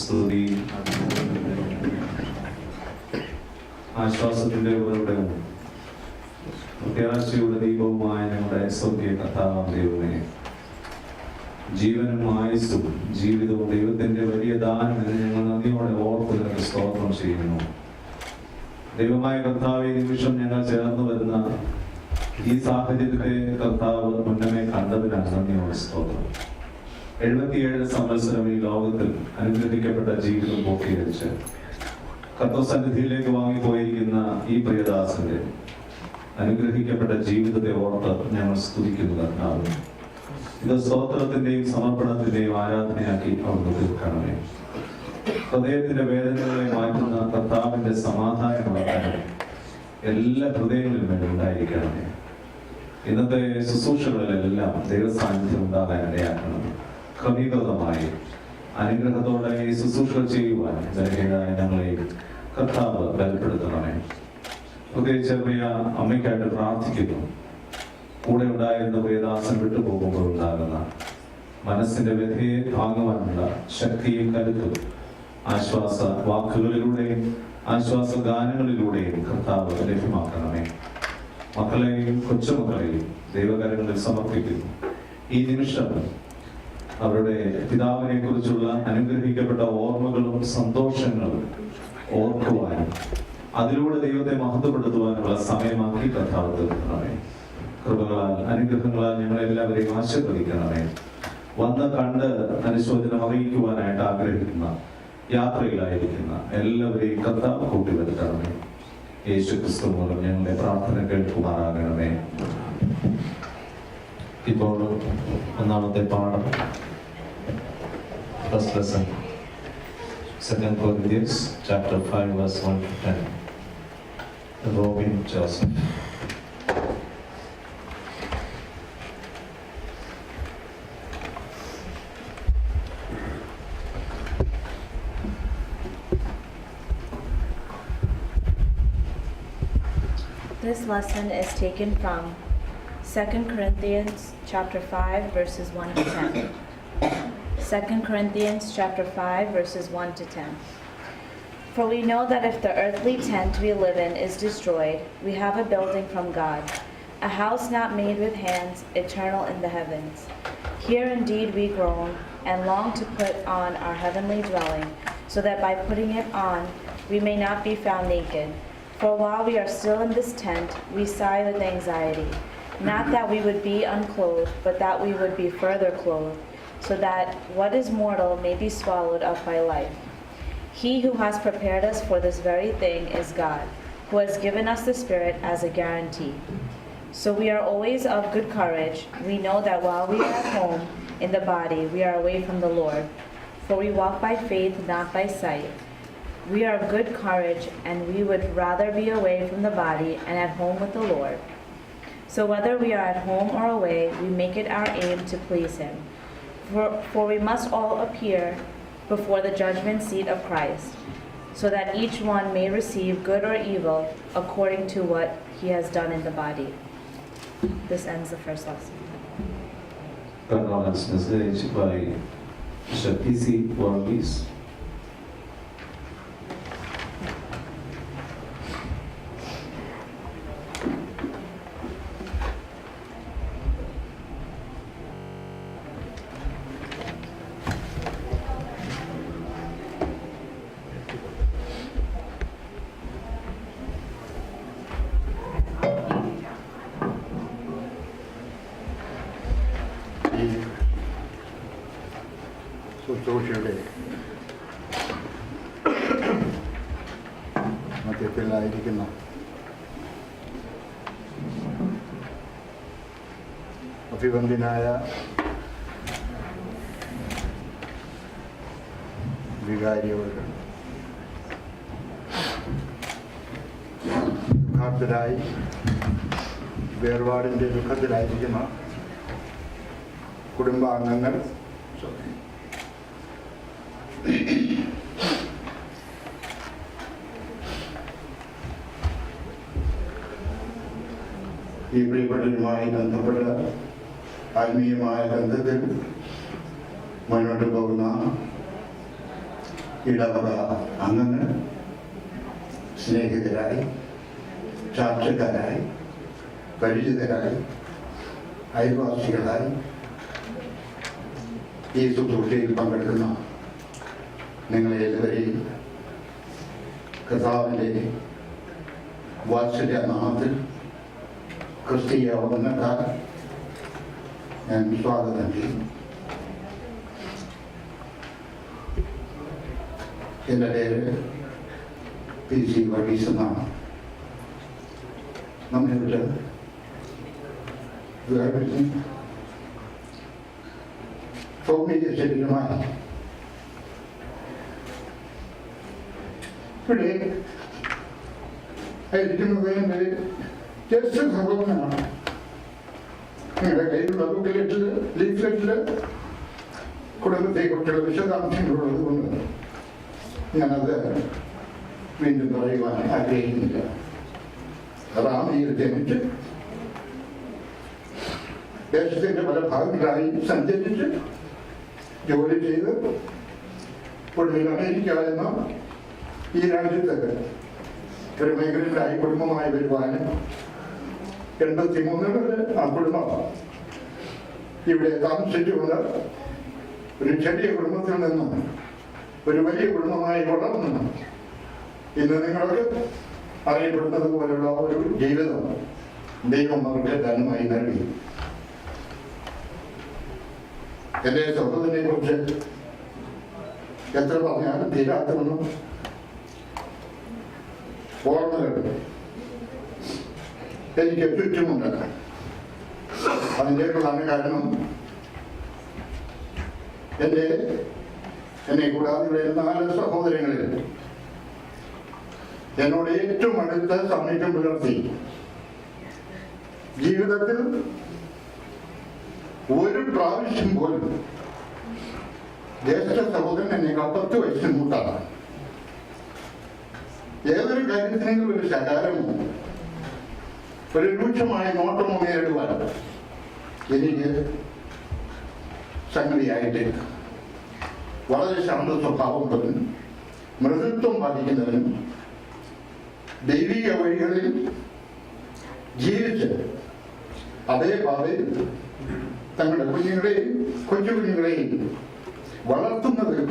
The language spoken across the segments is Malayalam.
സ്തുതി. ആശ്വാസത്തിന്റെ ഉറവിടവും പ്രത്യാശയുടെ ദീപവുമായ ഞങ്ങളുടെ സ്വർഗീയ കർത്താവാം ദൈവമേ, ജീവനും ആയുസ്സും ജീവിതവും ദൈവത്തിന്റെ വലിയ ദാനം എന്ന് ഞങ്ങൾ നന്ദിയോടെ ഓർത്ത് നിനക്ക് സ്തോത്രം ചെയ്യുന്നു. ദൈവമായ കർത്താവ്, ഈ നിമിഷം ഞങ്ങൾ ചേർന്ന് വരുന്ന ഈ സാഹചര്യത്തെ കർത്താവ് മുന്നമേ കണ്ടതിനാണ് നന്ദിയോടെ സ്തോത്രം. 77 സംവത്സരം ഈ ലോകത്തിൽ അനുഗ്രഹിക്കപ്പെട്ട ജീവിതം പൂർത്തീകരിച്ച് കർത്തൃസന്നിധിയിലേക്ക് വാങ്ങിപ്പോയിരിക്കുന്ന ഈ പ്രിയദാസന്റെ അനുഗ്രഹിക്കപ്പെട്ട ജീവിതത്തെ ഓർത്ത് ഞങ്ങൾ സ്തുതിക്കുന്നു കർത്താവ്. ഇത് സ്തോത്രത്തിന്റെയും സമർപ്പണത്തിന്റെയും ആരാധനയാക്കി അവിടുന്ന് തീർക്കണമേ. ഹൃദയത്തിന്റെ വേദനകളെ മാറ്റുന്ന കർത്താവിന്റെ സമാധാനമുള്ള എല്ലാ ഹൃദയങ്ങളിലും വേണ്ടി ഉണ്ടായിരിക്കണമേ. ഇന്നത്തെ ശുശ്രൂഷകളിലെല്ലാം ദൈവസാന്നിധ്യം ഉണ്ടാകാൻ ഇടയാക്കണം. ക്രമീകൃതമായി അനുഗ്രഹത്തോടെ ഈ ശുശ്രൂഷ ചെയ്യുവാൻ ബലഹീനരായ ഞങ്ങളെയും കർത്താവ് ബലപ്പെടുത്തണമേ. പ്രത്യേകിച്ച് പ്രിയ അമ്മയ്ക്കായിട്ട് പ്രാർത്ഥിക്കുന്നു. കൂടെ ഉണ്ടായിരുന്ന പ്രിയദാസൻ വിട്ടുപോകുമ്പോൾ ഉണ്ടാകുന്ന മനസ്സിന്റെ വ്യഥയെ താങ്ങുവാനുള്ള ശക്തിയും കരുത്തും ആശ്വാസ വാക്കുകളിലൂടെയും ആശ്വാസ ഗാനങ്ങളിലൂടെയും കർത്താവ് ലഭ്യമാക്കണമേ. മക്കളെയും കൊച്ചുമക്കളെയും ദൈവകരങ്ങളിൽ സമർപ്പിക്കുന്നു. ഈ നിമിഷം അവരുടെ പിതാവിനെ കുറിച്ചുള്ള അനുഗ്രഹിക്കപ്പെട്ട ഓർമ്മകളും സന്തോഷങ്ങളും ഓർക്കുവാനും അതിലൂടെ ദൈവത്തെ മഹത്വപ്പെടുത്തുവാനുള്ള സമയമാക്കി കർത്താവ് തീർക്കണമേ. കൃപകളാൽ അനുഗ്രഹങ്ങളാൽ ഞങ്ങളെല്ലാവരെയും ആശീർവദിക്കണമേ. വന്ന് കണ്ട് അനുശോചനം അറിയിക്കുവാനായിട്ട് ആഗ്രഹിക്കുന്ന യാത്രയിലായിരിക്കുന്ന എല്ലാവരെയും കർത്താവ് കൂട്ടിവരുത്തണമേ. യേശു ക്രിസ്തു മൂലം ഞങ്ങളുടെ പ്രാർത്ഥന കേൾക്കുമാറാകണമേ. ഇപ്പോൾ ഒന്നാമത്തെ പാഠം, first lesson, 2 Corinthians chapter 5 verse 1 to 10. Robin Joseph. This lesson is taken from 2 Corinthians chapter 5 verses 1 to 10. 2 Corinthians chapter 5 verses 1 to 10. For we know that if the earthly tent we live in is destroyed, we have a building from God, a house not made with hands, eternal in the heavens. Here indeed we groan and long to put on our heavenly dwelling, so that by putting it on we may not be found naked. For while we are still in this tent, we sigh with anxiety, not that we would be unclothed, but that we would be further clothed, so that what is mortal may be swallowed up by life. He who has prepared us for this very thing is God, who has given us the Spirit as a guarantee. So we are always of good courage. We know that while we are at home in the body, we are away from the Lord. For we walk by faith, not by sight. We are of good courage, and we would rather be away from the body and at home with the Lord. So whether we are at home or away, we make it our aim to please Him. For we must all appear before the judgment seat of Christ, so that each one may receive good or evil according to what he has done in the body. This ends the first lesson. Condolence message by Bishop P.C. Warwies. ശുശ്രൂഷയുടെ മധ്യത്തിലായിരിക്കുന്ന അഭിവന്ദ്യനായ വികാരിയവർക്ക് ദുഃഖാർത്തരായി വേർപാടിൻ്റെ ദുഃഖത്തിലായിരിക്കുന്ന കുടുംബാംഗങ്ങൾ, ഈ പ്രിയപ്പെട്ടവരുമായി ബന്ധപ്പെട്ട ആത്മീയമായ ബന്ധത്തിൽ മുന്നോട്ട് പോകുന്ന ഇടവക അംഗങ്ങൾ, സ്നേഹിതരായി, ചാർച്ചക്കാരായി, പരിചിതരായി, അയൽവാസികളായി ഈ ശുശ്രൂഷയിൽ പങ്കെടുക്കുന്ന നിങ്ങളെ എല്ലാവരെയും കർത്താവിൻ്റെ വാത്സല്യ നാമത്തിൽ ക്രിസ്തീയ വന്ദനത്താൽ ഞാൻ സ്വാഗതം ചെയ്യുന്നു. എൻ്റെ പേര് PC വർഗീസ് എന്നാണ്. നമ്മെ വിട്ട് ഭൗമിക ശരീരമായി ഇവിടെ ഇരിക്കുന്നത് എൻ്റെ ജ്യേഷ്ഠ സഹോദരനാണ്. നിങ്ങളുടെ കയ്യിലുള്ള ലീഫ്ലെറ്റില് കുടുംബത്തെക്കുറിച്ചുള്ള വിശദാംശങ്ങളുള്ളത് കൊണ്ട് ഞാനത് വീണ്ടും പറയുവാൻ ആഗ്രഹിക്കുന്നില്ല. റാമിയിൽ ജനിച്ച് ദേശത്തിന്റെ പല ഭാഗങ്ങളായി സഞ്ചരിച്ച് ജോലി ചെയ്ത് ഒടുവിൽ അമേരിക്ക എന്ന ഈ രാജ്യത്ത് ഒരു മേഖലയിലായി കുടുംബമായി വരുവാനും 83 ആ കുടുംബം ഇവിടെ താമസിച്ചുകൊണ്ട് ഒരു ചെറിയ കുടുംബത്തിൽ നിന്ന് ഒരു വലിയ കുടുംബമായി വളർന്നു ഇന്ന് നിങ്ങൾക്ക് അറിയപ്പെടുന്നത് പോലുള്ള ഒരു ജീവിതം ദൈവം അവർക്ക് ദാനമായി നൽകി. എൻ്റെ സഹോദരനെ കുറിച്ച് എത്ര പറഞ്ഞാലും തീരാത്തവണ്ണം ഓർമ്മകൾ എനിക്ക് ചുറ്റുമുണ്ട്. അതിൻ്റെ പ്രധാന കാരണം എന്നെ കൂടാതെ 4 സഹോദരങ്ങളിൽ എന്നോട് ഏറ്റവും അടുത്ത സാമീപ്യം പുലർത്തി ജീവിതത്തിൽ ഒരു പ്രാവശ്യം പോലും ജ്യേഷ്ഠ സഹോദരൻ എന്നേക്കാൾ 10 വയസ്സിന് മൂത്താണ്. ഏതൊരു കാര്യത്തിനെങ്കിലും ഒരു ശകാരമോ ഒരു രൂക്ഷമായ നോട്ടമോ നേരിടുവാൻ എനിക്ക് സംഗതിയായിട്ട് വളരെ ശാന്ത സ്വഭാവമുള്ളവനും മൃദുത്വം പാലിക്കുന്നവനും ദൈവിക വഴികളിൽ ജീവിച്ച് അതേ പാതയിൽ തങ്ങളുടെ കൊച്ചു കുഞ്ഞുങ്ങളെയും വളർത്തുന്നതിൽ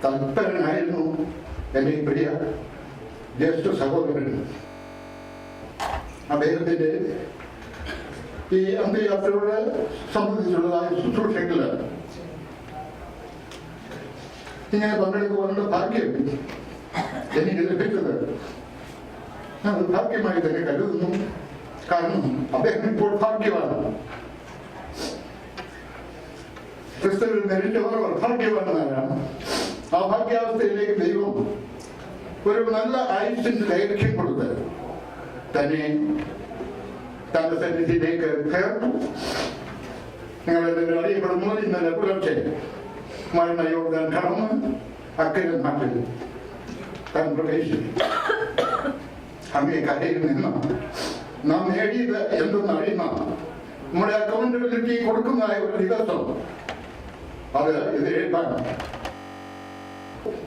തൽപരനായിരുന്നു എൻ്റെ പ്രിയ ജ്യേഷ്ഠ സഹോദരൻ. അദ്ദേഹത്തിൻ്റെ ഈ അന്ത്യയാത്രയോട് സംബന്ധിച്ചുള്ളതായ ശുശ്രൂഷകൾ ഇങ്ങനെ പങ്കെടുക്കുവാനുള്ള ഭാഗ്യം എനിക്ക് ലഭിച്ചത് ഞാൻ ഭാഗ്യമായി തന്നെ കരുതുന്നു. കാരണം അദ്ദേഹം ഇപ്പോൾ ഭാഗ്യവാണ്. ക്രിസ്തുവിൽ മരിച്ചവർ ഭാഗ്യവാന്മാരാണ്. ആ ഭാഗ്യാവസ്ഥയിലേക്ക് ദൈവം ഒരു നല്ല ആയുസ്സിന്റെ ദൈർഘ്യം കൊടുത്ത് തന്നെ തന്റെ സന്നിധിയിലേക്ക് ചേർത്തു. നിങ്ങളെല്ലാം അറിയപ്പെടുന്നത് ഇന്നലെ പുലർച്ചെ മരണയോഗ്യൻ കടന്ന് അക്കരെ നാട്ടിൽ താൻ പ്രവേശിച്ചു. അങ്ങേ കരയിൽ നിന്ന് നാം നേടിയത് എന്തെന്ന് അറിയുന്ന നമ്മുടെ അക്കൗണ്ടബിലിറ്റി കൊടുക്കുന്നതായ ഒരു ദിവസം അത് ഇത് എഴുതാൻ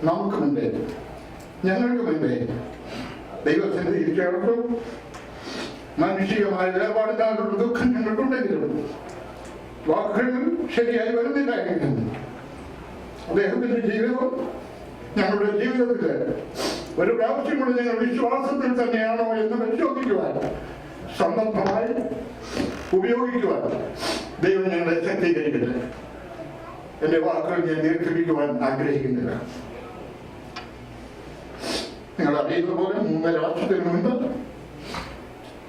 നമുക്ക് മുമ്പേ ഞങ്ങൾക്ക് മുമ്പേ ദൈവസന്നിധിയിൽ ചേർത്തു. മാനുഷികമായ വേർപാടിനാലുള്ള ദുഃഖം ഞങ്ങൾക്കുണ്ടെങ്കിലും വാക്കുകൾ ശരിയായി വരുന്നില്ലായിരുന്നു. അദ്ദേഹത്തിന്റെ ജീവിതം ഞങ്ങളുടെ ജീവിതത്തിൽ ഒരു പ്രാവശ്യം കൂടി ഞങ്ങൾ വിശ്വാസത്തിൽ തന്നെയാണോ എന്ന് പരിശോധിക്കുവാൻ സന്ദർഭമായി ഉപയോഗിക്കുവാൻ ദൈവം ഞങ്ങളെ ശക്തീകരിക്കട്ടെ. എന്റെ വാക്കുകൾ ഞാൻ ദീർഘിപ്പിക്കുവാൻ ആഗ്രഹിക്കുന്നില്ല. നിങ്ങൾ അറിയുന്ന പോലെ 3 വർഷത്തിന് മുൻപ്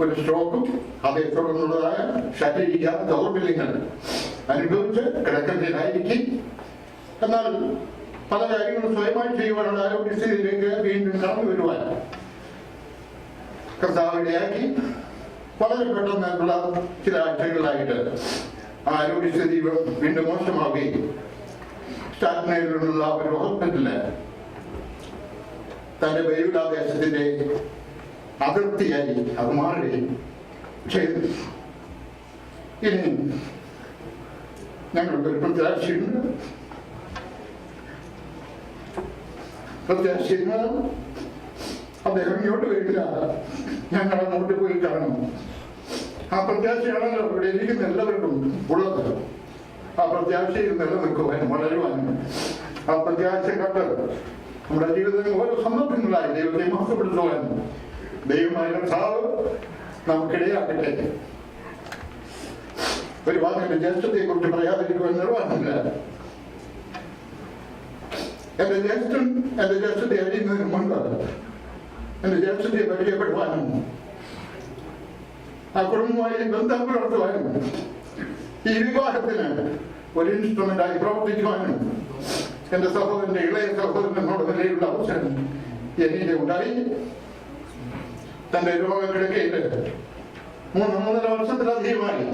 ഒരു സ്ട്രോക്കും അതേ തുടർന്നുള്ളതായ ശാരീരിക ദൗർബല്യങ്ങൾ അനുഭവിച്ച് കിടക്കത്തിലായിരിക്കും. എന്നാൽ പല കാര്യങ്ങളും സ്വയമായി ചെയ്യുവാനുള്ള ആരോഗ്യസ്ഥിതിയിലേക്ക് വീണ്ടും കടന്നു വരുവാൻ കർത്താവിടെയാക്കി വളരെ പെട്ടെന്നുള്ള ചില ആഴ്ചകളിലായിട്ട് ആ ആരോഗ്യസ്ഥിതി വീണ്ടും മോശമാവുകയും സ്റ്റാറ്റ്നയിലുള്ള ഒരു ഹോസ്പിറ്റലില് തന്റെ ബൈബിളാദേശത്തിന്റെ അതിർത്തിയായി അത് മാറുകയും ചെയ്തു. ഇനി ഞങ്ങൾക്കൊരു പ്രത്യാശയുണ്ട്. പ്രത്യാശിക്കുന്നത് അദ്ദേഹം ഇങ്ങോട്ട് വരില്ല, ഞങ്ങൾ അങ്ങോട്ട് പോയി കാണും. ആ പ്രത്യാശയാണല്ലോ ഇവിടെ ഇരിക്കുന്ന എല്ലാവർക്കും ഉള്ളത്. ആ പ്രത്യാശയിൽ നിലനിൽക്കുവാനും വളരുവാനും ആ പ്രത്യാശ കണ്ട് നമ്മുടെ ജീവിതത്തിൽ ഓരോ സന്ദർഭങ്ങളായി ദൈവത്തെ മഹത്വപ്പെടുത്തുവാനും ദൈവമായ കർത്താവ് നമുക്കിടയാക്കട്ടെ. ഒരു വാക്കിന്റെ ജ്യേഷ്ഠത്തെ കുറിച്ച് പറയാതിരിക്കുവാൻ നിർവാഹമില്ല. എന്റെ ജ്യേഷ്ഠത്തെ അറിയുന്നതിന് മുൻപ് എന്റെ ജ്യേഷ്ഠത്തെ പരിചയപ്പെടുവാനും ആ കുടുംബമായി ബന്ധം പുലർത്തുവാനും ഈ വിവാഹത്തിന് ഒരു ഇൻസ്ട്രുമെന്റായി പ്രവർത്തിക്കുവാനും എന്റെ സഹോദരന്റെ ഇളയ സഹോദരനോട് നിലയിലുള്ള അവസരം എനിക്ക് ഉണ്ടായി. തന്റെ രോഗക്കിടക്കയിൽ 3.5 വർഷത്തിലധികമായി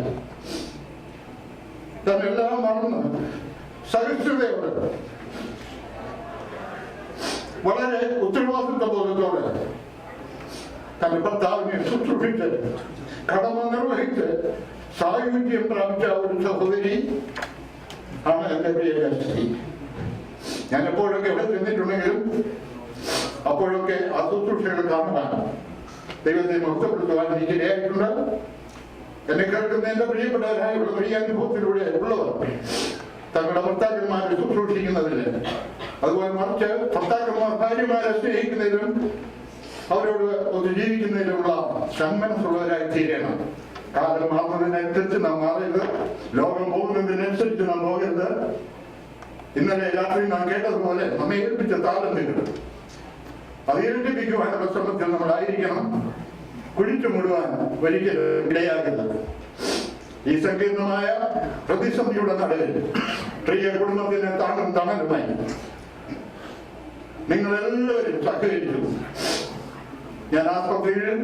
തന്നെല്ലാം മറന്ന് സഹിഷ്ണുതയോടെ വളരെ ഉത്തരവാദിത്വ ബോധത്തോടെ തന്റെ ഭർത്താവിനെ ശുശ്രൂഷിച്ച് കടമ നിർവഹിച്ച് സായുജ്യം പ്രാപിച്ച ഒരു സഹോദരി ആണ് എന്റെ പ്രിയ ജ്യേഷ്ഠി. ഞാൻ എപ്പോഴൊക്കെ ഇവിടെ ചെന്നിട്ടുണ്ടെങ്കിലും അപ്പോഴൊക്കെ ആ ശുശ്രൂഷകൾ കാണുവാൻ ദൈവത്തെ മഹത്വപ്പെടുത്തുവാൻ എനിക്ക് ഇടയായിട്ടുണ്ട്. എന്നെ കേൾക്കുന്ന എന്റെ പ്രിയപ്പെട്ടവരായ വലിയ അനുഭവത്തിലൂടെ ഉള്ളവർ തങ്ങളുടെ ഭർത്താക്കന്മാരെ ശുശ്രൂഷിക്കുന്നതിന്, അതുപോലെ മറിച്ച് ഭർത്താക്കന്മാർ ഭാര്യമാരെ സ്നേഹിക്കുന്നതിലും അവരോട് ഒന്ന് ജീവിക്കുന്നതിലുള്ള സന്മനസ്സുള്ളവരായി തീരണം. കാലം മാറുന്നതിനനുസരിച്ച് നാം മാറരുത്, ലോകം പോകുന്നതിനനുസരിച്ച് നാം പോകരുത്. ഇന്നലെ രാത്രി നാം കേട്ടതുപോലെ നമ്മെ ഏൽപ്പിച്ച താളം നേരിടും, അത് ഏൽപ്പിക്കുവാനുള്ള ശ്രമത്തിൽ നമ്മളായിരിക്കണം. കുഴിച്ചു മൂടുവാൻ ഒരിക്കലും ഇടയാകരുത്. ഈ സങ്കീർണമായ പ്രതിസന്ധിയുടെ നടുവിൽ പ്രിയ കുടുംബത്തിന് താങ്ങും തണലുമായി നിങ്ങളെല്ലാവരും സഹകരിച്ചു. ഞാൻ ആസ്പത്രിയിൽ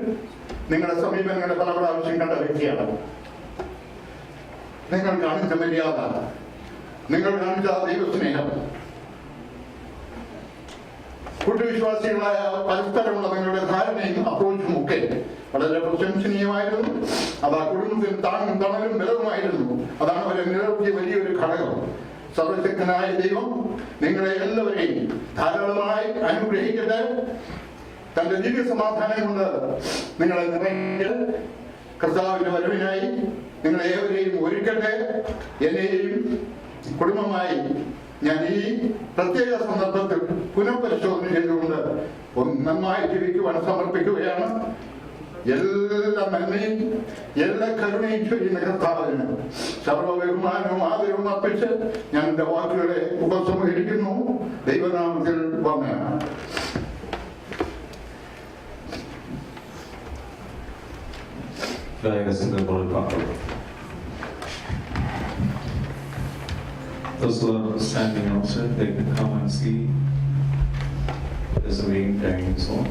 നിങ്ങളുടെ സമീപനങ്ങളെ പല പ്രാവശ്യം കണ്ട വ്യക്തിയാണ്. നിങ്ങൾ കാണിച്ച മര്യാദ, നിങ്ങൾ കാണിച്ച ദൈവസ്നേഹം, കൂട്ടുവിശ്വാസികളായ പരസ്പരമുള്ള നിങ്ങളുടെ ധാരണയും അപ്രോച്ചും ഒക്കെ വളരെ പ്രശംസനീയമായിരുന്നു. അത് ആ കുടുംബത്തിന് താങ്ങും തണലും ബലവുമായിരുന്നു. അതാണ് അവരെ നിലനിർത്തിയ വലിയൊരു ഘടകം. സർവശക്തനായ ദൈവം നിങ്ങളെ എല്ലാവരെയും ധാരാളമായി അനുഗ്രഹിക്കട്ടെ. തന്റെ ദിവ്യ സമാധാനം കൊണ്ട് നിങ്ങളെ നിറയ്ക്ക്. കർത്താവിന്റെ വരവിനായി നിങ്ങളെ ഏവരെയും ഒരുക്കട്ടെ. എന്നെയും കുടുംബമായി ഞാൻ ഈ പ്രത്യേക സന്ദർഭത്തിൽ പുനഃപരിശോധന ചെയ്തുകൊണ്ട് നന്നായി ജീവിക്കുവാൻ സമർപ്പിക്കുകയാണ്. എല്ലാ നന്മയും എല്ലാ കരുണയും ചെയ്യുന്ന കർത്താവിന് സർവ്വ ബഹുമാനവും ആദരവും അർപ്പിച്ച് ഞാൻ എന്റെ വാക്കുകളെ ഉപസംഹരിക്കുന്നു. ദൈവനാമത്തിൽ വന്ദനം. Those who are standing outside, they can come and see this waiting dining zone.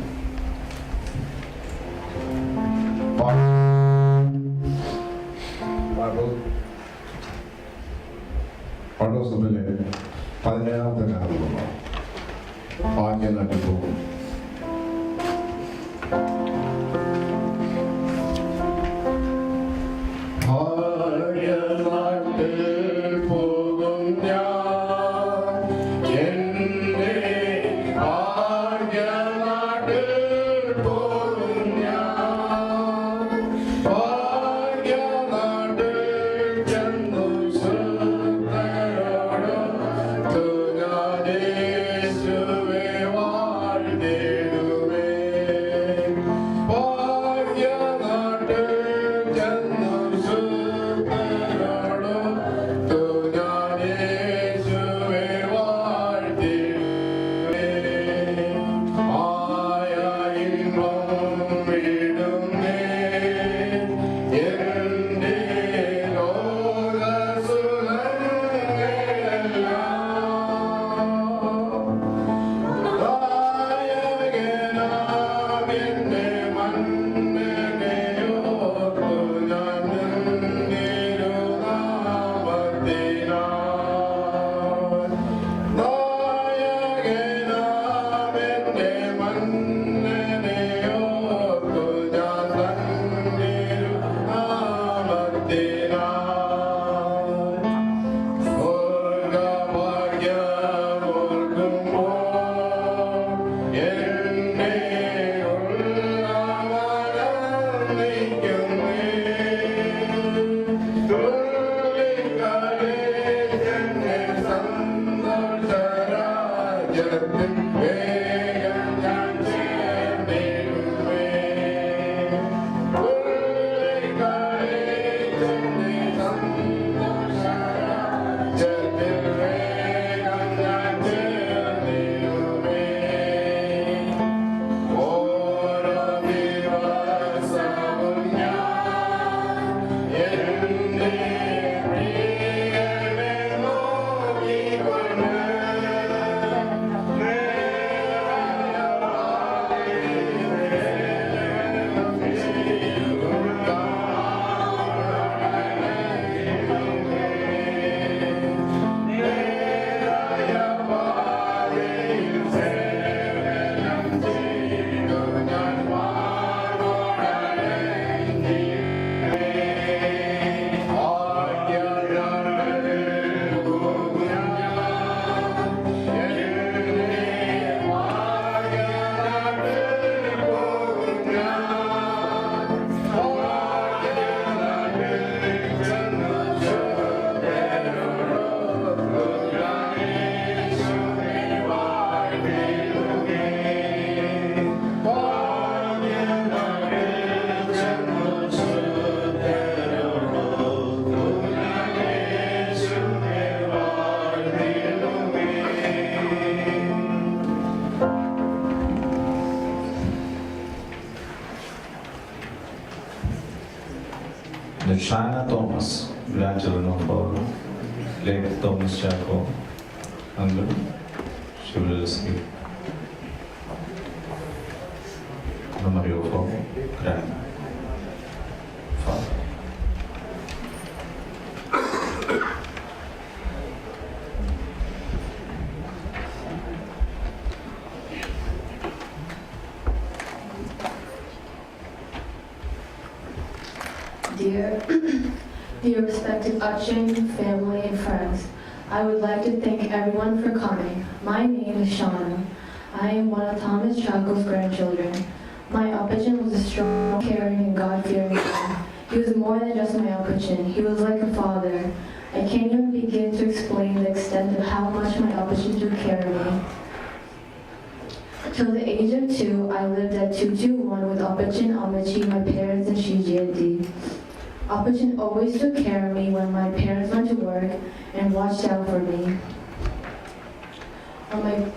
പാഠോത്സവത്തിലെ 17ാമത്തെ ഗാനമാണ് ആദ്യം നട്ടുപോകും. Shana Thomas, grandchildren of our late Thomas Chacko, uncle. She will receive the memory of her grandfather. Dear respected Achin, family, and friends, I would like to thank everyone for coming. My name is Shauna. I am one of Thomas Chacko's grandchildren. My Uppachin was a strong, caring, and God-fearing man. He was more than just my Uppachin. He was like a father. I can't even begin to explain the extent of how much my Uppachin took care of me. Till the age of 2, I lived at 221 with Uppachin, Amachi, my parents, and Shiji and Dee. Uppachin always took care of me when my parents went to work and watched out for me. When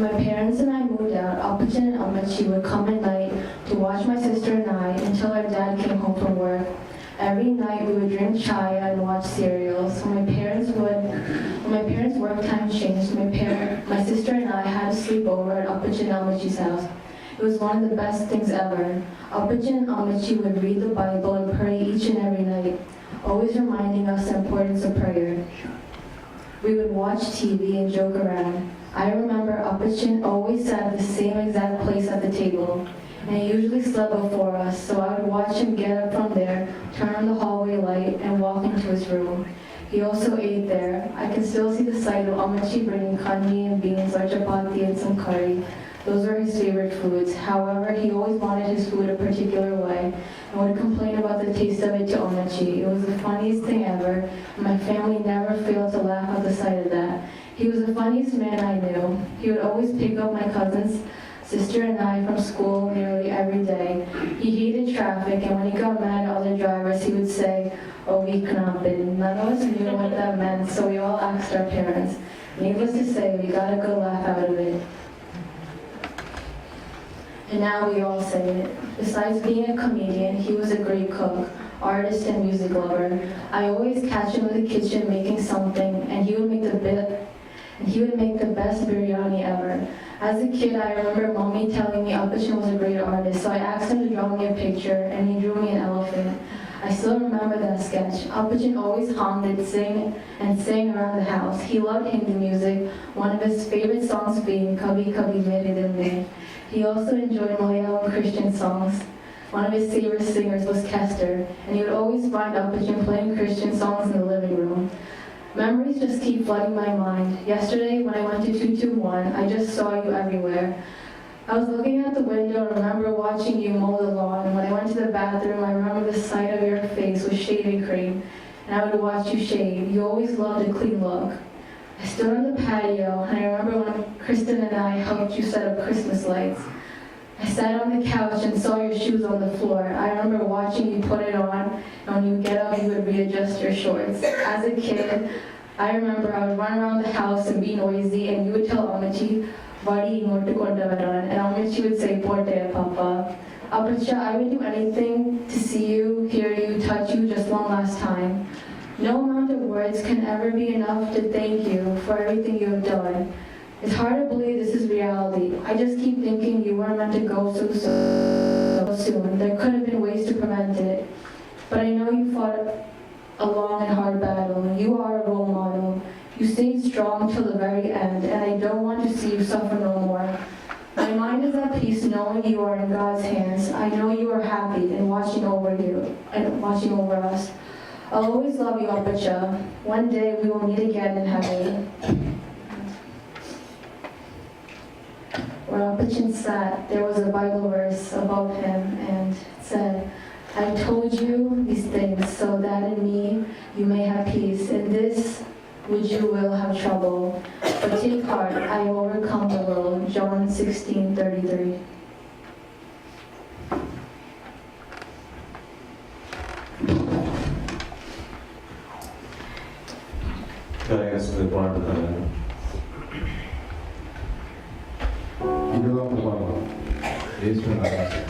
my parents and I moved out, Uppachin and Amachi would come at night to watch my sister and I until our dad came home from work. Every night we would drink chai and watch serials. When my parents' work time changed, my sister and I had to sleep over at Uppachin and Amachi's house. It was one of the best things ever. Uppachin and Amachi would read the Bible and pray each and every night, always reminding us the importance of prayer. We would watch TV and joke around. I remember Uppachin always sat at the same exact place at the table, and he usually slept before us, so I would watch him get up from there, turn on the hallway light, and walk into his room. He also ate there. I can still see the sight of Amachi bringing kanji and beans or chapati and some curry. Those were his favorite foods. However, he always wanted his food a particular way and would complain about the taste of it to Amachi. It was the funniest thing ever, and my family never failed to laugh at the sight of that. He was the funniest man I knew. He would always pick up my cousins, sister and I from school nearly every day. He hated traffic, and when he got mad at other drivers, he would say, "Oh, we knappen." None of us knew what that meant, so we all asked our parents. Needless to say, we got a good laugh out of it. And now we all say it. Besides being a comedian, he was a great cook, artist, and music lover. I always catch him in the kitchen making something, and he would make the best biryani ever. As a kid, I remember Mommy telling me Uppachin was a great artist, so I asked him to draw me a picture, and he drew me an elephant. I still remember that sketch. Uppachin always hummed and sang around the house. He loved Hindi music, one of his favorite songs being Kabhi Kabhi Mere Dil Mein. He also enjoyed Malayalam Christian songs. One of his favorite singers was Kester, and he would always find Uppachin playing Christian songs in the living room. Memories just keep flooding my mind. Yesterday, when I went to 221, I just saw you everywhere. I was looking out the window and remember watching you mow the lawn. When I went to the bathroom, I remember the sight of your face with shaving cream, and I would watch you shave. You always loved a clean look. I stood on the patio, and I remember when Kristen and I helped you set up Christmas lights. I sat on the couch and saw your shoes on the floor. I remember watching you put it on, and when you get up, you would readjust your shorts. As a kid, I remember I would run around the house and be noisy, and you would tell Amachi, "Vadi ingotu kondu varan," and Amachi would say, "Porte, Papa." Apacha, I would do anything to see you, hear you, touch you just one last time. No amount of words can ever be enough to thank you for everything you have done. It's hard to believe this is reality. I just keep thinking you weren't meant to go so soon. There could have been ways to prevent it. But I know you fought a long and hard battle. You are a role model. You stayed strong till the very end, and I don't want to see you suffer no more. My mind is at peace knowing you are in God's hands. I know you are happy and watching over you and watching over us. I'll always love you, Apacha. One day we will meet again in heaven. Where Apachin sat, there was a Bible verse above him, and it said, "I told you these things so that in me you may have peace. In this which you will have trouble. But take heart, I overcome the world." John 16:33. the part of the ഇരുപതാമത്തെ പാഠം യേശുവിൻ ആകാശം.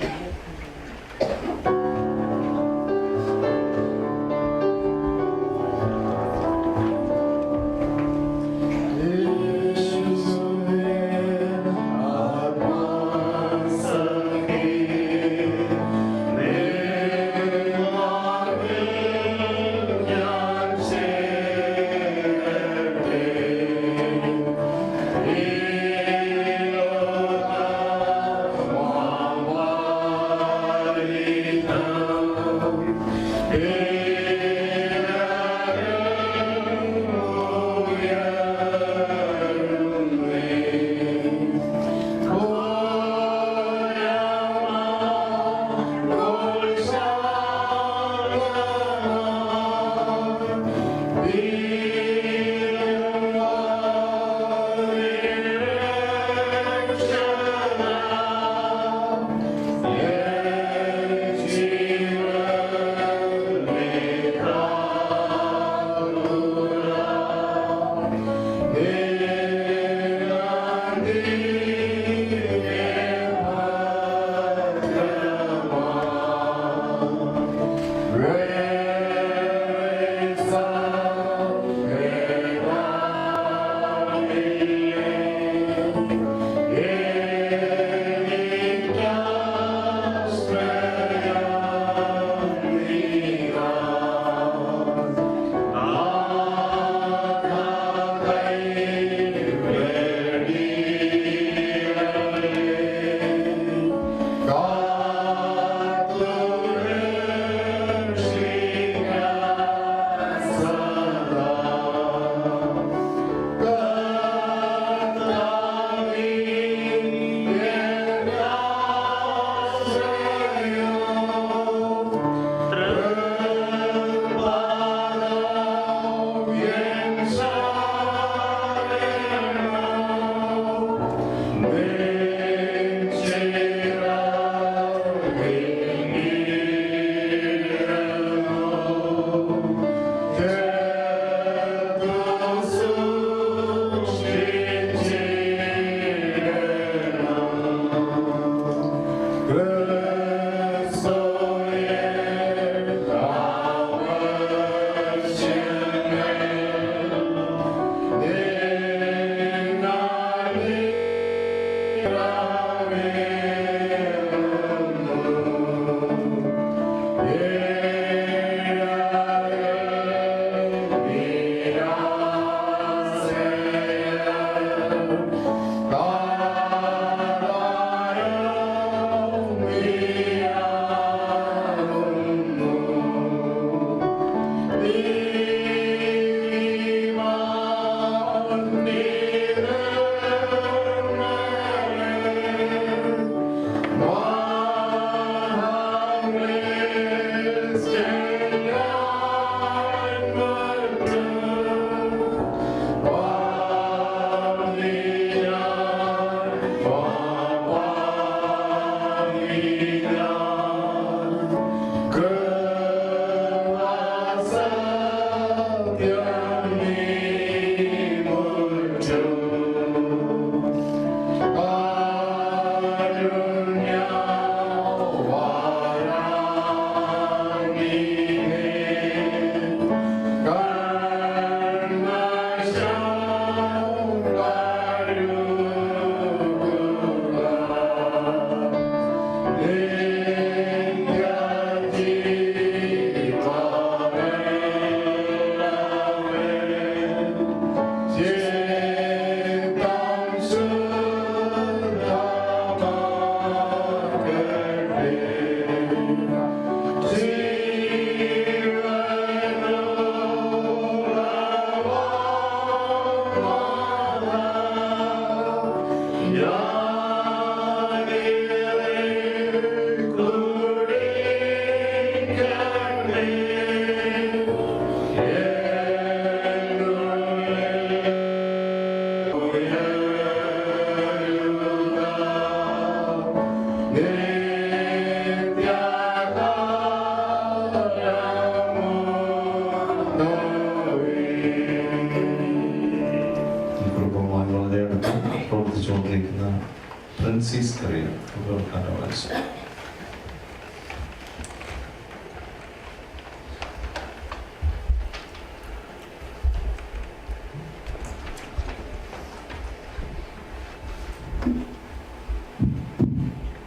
പ്രിൻസിസ് കറിയ വായിച്ചു.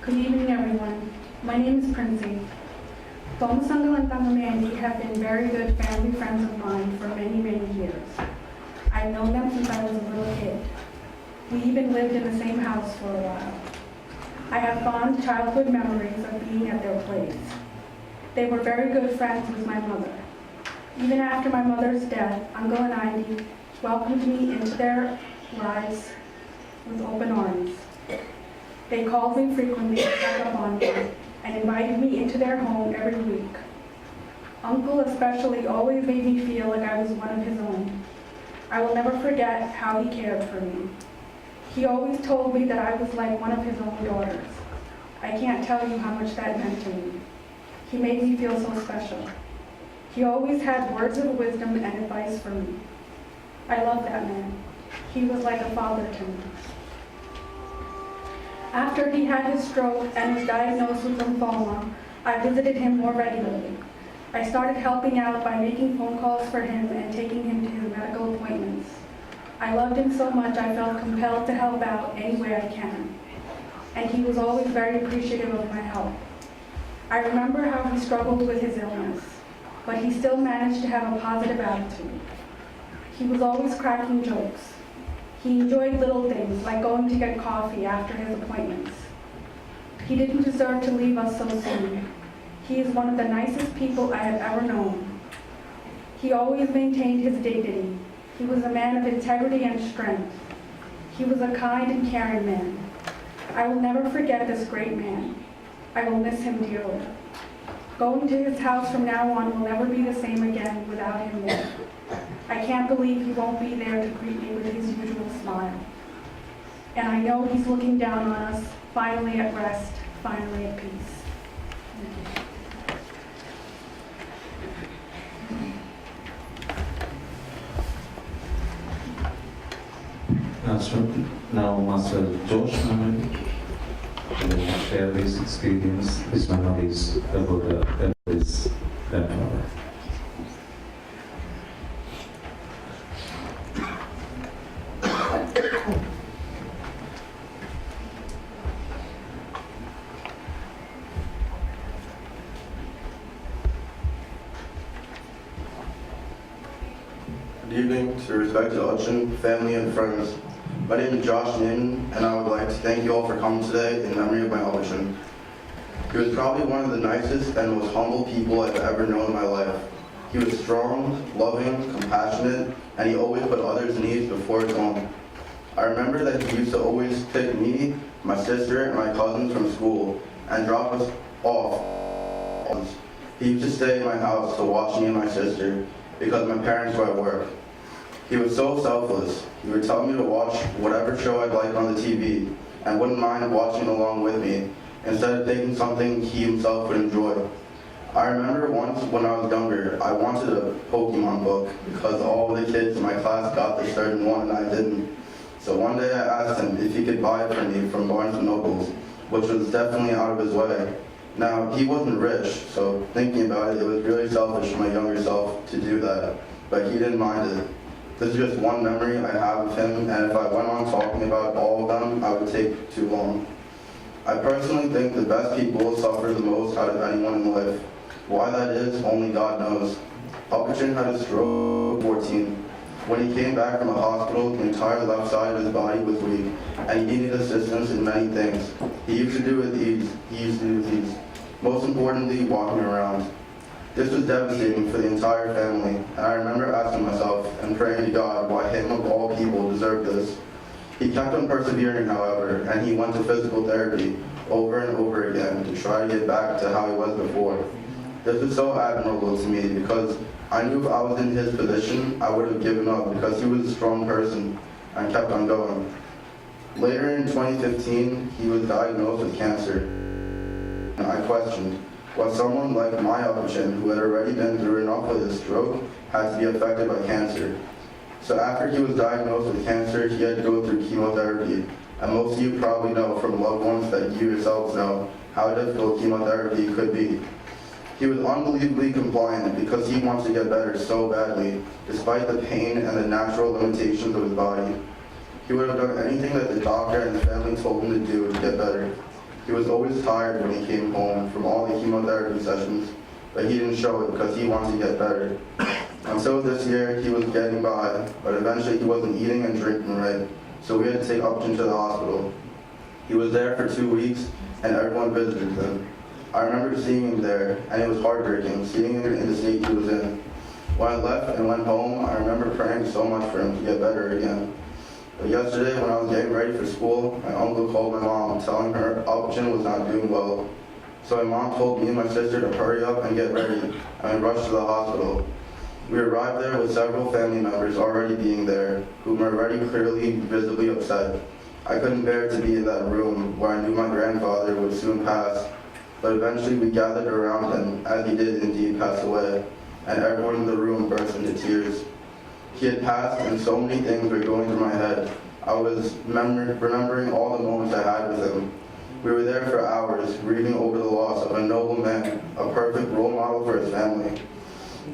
Good evening, everyone. My name is Princey. Thomas Uncle and Tama Mandy have been very good family friends of mine for many, many years. I've known them since I was a little kid. We even lived in the same house for a while. I have fond childhood memories of being at their place. They were very good friends with my mother. Even after my mother's death, Uncle and Auntie welcomed me into their lives with open arms. They called me frequently to check up on me and invited me into their home every week. Uncle especially always made me feel like I was one of his own. I will never forget how he cared for me. He always told me that I was like one of his own daughters. I can't tell you how much that meant to me. He made me feel so special. He always had words of wisdom and advice for me. I love that man. He was like a father to me. After he had his stroke and was diagnosed with lymphoma, I visited him more regularly. I started helping out by making phone calls for him and taking him to his medical appointments. I loved him so much I felt compelled to help out any way I can. And he was always very appreciative of my help. I remember how he struggled with his illness, but he still managed to have a positive attitude. He was always cracking jokes. He enjoyed little things like going to get coffee after his appointments. He didn't deserve to leave us so soon. He is one of the nicest people I have ever known. He always maintained his dignity. He was a man of integrity and strength. He was a kind and caring man. I will never forget this great man. I will miss him dearly. Going to his house from now on will never be the same again without him there. I can't believe he won't be there to greet me with his usual smile. And I know he's looking down on us, finally at rest, finally at peace. Now Master Josh Mammon will share his experience, his memories about his grandfather. Good evening to respected Elchin, family, and friends. My name is Josh Newton, and I would like to thank you all for coming today in memory of my Elchin. He was probably one of the nicest and most humble people I've ever known in my life. He was strong, loving, compassionate, and he always put others' needs before his own. I remember that he used to always pick me, my sister, and my cousins from school and drop us off. He used to stay at my house to watch me and my sister because my parents were at work. He was so selfless. He would tell me to watch whatever show I'd like on the TV and wouldn't mind watching along with me instead of picking something he himself would enjoy. I remember once when I was younger, I wanted a Pokemon book because all the kids in my class got the certain one and I didn't. So one day I asked him if he could buy it for me from Barnes & Nobles, which was definitely out of his way. Now, he wasn't rich, so thinking about it, it was really selfish for my younger self to do that, but he didn't mind it. This is just one memory I have of him, and if I went on talking about all of them, I would take too long. I personally think the best people suffer the most out of anyone in life. Why that is, only God knows. Elchin had a stroke at 14. When he came back from the hospital, the entire left side of his body was weak, and he needed assistance in many things. He used to do with ease. Most importantly, walking around. This was devastating for the entire family, and I remember asking myself and praying to God why him of all people deserved this. He kept on persevering, however, and he went to physical therapy over and over again to try to get back to how he was before. This was so admirable to me because I knew if I was in his position, I would have given up because he was a strong person and kept on going. Later in 2015, he was diagnosed with cancer. And I questioned, was someone like my Elchin, who had already been through enough with his stroke, had to be affected by cancer? So after he was diagnosed with cancer, he had to go through chemotherapy, and most of you probably know from loved ones that you yourselves know how difficult chemotherapy could be. He was unbelievably compliant because he wants to get better so badly, despite the pain and the natural limitations of his body. He would have done anything that the doctor and the family told him to do to get better. He was always tired when he came home from all the chemotherapy sessions, but he didn't show it because he wanted to get better. Until this year, he was getting by, but eventually he wasn't eating and drinking right, so we had to take Upton to the hospital. He was there for 2 weeks, and everyone visited him. I remember seeing him there, and it was heartbreaking, seeing him in the state he was in. When I left and went home, I remember praying so much for him to get better again. But yesterday, when I was getting ready for school, my uncle called my mom, telling her Upton was not doing well. So my mom told me and my sister to hurry up and get ready, and we rushed to the hospital. We arrived there with several family members already being there, who were already clearly, visibly upset. I couldn't bear to be in that room where I knew my grandfather would soon pass, but eventually we gathered around him, as he did indeed pass away, and everyone in the room burst into tears. He had passed, and so many things were going through my head. I was remembering all the moments I had with him. We were there for hours, grieving over the loss of a noble man, a perfect role model for his family.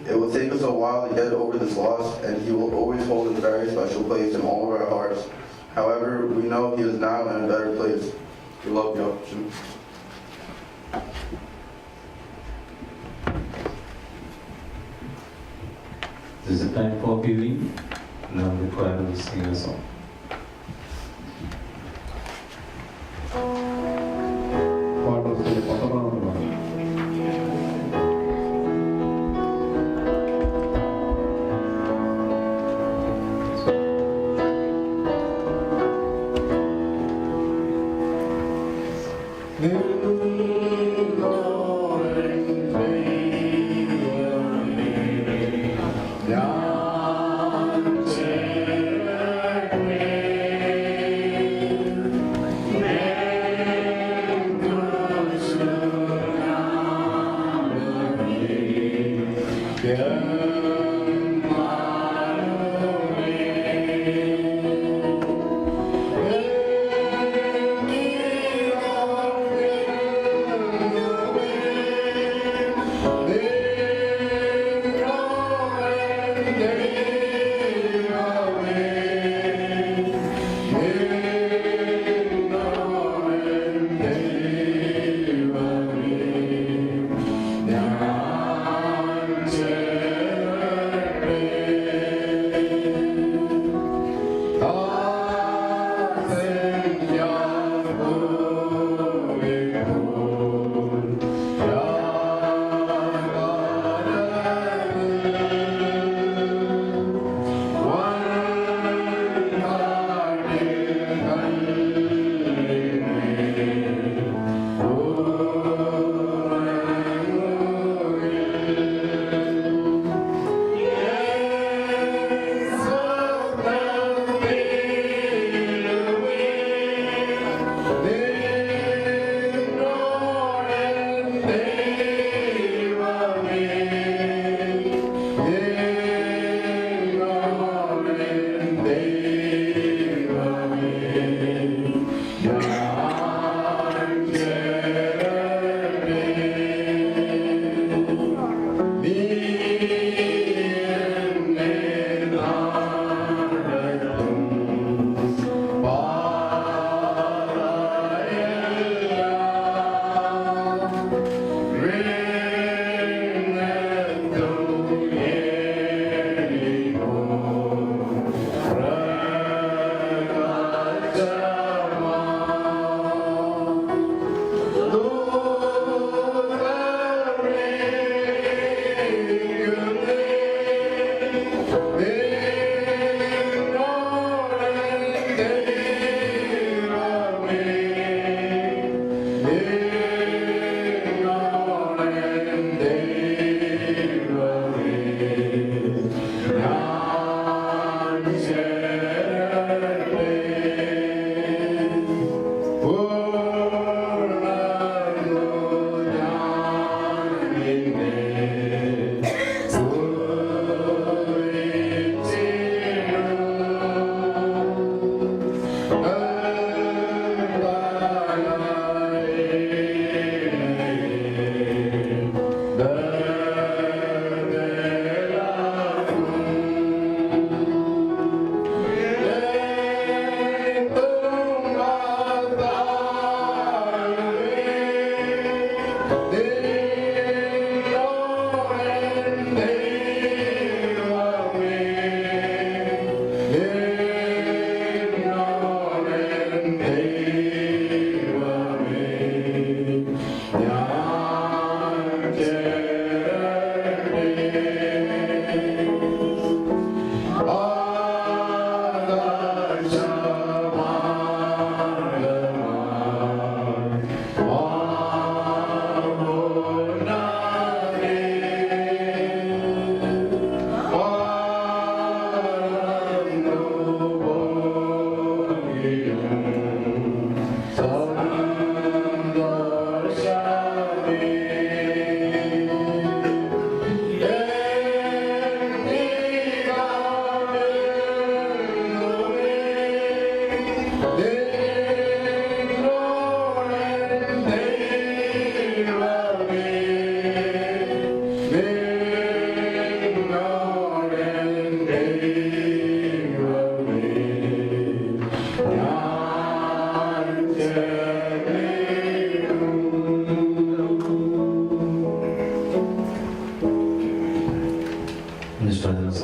It will take us a while to get over this loss, and he will always hold a very special place in all of our hearts. However, we know he is now in a better place. We love you, Upton. This is a time for viewing. Now the choir will sing a song. പാഠത്തിന്റെ 19ാമത്തെ ഭാഗം. ഞാൻ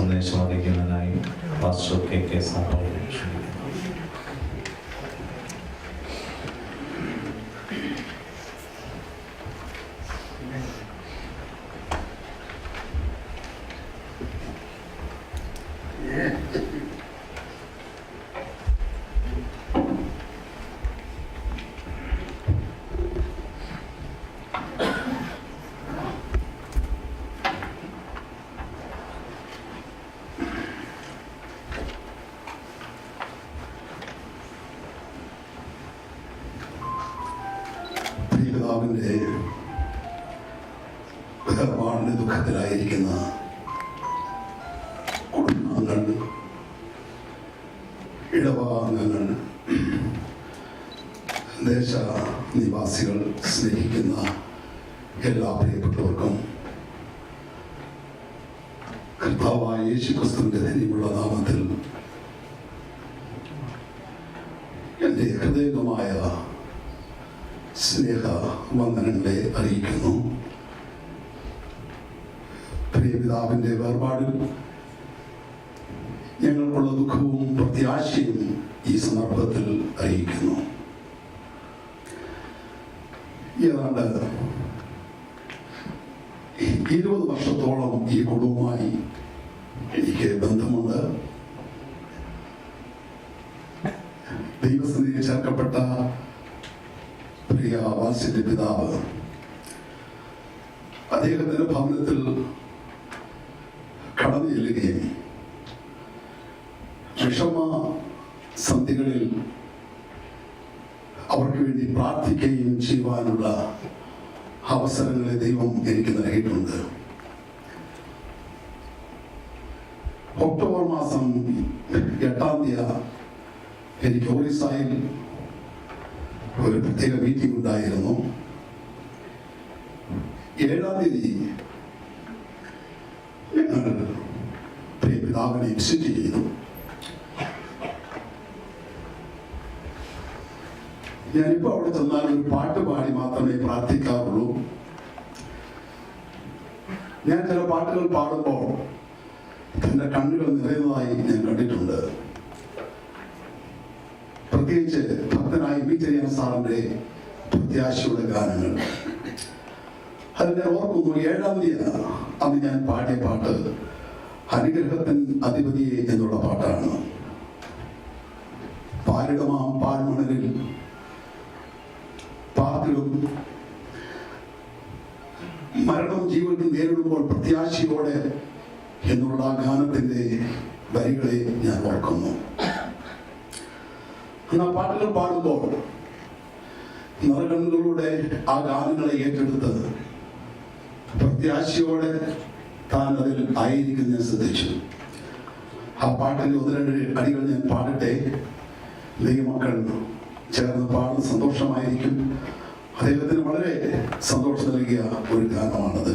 സന്ദേശം അറിയിക്കുന്നതിനായി പാസ്റ്റർ കെ സാറോയെ ക്ഷണിക്കുന്നു. പിതാവിൻ്റെ വേർപാടിൻ്റെ ദുഃഖത്തിലായിരിക്കുന്ന കുടുംബാംഗങ്ങൾ, ഇടവകാംഗങ്ങൾ, ദേശ നിവാസികൾ, സ്നേഹിക്കുന്ന എല്ലാ പ്രിയപ്പെട്ടവർക്കും കർത്താവായ യേശുക്രിസ്തുവിന്റെ ധന്യമുള്ള നാമത്തിൽ എൻ്റെ ഹൃദയമായ സ്നേഹ വന്ദനങ്ങളെ അറിയിക്കുന്നു. പ്രിയപിതാവിൻ്റെ വേർപാടിൽ ഞങ്ങൾക്കുള്ള ദുഃഖവും പ്രത്യാശയും ഈ സന്ദർഭത്തിൽ അറിയിക്കുന്നു. ഏതാണ്ട് 20 വർഷത്തോളം ഈ കുടുംബവുമായി എനിക്ക് ബന്ധമുണ്ട്. ദൈവസന്നിധിയിൽ ചേർക്കപ്പെട്ട പ്രിയ വാത്സല്യ പിതാവ് അദ്ദേഹത്തിന്റെ ഭവനത്തിൽ കടന്നു ചെല്ലുകയും വിഷമ സന്ധികളിൽ അവർക്ക് വേണ്ടി പ്രാർത്ഥിക്കുകയും ചെയ്യുവാനുള്ള അവസരങ്ങളെ ദൈവം എനിക്ക് നൽകിയിട്ടുണ്ട്. ഒക്ടോബർ മാസം 8-ാം തീയതി എനിക്ക് ഒറീസയിൽ ഒരു പ്രത്യേക മീറ്റിംഗ് ഉണ്ടായിരുന്നു. 7-ാം തീയതി ഞങ്ങൾ പ്രിയപിതാവിനെ വിസിറ്റ് ചെയ്തു. ഞാനിപ്പോൾ അവിടെ ചെന്നാൽ ഒരു പാട്ട് പാടി മാത്രമേ പ്രാർത്ഥിക്കാറുള്ളൂ. ഞാൻ ചില പാട്ടുകൾ പാടുമ്പോൾ എൻ്റെ കണ്ണുകൾ നിറയുന്നതായി ഞാൻ കണ്ടിട്ടുണ്ട്. പ്രത്യേകിച്ച് ഭക്തനായ വിജയൻ സാറിന്റെ പ്രത്യാശയുടെ ഗാനങ്ങൾ. അതിനെ ഓർക്കുന്നു. 7-ാം തീയതി അന്ന് ഞാൻ പാടിയ പാട്ട് അനുഗ്രഹത്തിൻ അധിപതിയെ എന്നുള്ള പാട്ടാണ്. പാരിടമാം പാഴ്മണലിൽ പാർത്തിടും മരണം ജീവിതത്തിൽ നേരിടുമ്പോൾ പ്രത്യാശയോടെ എന്നുള്ള ആ ഗാനത്തിന്റെ വരികളെ ഞാൻ ഓർക്കുന്നു. ആ പാട്ടുകൾ പാടുമ്പോൾ നിറകണ്ണുകളുടെ ആ ഗാനങ്ങളെ ഏറ്റെടുത്ത് പ്രത്യാശയോടെ താൻ അതിൽ ആയിരിക്കുന്ന ഞാൻ ശ്രദ്ധിച്ചു. ആ പാട്ടിന്റെ 1-2 അടികൾ ഞാൻ പാടട്ടെ. ദൈവമക്കൾ ചേർന്ന് പാടുന്ന സന്തോഷമായിരിക്കും. അദ്ദേഹത്തിന് വളരെ സന്തോഷം നൽകിയ ഒരു ഗാനമാണത്.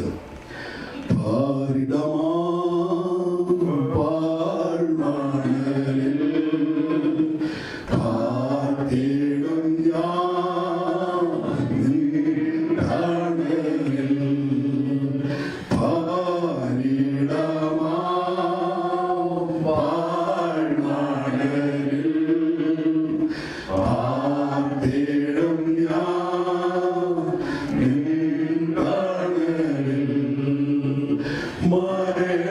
Mare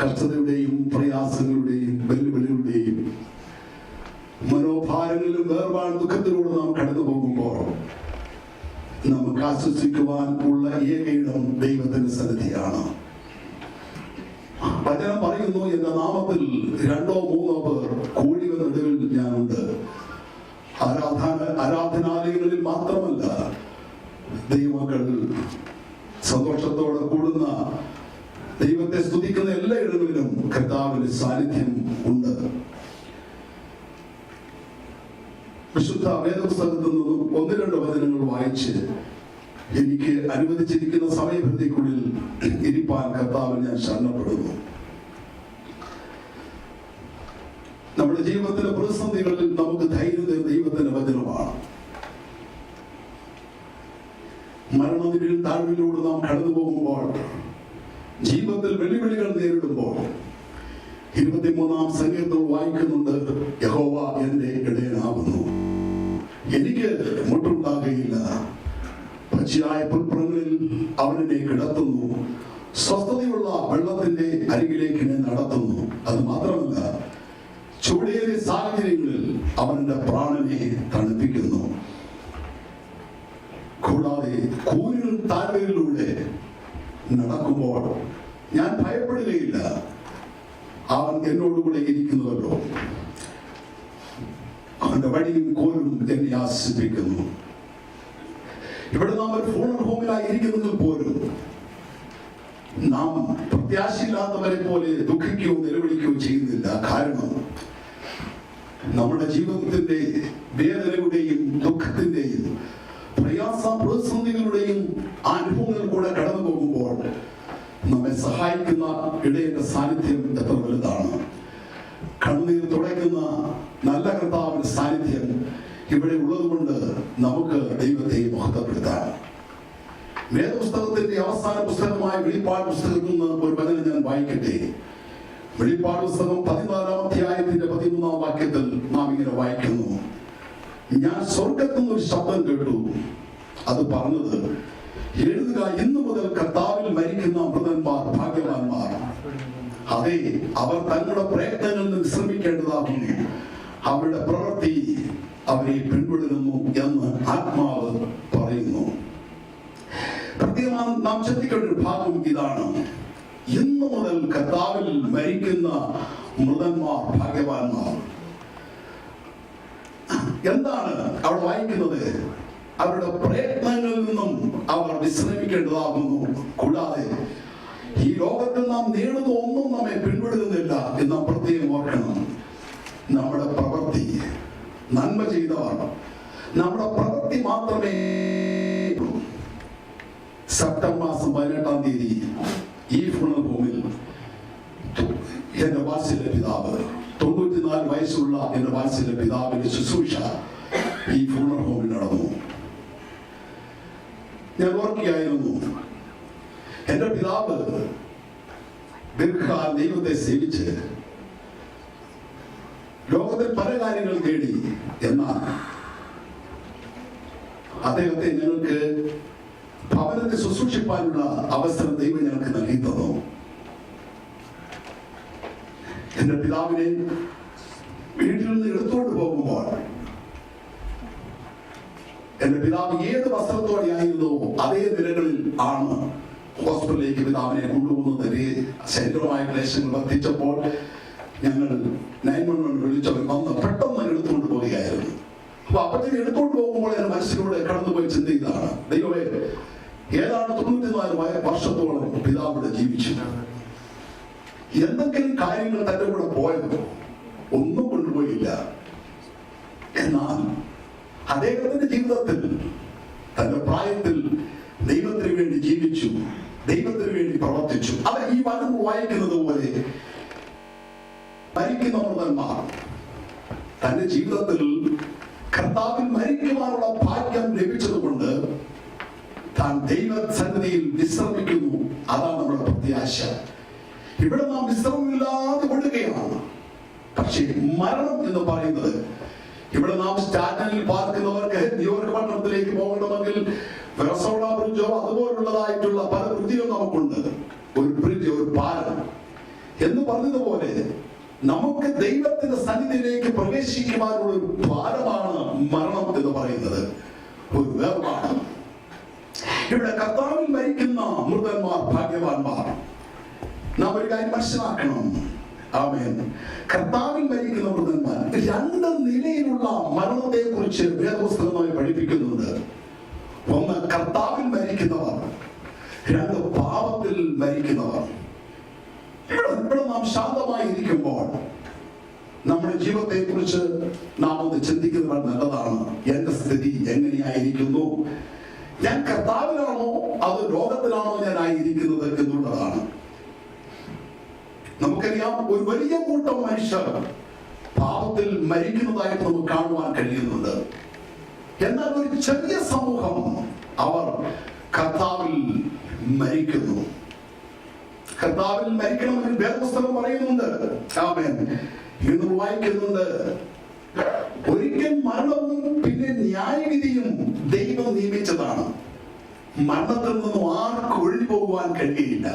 കഷ്ടതയുടെയും പ്രയാസങ്ങളുടെയും വെല്ലുവിളികളുടെയും മനോഭാരങ്ങളിലും വേർപാട് ദുഃഖത്തിലൂടെ നാം കടന്നു പോകുമ്പോൾ നമുക്ക് ആശ്വസിക്കുവാൻ ഉള്ള ഏക ഇടം ദൈവത്തിന്റെ സന്നിധിയാണ്. വചനം പറയുന്നു, എന്റെ നാമത്തിൽ 2 or 3 പേർ കൂടിയ നടുവിൽ ഞാനുണ്ട്. ആരാധനാലയങ്ങളിൽ മാത്രമല്ല, ദൈവമക്കൾ സന്തോഷത്തോടെ കൂടുന്ന ദൈവത്തെ സ്തുതിക്കുന്ന എല്ലാ ഇടങ്ങളിലും കർത്താവിന്റെ സാന്നിധ്യം ഉണ്ട്. വിശുദ്ധ വേദപുസ്തകത്തിൽ നിന്നും 1-2 വചനങ്ങൾ വായിച്ച് എനിക്ക് അനുവദിച്ചിരിക്കുന്ന സമയപരിധിക്കുള്ളിൽ ഇരിപ്പാൻ കർത്താവിൽ ഞാൻ ശരണപ്പെടുന്നു. നമ്മുടെ ജീവിതത്തിലെ പ്രതിസന്ധികളിൽ നമുക്ക് ധൈര്യം തരുന്ന ദൈവത്തിന്റെ വചനമാണ്. മരണത്തിലും താഴ്വിലൂടെ നാം കടന്നു പോകുമ്പോൾ, ജീവിതത്തിൽ വെല്ലുവിളികൾ നേരിടുമ്പോൾ 23-ാം സങ്കീർത്തനം വായിക്കുന്നുണ്ട്, യഹോവ എന്റെ ഇടയനാകുന്നു, എനിക്ക് മുട്ടുണ്ടാകുകയില്ല. പച്ചയായ പുൽപ്പുറങ്ങളിൽ അവനെ കിടത്തുന്നു, സ്വസ്ഥതയുള്ള വെള്ളത്തിന്റെ അരികിലേക്ക് എന്നെ നടത്തുന്നു. അത് മാത്രമല്ല, ചൂടേറിയ സാഹചര്യങ്ങളിൽ അവന്റെ പ്രാണനെ തണുപ്പിക്കുന്നു. കൂടാതെ കൂരിൽ താഴ്വരയിലൂടെ നടക്കുമ്പോൾ ഞാൻ ഭയപ്പെടുകയില്ല, അവൻ എന്നോടുകൂടെ ഇരിക്കുന്നുവല്ലോ. അവന്റെ വടിയും കോലും എന്നെ ആശ്വസിപ്പിക്കുന്നു. ഇവിടെ നാം ഒരു ഫോൺ ഹോമിലായിരിക്കുന്നതിൽ പോലും നാം പ്രത്യാശയില്ലാത്തവരെ പോലെ ദുഃഖിക്കുകയോ നിലവിളിക്കുകയോ ചെയ്യുന്നില്ല. കാരണം നമ്മുടെ ജീവിതത്തിന്റെ വേദനയുടെയും ദുഃഖത്തിന്റെയും പ്രതിസന്ധികളുടെയും അനുഭവങ്ങളിൽ കൂടെ കടന്നു പോകുമ്പോൾ നമ്മെ സഹായിക്കുന്ന ഇടയന്റെ സാന്നിധ്യം എത്ര വലുതാണ്. കണ്ണീർ തുടയ്ക്കുന്ന നല്ല കർത്താവിന്റെ സാന്നിധ്യം ഇവിടെ ഉള്ളതുകൊണ്ട് നമുക്ക് ദൈവത്തെ മഹത്വപ്പെടുത്താം. വേദപുസ്തകത്തിന്റെ അവസാന പുസ്തകമായ വെളിപ്പാട് പുസ്തകത്തിൽ നിന്ന് ഒരു വചനം ഞാൻ വായിക്കട്ടെ. വെളിപ്പാട് പുസ്തകം 14-ാം അധ്യായത്തിന്റെ 13-ാം വാക്യത്തിൽ നാം ഇങ്ങനെ വായിക്കുന്നു, ഞാൻ സ്വർഗത്തിൽ നിന്ന് ഒരു ശബ്ദം കേട്ടു. അത് പറഞ്ഞത്, എഴുതുക, ഇന്നു മുതൽ കർത്താവിൽ മരിക്കുന്ന മൃതന്മാർ ഭാഗ്യവാന്മാർ. അതെ, അവർ തങ്ങളുടെ പ്രയത്നങ്ങളിൽ നിന്ന് വിശ്രമിക്കേണ്ടതാകുന്നു, അവരുടെ പ്രവൃത്തി അവരെ പിന്തുടരുന്നു എന്ന് ആത്മാവ് പറയുന്നു. പ്രത്യേകമായി നാം ശ്രദ്ധിക്കേണ്ട ഒരു ഭാഗം ഇതാണ്, ഇന്നു മുതൽ കർത്താവിൽ മരിക്കുന്ന മൃതന്മാർ ഭാഗ്യവാന്മാർ. എന്താണ് അവിടെ വായിക്കുന്നത്? അവരുടെ പ്രയത്നങ്ങളിൽ നിന്നും അവർ വിശ്രമിക്കേണ്ടതാകുന്നു. കൂടാതെ ഈ ലോകത്തിൽ നാം നേടുന്ന ഒന്നും നമ്മെ പിന്തുടരുന്നില്ല എന്ന് നാം പ്രത്യേകം ഓർക്കണം. നമ്മുടെ പ്രവൃത്തി, നന്മ ചെയ്തവർ, നമ്മുടെ പ്രവൃത്തി മാത്രമേ. സെപ്റ്റംബർ മാസം 18-ാം തീയതി ഈ ഫുണറൽ ഹോമിൽ എന്റെ വാത്സല്യ പിതാവ്, 94 വയസ്സുള്ള എന്റെ വാത്സല്യ പിതാവിന്റെ ശുശ്രൂഷ ഈ ഫുണറൽ ഹോമിൽ നടന്നു. ഞാൻ ഓർക്കുകയായിരുന്നു, എന്റെ പിതാവ് ദീർഘകാലം ദൈവത്തെ സേവിച്ച് ലോകത്തിൽ പല കാര്യങ്ങൾ നേടി. എന്നാൽ അദ്ദേഹത്തെ ഞങ്ങൾക്ക് ഭവനത്തെ ശുശ്രൂഷിപ്പാനുള്ള അവസരം ദൈവം ഞങ്ങൾക്ക് നൽകി തന്നു. എന്റെ പിതാവിനെ വീട്ടിൽ നിന്ന് എടുത്തുകൊണ്ട് പോകുമ്പോൾ എന്റെ പിതാവ് ഏത് വസ്ത്രത്തോടെയായിരുന്നോ അതേ നിലകളിൽ ആണ് ഹോസ്പിറ്റലിലേക്ക് പിതാവിനെ കൊണ്ടുപോകുന്നത്. ശരീരമായ ക്ലേശങ്ങൾ വർദ്ധിച്ചപ്പോൾ ഞങ്ങൾ 911 വിളിച്ചവർ വന്ന് പെട്ടെന്ന് എടുത്തുകൊണ്ട് പോവുകയായിരുന്നു. അപ്പൊ അപ്പത്തേക്ക് എടുത്തുകൊണ്ട് പോകുമ്പോൾ എന്റെ മനസ്സിലൂടെ കടന്നുപോയി ചിന്ത ഇതാണ്, ദൈവമേ, ഏതാണ് 94 വർഷത്തോളം പിതാവിടെ ജീവിച്ചു. എന്തെങ്കിലും കാര്യങ്ങൾ തന്റെ കൂടെ പോയതോ? ഒന്നും കൊണ്ടുപോയില്ല. എന്നാൽ അദ്ദേഹത്തിന്റെ ജീവിതത്തിൽ തന്റെ പ്രായത്തിൽ ദൈവത്തിന് വേണ്ടി ജീവിച്ചു, ദൈവത്തിന് വേണ്ടി പ്രവർത്തിച്ചു. അത് ഈ വചനം വായിക്കുന്നത് പോലെ മരിക്കുന്ന മൃതന്മാർ തന്റെ ജീവിതത്തിൽ കർത്താവിൽ മരിക്കുവാനുള്ള ഭാഗ്യം ലഭിച്ചതുകൊണ്ട് താൻ ദൈവസന്നിധിയിൽ വിശ്രമിക്കുന്നു. അതാണ് നമ്മുടെ പ്രത്യാശ. ഇവിടെ നാം വിശ്രമമില്ലാതെ ഓടുകയാണ്. പക്ഷേ മരണം എന്ന് പറയുന്നത്, ഇവിടെ നാം സ്റ്റാറ്റനിൽ പാർക്കുന്നവർക്ക് ന്യൂയോർക്ക് പട്ടണത്തിലേക്ക് പോകണമെങ്കിൽ വെറസോള ബ്രിഡ്ജോ അതുപോലുള്ളതായിട്ടുള്ള പല ബ്രിഡ്ജുകൾ നമുക്കുണ്ട്. ഒരു ബ്രിഡ്ജ്, ഒരു പാലം. എന്ന് പറഞ്ഞതുപോലെ നമുക്ക് ദൈവത്തിന്റെ സന്നിധിയിലേക്ക് പ്രവേശിക്കുവാനുള്ള ഒരു ദ്വാരമാണ് മരണം എന്ന് പറയുന്നത്, ഒരു വേർപാട്. ഇവിടെ കർത്താവിൽ മരിക്കുന്ന മൃതന്മാർ ഭാഗ്യവാന്മാർ. നാം ഒരു കാര്യം മനസ്സിലാക്കണം. ആമേൻ. കർത്താവിൽ മരിക്കുന്ന മൃതന്മാർ, രണ്ട് നിലയിലുള്ള മരണത്തെ കുറിച്ച് വേദപുസ്തകം നമ്മെ പഠിപ്പിക്കുന്നുണ്ട്. ഒന്ന് കർത്താവിൽ മരിക്കുന്നവർ, രണ്ട് പാപത്തിൽ മരിക്കുന്നവർ. ഇവിടെ നാം ശാന്തമായി ഇരിക്കുമ്പോൾ നമ്മുടെ ജീവിതത്തെ കുറിച്ച് നാം ഒന്ന് ചിന്തിക്കുന്നത് നല്ലതാണ്. എന്റെ സ്ഥിതി എങ്ങനെയായിരിക്കുന്നു? ഞാൻ കർത്താവിലാണോ അതോ ലോകത്തിലാണോ ഞാൻ ആയിരിക്കുന്നത് എന്നുള്ളതാണ്. നമുക്കറിയാം, ഒരു വലിയ കൂട്ടം മനുഷ്യർ പാപത്തിൽ മരിക്കുന്നതായിട്ട് നമുക്ക് കാണുവാൻ കഴിയുന്നുണ്ട്. എന്നാൽ ഒരു ചെറിയ സമൂഹം അവർ കർത്താവിൽ മരിക്കുന്നു. കർത്താവിൽ മരിക്കണമെന്ന് വേദപുസ്തകം പറയുന്നുണ്ട്. ആമേൻ. ഇന്ന് വായിക്കുന്നുണ്ട്, ഒരിക്കൽ മരണവും പിന്നെ ന്യായവിധിയും ദൈവം നിയമിച്ചതാണ്. മരണത്തിൽ നിന്നും ആർക്കും ഒഴിഞ്ഞു പോകുവാൻ കഴിയില്ല.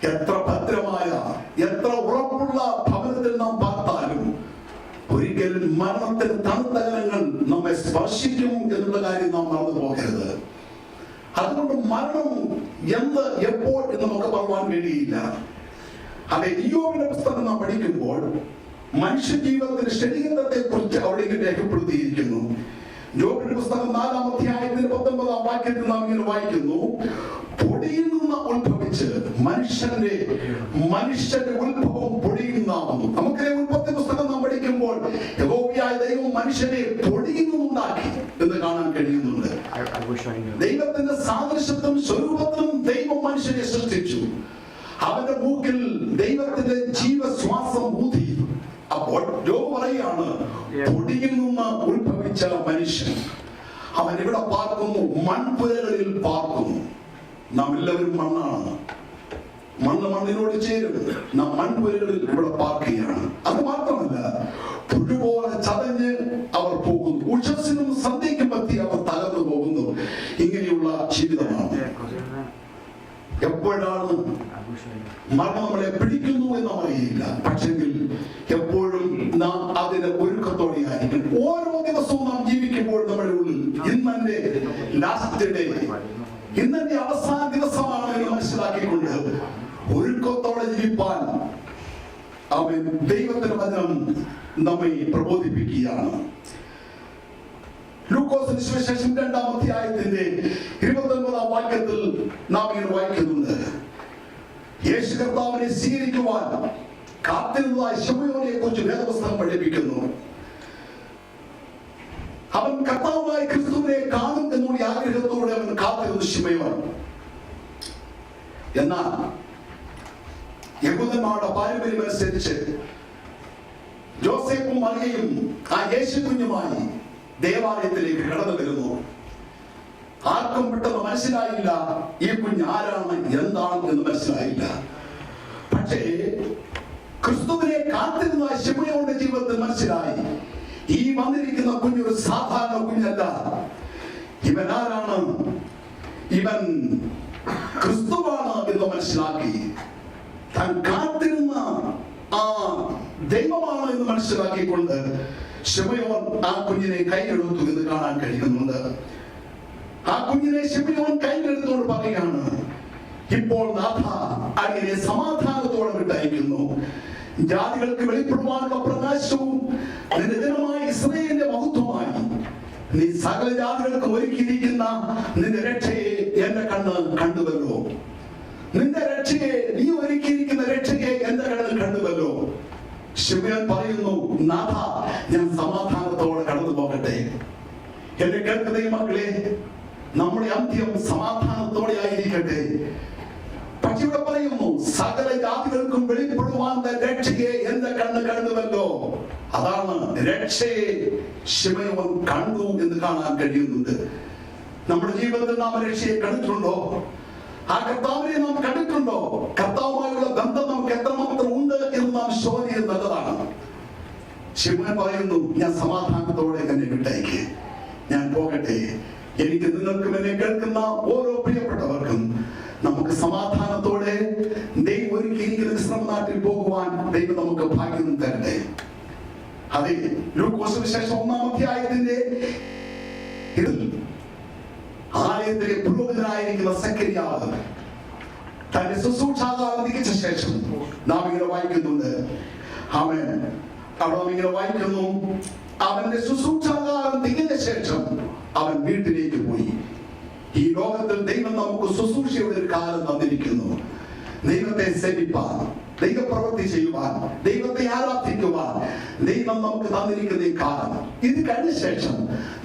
എത്ര ഭദ്രമായ, എത്ര ഉറപ്പുള്ള ഭവനത്തിൽ നാം പാർത്താലും ഒരിക്കൽ മരണത്തിന് തണുത്തകരങ്ങൾ നമ്മെ സ്പർശിക്കും എന്നുള്ള കാര്യം നാം മറന്നു പോകരുത്. അതുകൊണ്ട് മരണം എന്ത്, എപ്പോൾ എന്ന് നമുക്ക് പറയാൻ കഴിയില്ല. അതെ, ഇയ്യോബിന്റെ പുസ്തകം നാം പഠിക്കുമ്പോൾ മനുഷ്യ ജീവിതത്തിന്റെ ശരീരത്തെ കുറിച്ച് അവിടെ രേഖപ്പെടുത്തിയിരിക്കുന്നു. യോബിന്റെ പുസ്തകം 4-ാം അധ്യായത്തിന്റെ 19-ാം വാക്യത്തിൽ നാം ഇങ്ങനെ വായിക്കുന്നു, പൊടിയിൽ നിന്ന് ഉത്ഭവിച്ച് മനുഷ്യന്റെ ഉത്ഭവം പൊടിയിൽ നിന്നാകുന്നു. നമുക്ക് ഉൽപ്പത്തി പുസ്തകം നാം പഠിക്കുമ്പോൾ യഹോവയായ ദൈവം മനുഷ്യനെ പൊടിയിൽ നിന്നുണ്ടാക്കി എന്ന് കാണാൻ കഴിയുന്നുണ്ട്. ദൈവത്തിന്റെ സാദൃശ്യത്തിലും സ്വരൂപത്തിലും ദൈവം മനുഷ്യനെ സൃഷ്ടിച്ചു. അവന്റെ മൂക്കിൽ ദൈവത്തിന്റെ ജീവശ്വാസം ഊതി. അപ്പോൾ യോബ് പറയാണ്, പൊടിയിൽ നിന്ന് ഉത്ഭവിച്ച മനുഷ്യൻ അവൻ ഇവിടെ പാർക്കുന്നു, മൺപുരകളിൽ പാർക്കുന്നു. നാം എല്ലാവരും മണ്ണാണ്. മണ്ണിനോട് ചേരും. നാം മൺപുരകളിൽ ഇവിടെ പാർക്കുകയാണ്. അത് മാത്രമല്ല, പുഴുപോലെ ചതഞ്ഞ് അവർ പോകുന്നു. ഉഷസ്സിനും സന്ധ്യയ്ക്കും പറ്റി അവർ തകർന്നു പോകുന്നു. ഇങ്ങനെയുള്ള ജീവിതമാണ്. എപ്പോഴാണ് മരണം നമ്മളെ പിടിക്കുന്നു എന്ന് അറിയില്ല. പക്ഷെങ്കിൽ എപ്പോഴും നാം അതിന് ഒരുക്കത്തോടെ ആയിരിക്കും. ഓരോ ദിവസവും നാം ജീവിക്കുമ്പോൾ നമ്മുടെ ഉള്ളിൽ ഇന്നെന്റെ ലാസ്റ്റ് ഡേ, ഇന്നെന്റെ അവസാന ദിവസമാണ് എന്ന് മനസ്സിലാക്കിക്കൊണ്ട് ഒരുക്കത്തോടെ ജീവിപ്പാൻ അവൻ ദൈവത്തിന്റെ വചനം നമ്മെ പ്രബോധിപ്പിക്കുകയാണ്. ലൂക്കോസിന്റെ സുവിശേഷം 2-ാം അധ്യായത്തിന്റെ 29-ാം വാക്യത്തിൽ നാം ഇങ്ങനെ വായിക്കുന്നുണ്ട്, യേശു കർത്താവിനെ സ്വീകരിക്കുവാൻ കാത്തിരുന്നതായ ശിമയോനെ കുറിച്ച് വേദപുസ്തകം പഠിപ്പിക്കുന്നു. അവൻ കർത്താവായ ക്രിസ്തുവിനെ കാണും എന്നുള്ള ആഗ്രഹത്തോടെ അവൻ കാത്തിരുന്നു ശിമയോൻ. എന്നാൽ യഹൂദന്മാരുടെ പാരമ്പര്യം അനുസരിച്ച് ജോസഫും മറിയയും ആ യേശു കുഞ്ഞുമായി ദേവാലയത്തിലേക്ക് കടന്നു വരുന്നു. ആർക്കും പെട്ടെന്ന് മനസ്സിലായില്ല ഈ കുഞ്ഞ് ആരാണ്, എന്താണ് എന്ന് മനസ്സിലായില്ല. പക്ഷേ ക്രിസ്തുവിനെ കാത്തിരുന്ന ശിമയോന്റെ ജീവിതത്തിൽ മനസ്സിലായി, ഈ വന്നിരിക്കുന്ന കുഞ്ഞൊരു സാധാരണ കുഞ്ഞല്ല. ഇവൻ ആരാണ്? ഇവൻ ക്രിസ്തുവാണ് എന്ന് മനസ്സിലാക്കി. താൻ കാത്തിരുന്ന ആ ദൈവമാണ് എന്ന് മനസ്സിലാക്കിക്കൊണ്ട് ശിമയോൻ ആ കുഞ്ഞിനെ കൈയെടുത്തു എന്ന് കാണാൻ കഴിയുന്നുണ്ട്. ആ കുഞ്ഞിനെ ശിമയോൻ കൈയെടുത്തുകൊണ്ട് പറയുകയാണ്, ഇപ്പോൾ നാഥ അങ്ങനെ സമാധാനത്തോടെ വിട്ടയക്കുന്നു. ജാതികൾക്ക് വെളിപ്പെടുവാനുള്ള പ്രകാശവും നിന്റെ ജനമായ ഇസ്രായേലിന്റെ മഹത്വമായി നീ സകല ജാതികൾക്ക് ഒരുക്കിയിരിക്കുന്ന നിന്റെ രക്ഷയെ എന്റെ കണ്ണ് കണ്ടുവല്ലോ. നിന്റെ രക്ഷയെ, നീ ഒരുക്കിയിരിക്കുന്ന രക്ഷയെ എന്റെ കണ്ണിൽ കണ്ടുവല്ലോ. ശിമയോൻ പറയുന്നു, നാഥ ഞാൻ സമാധാനത്തോടെ കടന്നു പോകട്ടെ. എന്നെ കേൾക്കുന്ന മക്കളെ, നമ്മുടെ അന്ത്യം സമാധാനത്തോടെ ആയിരിക്കട്ടെ. പക്ഷെ ഇവിടെ പറയുന്നു, സകല ജാതികൾക്കും വെളിപ്പെടുവാൻ രക്ഷയെ എന്റെ കണ്ണ് കണ്ടുവല്ലോ. അതാണ് രക്ഷയെ ശിമയോൻ കണ്ടു എന്ന് കാണാൻ കഴിയുന്നുണ്ട്. നമ്മുടെ ജീവിതത്തിൽ നാം രക്ഷയെ കണ്ടിട്ടുണ്ടോ? ആ കർത്താവിനെ നാം കണ്ടിട്ടുണ്ടോ? കർത്താവുമായുള്ള ബന്ധം നമുക്ക് എത്രമാത്രം ഉണ്ട് എന്ന് നാം ശോധിക്കുന്നത് നല്ലതാണ്. ശിമയോൻ പറയുന്നു, ഞാൻ സമാധാനത്തോടെ എന്നെ വിട്ടയക്ക്, ഞാൻ പോകട്ടെ. എനിക്ക് നിങ്ങൾക്കും എന്നെ കേൾക്കുന്ന ഓരോ പ്രിയപ്പെട്ടവർക്കും നമുക്ക് സമാധാനത്തോടെ ദൈവം ഒരുക്കിയിരിക്കുന്ന വിശ്രമനാട്ടിൽ കാണുവാൻ ദൈവം നമുക്ക് ഭാഗ്യം തരട്ടെ. അതെ, ലൂക്കോസ് സുവിശേഷം 1-ാം അധ്യായത്തിന്റെ ആലയത്തിലെ പുരോഹിതനായിരിക്കുന്ന സക്കറിയാവ് തന്റെ ശുശ്രൂഷാകാലം തികച്ച ശേഷം നാം ഇങ്ങനെ വായിക്കുന്നുണ്ട്. അവൻ ഇങ്ങനെ വായിക്കുന്നു, അവന്റെ ശുശ്രൂഷാകാലം തികഞ്ഞ ശേഷം അവൻ വീട്ടിലേക്ക് പോയി. ഈ ലോകത്തിൽ ദൈവം നമുക്ക് ശുശ്രൂഷയുടെ ഒരു കാലം തന്നിരിക്കുന്നു. ദൈവത്തെ സേവിപ്പാൻ, ദൈവപ്രവൃത്തി ചെയ്യുവാൻ, ദൈവത്തെ ആരാധിക്കുവാൻ ദൈവം നമുക്ക് തന്നിരിക്കുന്ന ഈ കാലം. ഇത് കഴിഞ്ഞ ശേഷം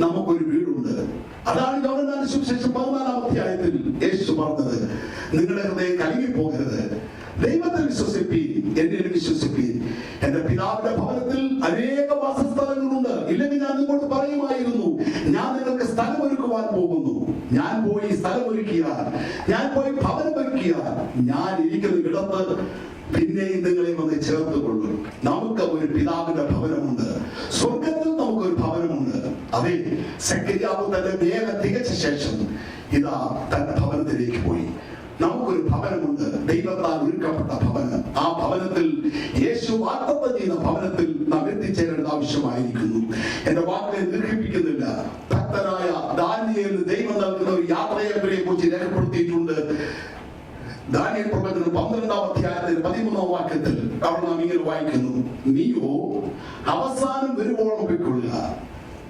നമുക്കൊരു വീടുണ്ട്. അതാണ് യോഹന്നാന്റെ സുവിശേഷം 14-ാം അധ്യായത്തിൽ യേശു പറഞ്ഞത്, നിങ്ങളുടെ ഹൃദയം കലങ്ങിപ്പോകരുത്, ദൈവത്തെ വിശ്വസിപ്പീൻ, എന്നെ വിശ്വസിപ്പീൻ. എന്റെ പിതാവിന്റെ ഭവനത്തിൽ അനേക വാസസ്ഥലങ്ങളുണ്ട്, ഇല്ലെങ്കിൽ ഞാൻ നിങ്ങളോട് പറയുമായിരുന്നു, ഞാൻ നിങ്ങൾക്ക് സ്ഥലം ഒരുക്കുവാൻ പോകുന്നു. ഞാൻ പോയി സ്ഥലം ഒരുക്കിയാൽ, ഞാൻ പോയി ഭവനം ഒരുക്കിയാൽ, ഞാൻ ഇരിക്കുന്ന ഇടത്ത് പിന്നെയും നിങ്ങളെ വന്ന് ചേർത്തുകൊള്ളും. നമുക്ക് ഒരു പിതാവിന്റെ ഭവനമുണ്ട്, സ്വർഗത്തിൽ നമുക്കൊരു ഭവനമുണ്ട്. അതെ, സക്കറിയാവ് തന്റെ വേഗം തികച്ച ശേഷം ഇതാ തന്റെ ഭവനത്തിലേക്ക് പോയി. നമുക്കൊരു ഭവനമുണ്ട്, ദൈവത്താൽ ഒരുക്കപ്പെട്ട ഭവനം. ആ ഭവനത്തിൽ, യേശു വാഗ്ദത്തം ചെയ്യുന്ന ഭവനത്തിൽ നാം എത്തിച്ചേരേണ്ടത് ആവശ്യമായിരിക്കുന്നു. എന്റെ വാക്കിനെ ദീർഘിപ്പിക്കുന്നില്ല. ഭക്തനായ ദാനിയേലിന് ദൈവം നൽകുന്ന ഒരു യാത്രയെ കുറിച്ച് രേഖപ്പെടുത്തിയിട്ടുണ്ട്. ദാനിയേൽ പ്രവചനം 12-ാം അധ്യായത്തിൽ 13-ാം വാക്യത്തിൽ അവിടെ നാം ഇങ്ങനെ വായിക്കുന്നു, നീയോ അവസാനം വരുവോളം പൊയ്ക്കൊള്ളുക,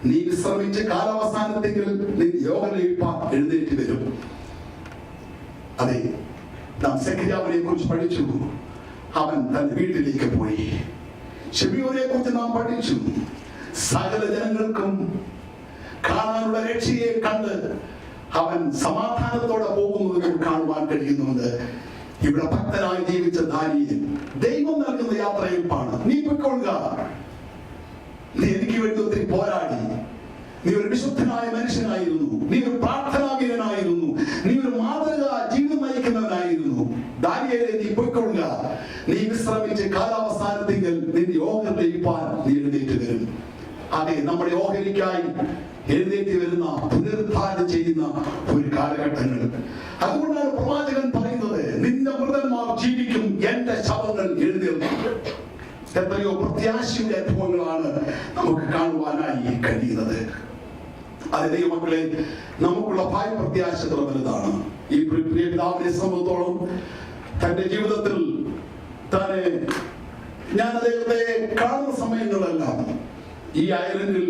നീ വിശ്രമിച്ച് കാലാവസാനത്തെങ്കിൽ നീ യോഗം ലഭിപ്പാൻ എഴുന്നേറ്റ് വരും. അതെ, നാം സക്കറിയാവിനെ കുറിച്ച് പഠിച്ചു. അവൻ തന്റെ വീട്ടിലേക്ക് പോയി. ശിമിയോനെ കുറിച്ച് നാം പഠിച്ചു. സകല ജനങ്ങൾക്കും കാണാനുള്ള രക്ഷയെ കണ്ട് അവൻ സമാധാനത്തോടെ പോകുന്നത് കാണുവാൻ കഴിയുന്നുണ്ട്. ഇവിടെ ഭക്തനായി ജീവിച്ച ദാനിയേൽ ദൈവം നൽകുന്ന യാത്രയിൽപ്പാണ്. നീ പൊയ്ക്കൊള്ളുക, നീ എനിക്ക് വേണ്ടി ഒത്തിരി പോരാടി, നീ ഒരു വിശുദ്ധനായ മനുഷ്യനായിരുന്നു, നീ ഒരു പ്രാർത്ഥനാവീരനായിരുന്നു, നീ ഒരു മാതൃക ജീവിതം നയിക്കുന്നവനായിരുന്നു. ദാനിയേലേ, നീ പൊയ്ക്കൊള്ളുക, നീ വിശ്രമിച്ച് കാലാവസാനത്തെങ്കിൽ നിന്റെ യോഗം ലഭിപ്പാൻ നീ എഴുന്നേറ്റ് വരും. അതെ, നമ്മുടെ ഓഹരിക്കായി എഴുന്നേറ്റ് വരുന്ന, പുനരുദ്ധാരണം ചെയ്യുന്ന ഒരു കാലഘട്ടങ്ങൾ. അതുകൊണ്ടാണ് പ്രവാചകൻ പറയുന്നത്, നിന്റെ മൃതന്മാർ ജീവിക്കും, എന്റെ ശവങ്ങൾ എഴുന്നേൽക്കും. എത്രയോ പ്രത്യാശയുടെ അനുഭവങ്ങളാണ് നമുക്ക് കാണുവാനായി കഴിയുന്നത്. അത് ദൈവമക്കളെ, നമുക്കുള്ള ഭയ പ്രത്യാശ വലുതാണ്. ഈ പ്രിയ പിതാവിനെ സംബന്ധിച്ചോളം തന്റെ ജീവിതത്തിൽ തന്നെ ഞാൻ അദ്ദേഹത്തെ കാണുന്ന സമയങ്ങളെല്ലാം ഈ ഐലൻഡിൽ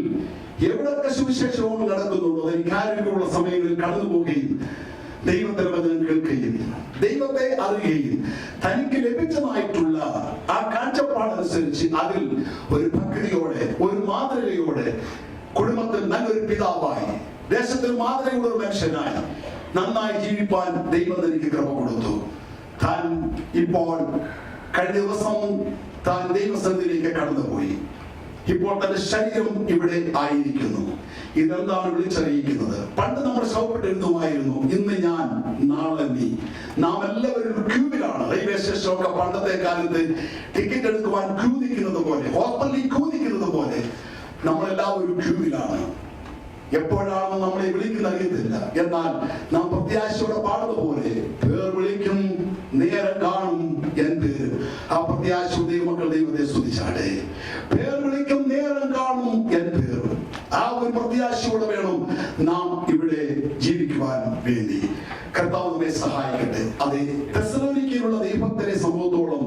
എവിടൊക്കെ സുവിശേഷവും നടക്കുന്നുണ്ടോ എനിക്ക് ആരോഗ്യമുള്ള സമയങ്ങളിൽ കടന്നു പോവുകയും ദൈവത്തിന്റെ വചനം കേൾക്കുകയും ദൈവത്തെ അറിയുകയും തനിക്ക് ലഭിച്ചതായിട്ടുള്ള ആ കാഴ്ചപ്പാടനുസരിച്ച് അതിൽ ഒരു ഭക്തിയോടെ, ഒരു മാതൃകയോടെ, കുടുംബത്തിൽ നല്ലൊരു പിതാവായി, ദേശത്തിൽ മാതൃകയുള്ള ഒരു മനുഷ്യനായി നന്നായി ജീവിപ്പാൻ ദൈവം എനിക്ക് കൃപ കൊടുത്തു. താൻ ഇപ്പോൾ കഴിഞ്ഞ ദിവസം താൻ ദൈവസന്നിധിയിലേക്ക് കടന്നുപോയി. ഇപ്പോൾ തന്റെ ശരീരം ഇവിടെ ആയിരിക്കുന്നു. ഇതെന്താണ് വിളിച്ചറിയിക്കുന്നത്? പണ്ട് നമ്മൾ ശവപ്പെട്ടിരുന്നുമായിരുന്നു, ഇന്ന് ഞാൻ, നാളെ നീ. നാം എല്ലാവരും ക്യൂവിലാണ്. റെയിൽവേ സ്റ്റേഷനൊക്കെ പണ്ടത്തെ കാലത്ത് ടിക്കറ്റ് എടുക്കുവാൻ ക്യൂ നിൽക്കുന്നത് പോലെ, ഹോസ്പിറ്റലിൽ ക്യൂ നിൽക്കുന്നത് പോലെ നമ്മളെല്ലാവരും ക്യൂവിലാണ്. എപ്പോഴാണ് നമ്മളെ വിളിക്കുന്ന അറിയത്തില്ല. എന്നാൽ നാം പ്രത്യാശയോടെ പാടുന്ന പോലെ, പേർ വിളിക്കും നേരം കാണും എൻ പേര്. ആ പ്രത്യാശ ദൈവമക്കൾ ദൈവത്തെ സ്തുതിച്ചാട്ടെ. പേർ വിളിക്കും നേരം കാണും എൻ പേര്. ആ ഒരു പ്രത്യാശയോടെ വേണം നാം ഇവിടെ ജീവിക്കുവാൻ വേണ്ടി. കർത്താവ് നമ്മെ സഹായിക്കട്ടെ. അതെ, തെസ്സലോനിക്കയിലുള്ള ദൈവഭക്തരെ സംബന്ധിച്ചോളം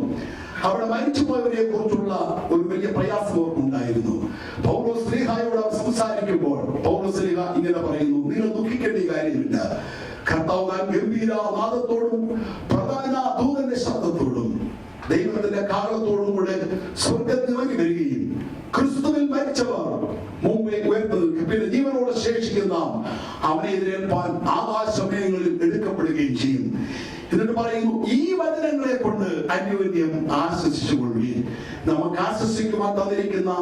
അവിടെ മരിച്ചുപോയവരെ കുറിച്ചുള്ള ഒരു വലിയ പ്രയാസം അവർക്കുണ്ടായിരുന്നു. പൗലോസ് ശ്ലീഹായോട് സംസാരിക്കുമ്പോൾ പൗലോസ് ശ്ലീഹ ഇങ്ങനെ പറയുന്നു, നിങ്ങൾ ദുഃഖിക്കേണ്ട കാര്യമില്ല. കർത്താവ് ഗംഭീരനാദത്തോടും പ്രധാന ദൂതന്റെ ശബ്ദത്തോടും ദൈവത്തിന്റെ കാലത്തോടും കൂടെ സ്വർഗ്ഗത്തിൽ ഇറങ്ങി വരികയും ക്രിസ്തുവിൽ മരിച്ചവർ മുമ്പേ ഉയർന്നു നിൽക്കും, പിന്നെ ജീവനോടെ ശേഷിക്കുന്ന അവനെ എതിരേൽപ്പാൻ ആകാശമേഘങ്ങളിൽ എടുക്കപ്പെടുകയും ചെയ്യും. എന്നിട്ട് പറയുന്നു, ഈ വചനങ്ങളെ കൊണ്ട് അന്യോന്യം ആശ്വസിച്ചുകൊള്ളുകയും. നമുക്ക് ആശ്വസിക്കുവാൻ തന്നിരിക്കുന്ന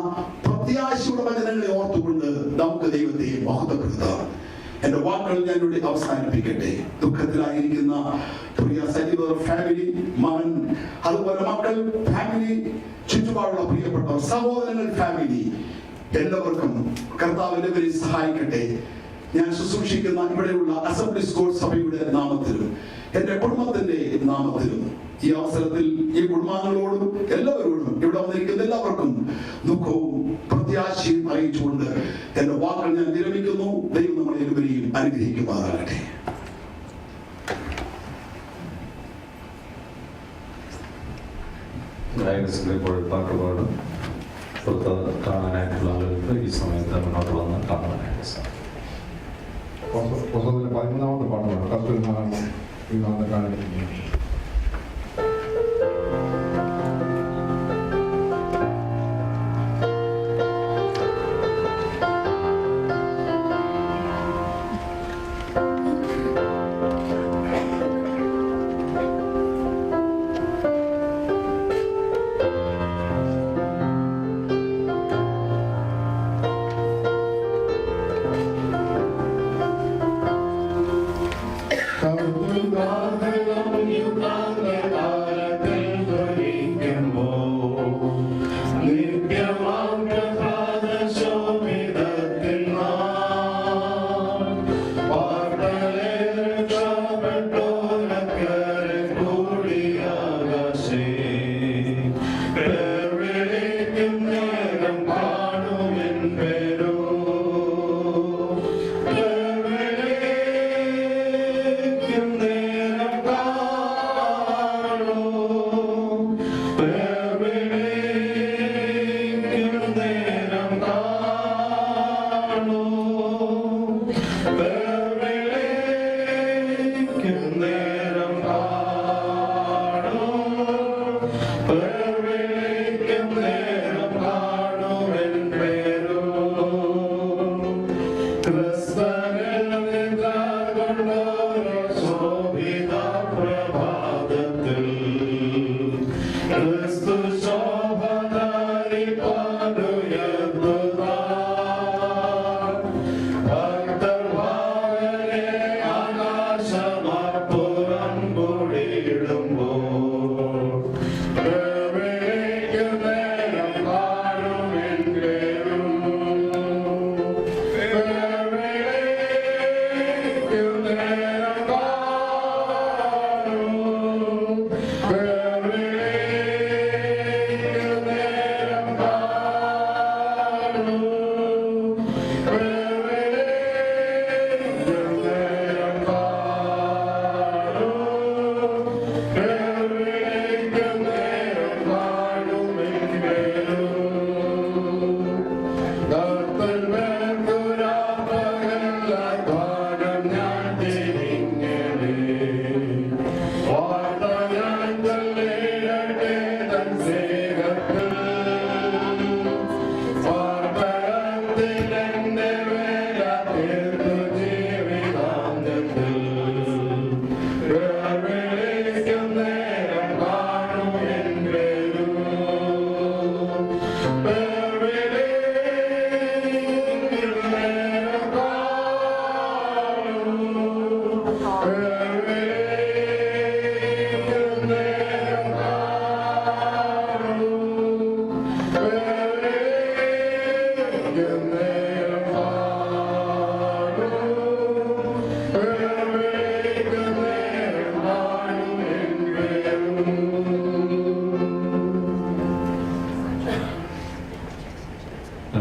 പ്രത്യാശയുടെ വചനങ്ങളെ ഓർത്തുകൊണ്ട് നമുക്ക് ദൈവത്തെ മഹത്വപ്പെടുത്താം. എന്റെ വാക്കുകൾ ഞാൻ ഇവിടെ അവസാനിപ്പിക്കട്ടെ. ദുഃഖത്തിലായിരിക്കുന്ന പ്രിയ സജീവ ഫാമിലി, മകൻ, അതുപോലെ മക്കൾ, ഫാമിലി, ചുറ്റുപാടുള്ള പ്രിയപ്പെട്ടവർ, സഹോദരങ്ങൾ, ഫാമിലി, എല്ലാവർക്കും കർത്താവ് എല്ലാവരെയും സഹായിക്കട്ടെ. ഞാൻ ശുശ്രൂഷിക്കുന്ന ഇവിടെയുള്ള അസംബ്ലീസ് കോഡ് സഭയുടെ നാമത്തിലും എന്റെ കുടുംബത്തിന്റെ നാമത്തിലും ഈ അവസരത്തിൽ ഈ കുടുംബാംഗങ്ങളോടും എല്ലാവരോടും ഇവിടെ വന്നിരിക്കുന്ന എല്ലാവർക്കും ദുഃഖവും പ്രത്യാശയും അറിയിച്ചുകൊണ്ട് എന്റെ വാക്കുകൾ ഞാൻ വിരമിക്കുന്നു. ദൈവം നമ്മളെ ഇരുവരെയും അനുഗ്രഹിക്കുമാറാകട്ടെ. ഇപ്പോൾ പാട്ടുപാട് പുറത്ത് കാണാനായിട്ടുള്ള ആളുകൾക്ക് ഈ സമയത്ത് മുന്നോട്ട് വന്ന് കാണാനായിട്ട് സാധിക്കും. പുസ്തകത്തിലെ 13ാമത്തെ പാട്ടാണ് കർത്തൃനാമം ഈ കാണിക്കുന്നത്.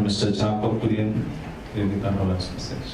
Mr. Chacko give the condolence message.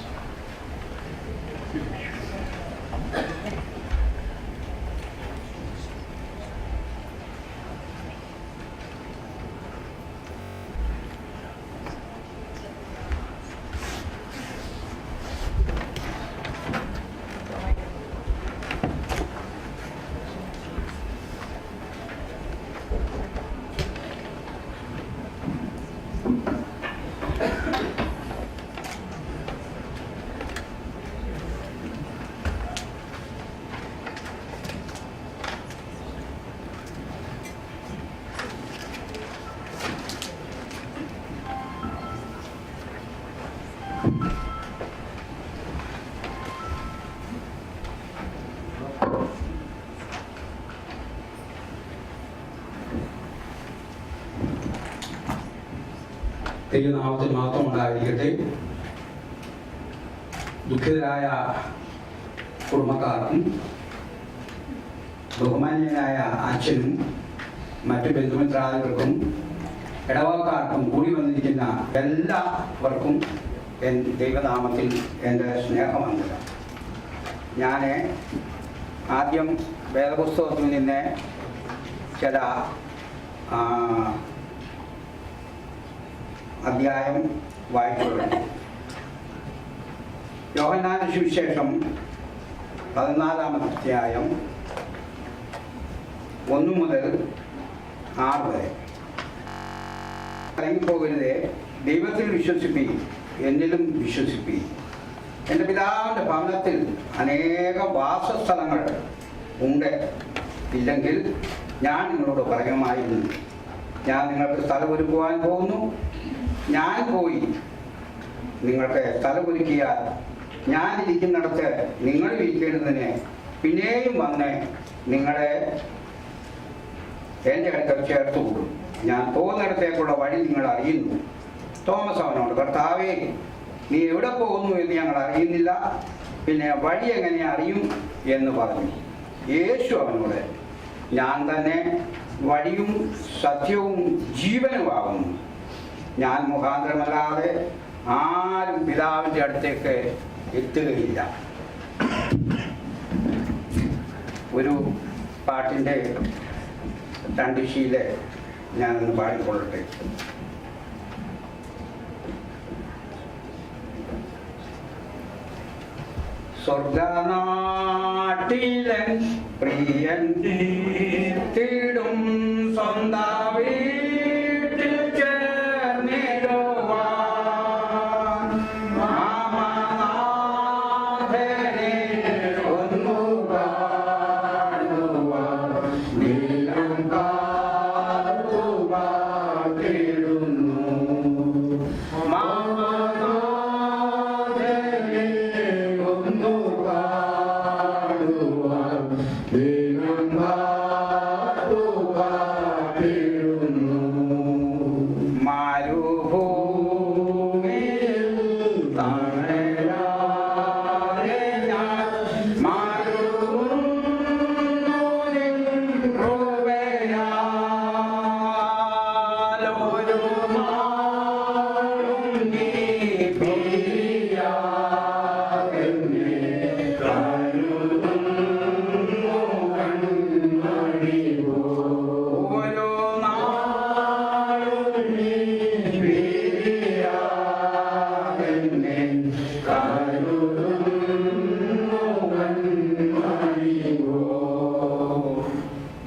ദൈവനാമത്തിൽ മാത്രം ഉണ്ടായിരിക്കട്ടെ. ദുഃഖിതരായ കുടുംബക്കാർക്കും ബഹുമാന്യനായ അച്ഛനും മറ്റു ബന്ധുമിത്രാദികൾക്കും ഇടവകക്കാർക്കും കൂടി വന്നിരിക്കുന്ന എല്ലാവർക്കും ദൈവനാമത്തിൽ എൻ്റെ സ്നേഹവന്ദനം. ഞാൻ ആദ്യം വേദപുസ്തകത്തിൽ നിന്ന് ചില അധ്യായം വായിക്കുകയാണ്. യോഹന്നാന്റെ സുവിശേഷം 14-ാമത്തെ അധ്യായം 1 മുതൽ 6 വരെ. ഇറങ്ങിപ്പോകരുതേ, ദൈവത്തിൽ വിശ്വസിപ്പീൻ, എന്നിലും വിശ്വസിപ്പീൻ. എൻ്റെ പിതാവിൻ്റെ ഭവനത്തിൽ അനേകം വാസസ്ഥലങ്ങൾ ഉണ്ട്. ഇല്ലെങ്കിൽ ഞാൻ നിങ്ങളോട് പറയുമായിരുന്നു. ഞാൻ നിങ്ങൾക്ക് സ്ഥലമൊരുക്കുവാൻ പോകുന്നു. ഞാൻ പോയി നിങ്ങൾക്ക് സ്ഥലമൊരുക്കിയാൽ ഞാനിരിക്കുന്നിടത്ത് നിങ്ങൾ ഇരിക്കേണ്ടതിന് പിന്നെയും വന്ന് നിങ്ങളെ എൻ്റെ അടുക്കൽ ചേർത്ത് കൂടും. ഞാൻ പോകുന്നിടത്തേക്കുള്ള വഴി നിങ്ങൾ അറിയുന്നു. തോമസ് അവനോട്, കർത്താവേ, നീ എവിടെ പോകുന്നു എന്ന് ഞങ്ങൾ അറിയുന്നില്ല, പിന്നെ വഴി എങ്ങനെ അറിയും എന്ന് പറഞ്ഞു. യേശു അവനോട്, ഞാൻ തന്നെ വഴിയും സത്യവും ജീവനുമാകുന്നു. ഞാൻ മുഖാന്തരമല്ലാതെ ആരും പിതാവിൻ്റെ അടുത്തേക്ക് എത്തുകയില്ല. ഒരു പാട്ടിൻ്റെ തണ്ടിശീലെ ഞാനൊന്ന് പാടിക്കൊള്ളട്ടെ. സ്വർഗനാട്ടിലെ പ്രിയൻ തീടും സ്വന്തം വീട്ടിൽ ചേർന്നിടുവാൻ മാമനാഥനെ ഒന്നു കാണുവാൻ നീലം കാത്തുവാക്കിടുന്നു.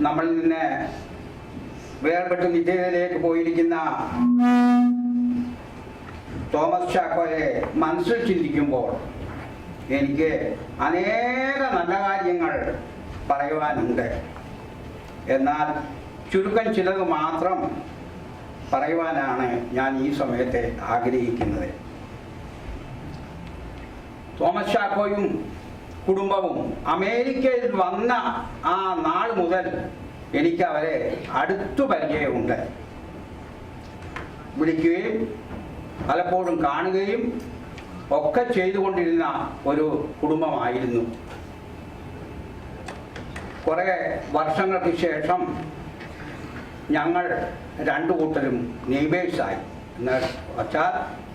നമ്മളിൽ നിന്ന് വേർപെട്ട് നിത്യതയിലേക്ക് പോയിരിക്കുന്ന തോമസ് ചാക്കോയെ മനസ്സിൽ ചിന്തിക്കുമ്പോൾ എനിക്ക് അനേക നല്ല കാര്യങ്ങൾ പറയുവാനുണ്ട്. എന്നാൽ ചുരുക്കം ചിലത് മാത്രം പറയുവാനാണ് ഞാൻ ഈ സമയത്ത് ആഗ്രഹിക്കുന്നത്. തോമസ് ചാക്കോയും കുടുംബവും അമേരിക്കയിൽ വന്ന ആ നാൾ മുതൽ എനിക്ക് അവരെ അടുത്തു പരിചയമുണ്ട്. വിളിക്കുകയും പലപ്പോഴും കാണുകയും ഒക്കെ ചെയ്തുകൊണ്ടിരുന്ന ഒരു കുടുംബമായിരുന്നു. കുറേ വർഷങ്ങൾക്ക് ശേഷം ഞങ്ങൾ രണ്ടു കൂട്ടരും നെയ്ബേഴ്സായി, എന്ന് വച്ചാൽ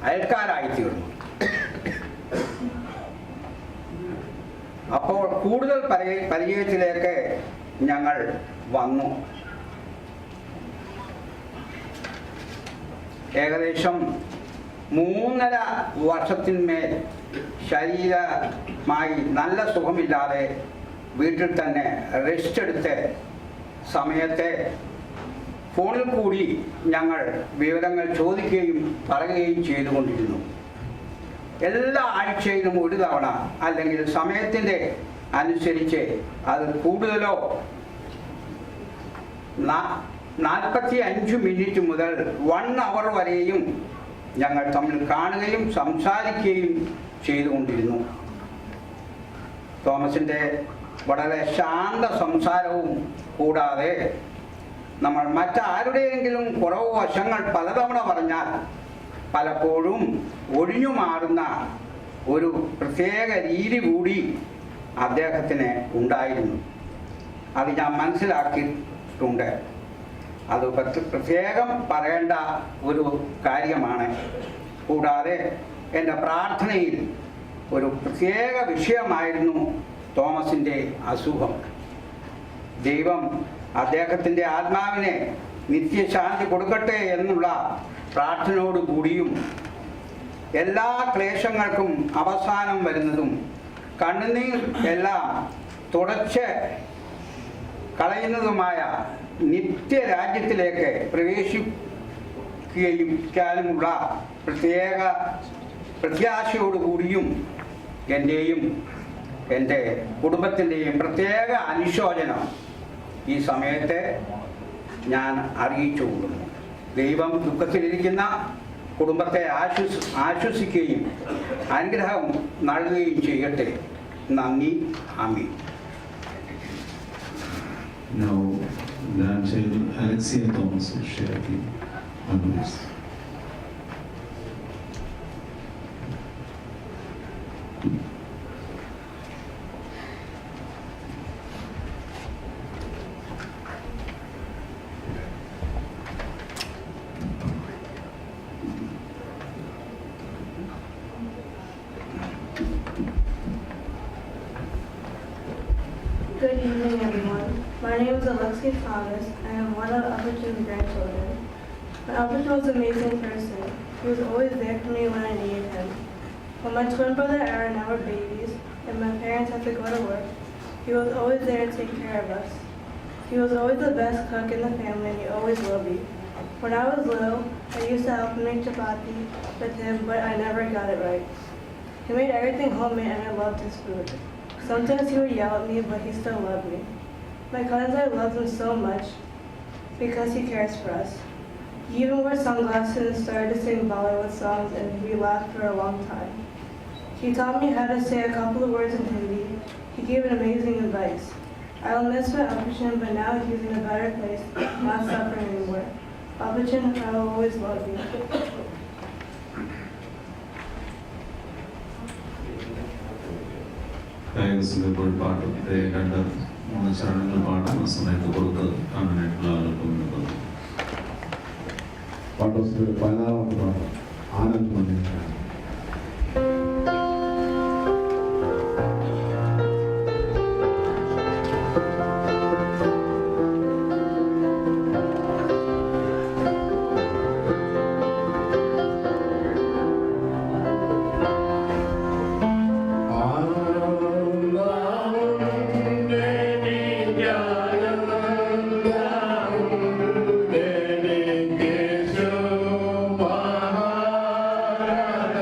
അയൽക്കാരായി തീർന്നു. അപ്പോൾ കൂടുതൽ പരിചയത്തിലേക്ക് ഞങ്ങൾ വന്നു. ഏകദേശം 3.5 വർഷത്തിന്മേൽ ശരീരമായി നല്ല സുഖമില്ലാതെ വീട്ടിൽ തന്നെ റെസ്റ്റ് എടുത്ത് സമയത്തെ ഫോണിൽ കൂടി ഞങ്ങൾ വിവരങ്ങൾ ചോദിക്കുകയും പറയുകയും ചെയ്തുകൊണ്ടിരുന്നു. എല്ലാ ആഴ്ചയിലും ഒരു തവണ, അല്ലെങ്കിൽ സമയത്തിൻ്റെ അനുസരിച്ച് അത് കൂടുതലോ 45 മിനിറ്റ് മുതൽ 1 അവർ വരെയും ഞങ്ങൾ തമ്മിൽ കാണുകയും സംസാരിക്കുകയും ചെയ്തുകൊണ്ടിരുന്നു. തോമസിൻ്റെ വളരെ ശാന്ത സംസാരവും കൂടാതെ നമ്മൾ മറ്റാരുടെയെങ്കിലും കുറവ് വശങ്ങൾ പലതവണ പറഞ്ഞാൽ പലപ്പോഴും ഒഴിഞ്ഞു മാറുന്ന ഒരു പ്രത്യേക രീതി കൂടി അദ്ദേഹത്തിന് ഉണ്ടായിരുന്നു. അത് ഞാൻ മനസ്സിലാക്കിയിട്ടുണ്ട്. അത് പ്രത്യേകം പറയേണ്ട ഒരു കാര്യമാണ്. കൂടാതെ എൻ്റെ പ്രാർത്ഥനയിൽ ഒരു പ്രത്യേക വിഷയമായിരുന്നു തോമസിൻ്റെ അസുഖം. ദൈവം അദ്ദേഹത്തിൻ്റെ ആത്മാവിനെ നിത്യശാന്തി കൊടുക്കട്ടെ എന്നുള്ള പ്രാർത്ഥനയോടുകൂടിയും എല്ലാ ക്ലേശങ്ങൾക്കും അവസാനം വരുന്നതും കണ്ണുനീർ എല്ലാം തുടച്ച് കളയുന്നതുമായ നിത്യരാജ്യത്തിലേക്ക് പ്രവേശിക്കാനുമുള്ള പ്രത്യേക പ്രത്യാശയോടുകൂടിയും എൻ്റെയും എൻ്റെ കുടുംബത്തിൻ്റെയും പ്രത്യേക അനുശോചനം ഈ സമയത്ത് ഞാൻ അറിയിച്ചുകൊള്ളുന്നു. ദൈവം ദുഃഖത്തിലിരിക്കുന്ന കുടുംബത്തെ ആശ്വസിക്കുകയും അനുഗ്രഹം നൽകുകയും ചെയ്യട്ടെ. നന്ദി. ആമീൻ. Now, grandchild Alexia Thomas will share the memories. Good evening, everyone. My name is Alexia Thomas. I am one of Albertson's grandchildren. But Albertson was an amazing person. He was always there for me when I needed him. When my twin brother Aaron and I were babies, and my parents had to go to work, he was always there to take care of us. He was always the best cook in the family, and he always will be. When I was little, I used to help him make chapati with him, but I never got it right. He made everything homemade, and I loved his food. Sometimes he would yell at me, but he still loved me. My cousins, I loved him so much because he cares for us. He even wore sunglasses and started to sing Bollywood songs, and we laughed for a long time. He taught me how to say a couple of words in Hindi. He gave an amazing advice. I will miss my Albertson, but now he's in a better place, not suffering anymore. Albertson, I will always love you. ഗായകസിൻ്റെ പാട്ടത്തെ 2-3 ചരണങ്ങൾ പാടുന്ന സമയത്ത് കൊടുത്ത് കാണാനായിട്ടുള്ള ആളുകൾക്ക് മുന്നിൽ പാട്ടോസിന്റെ 16ാമത്തെ പാട്ട് ആനന്ദ് മന്ദിരം. Maharaja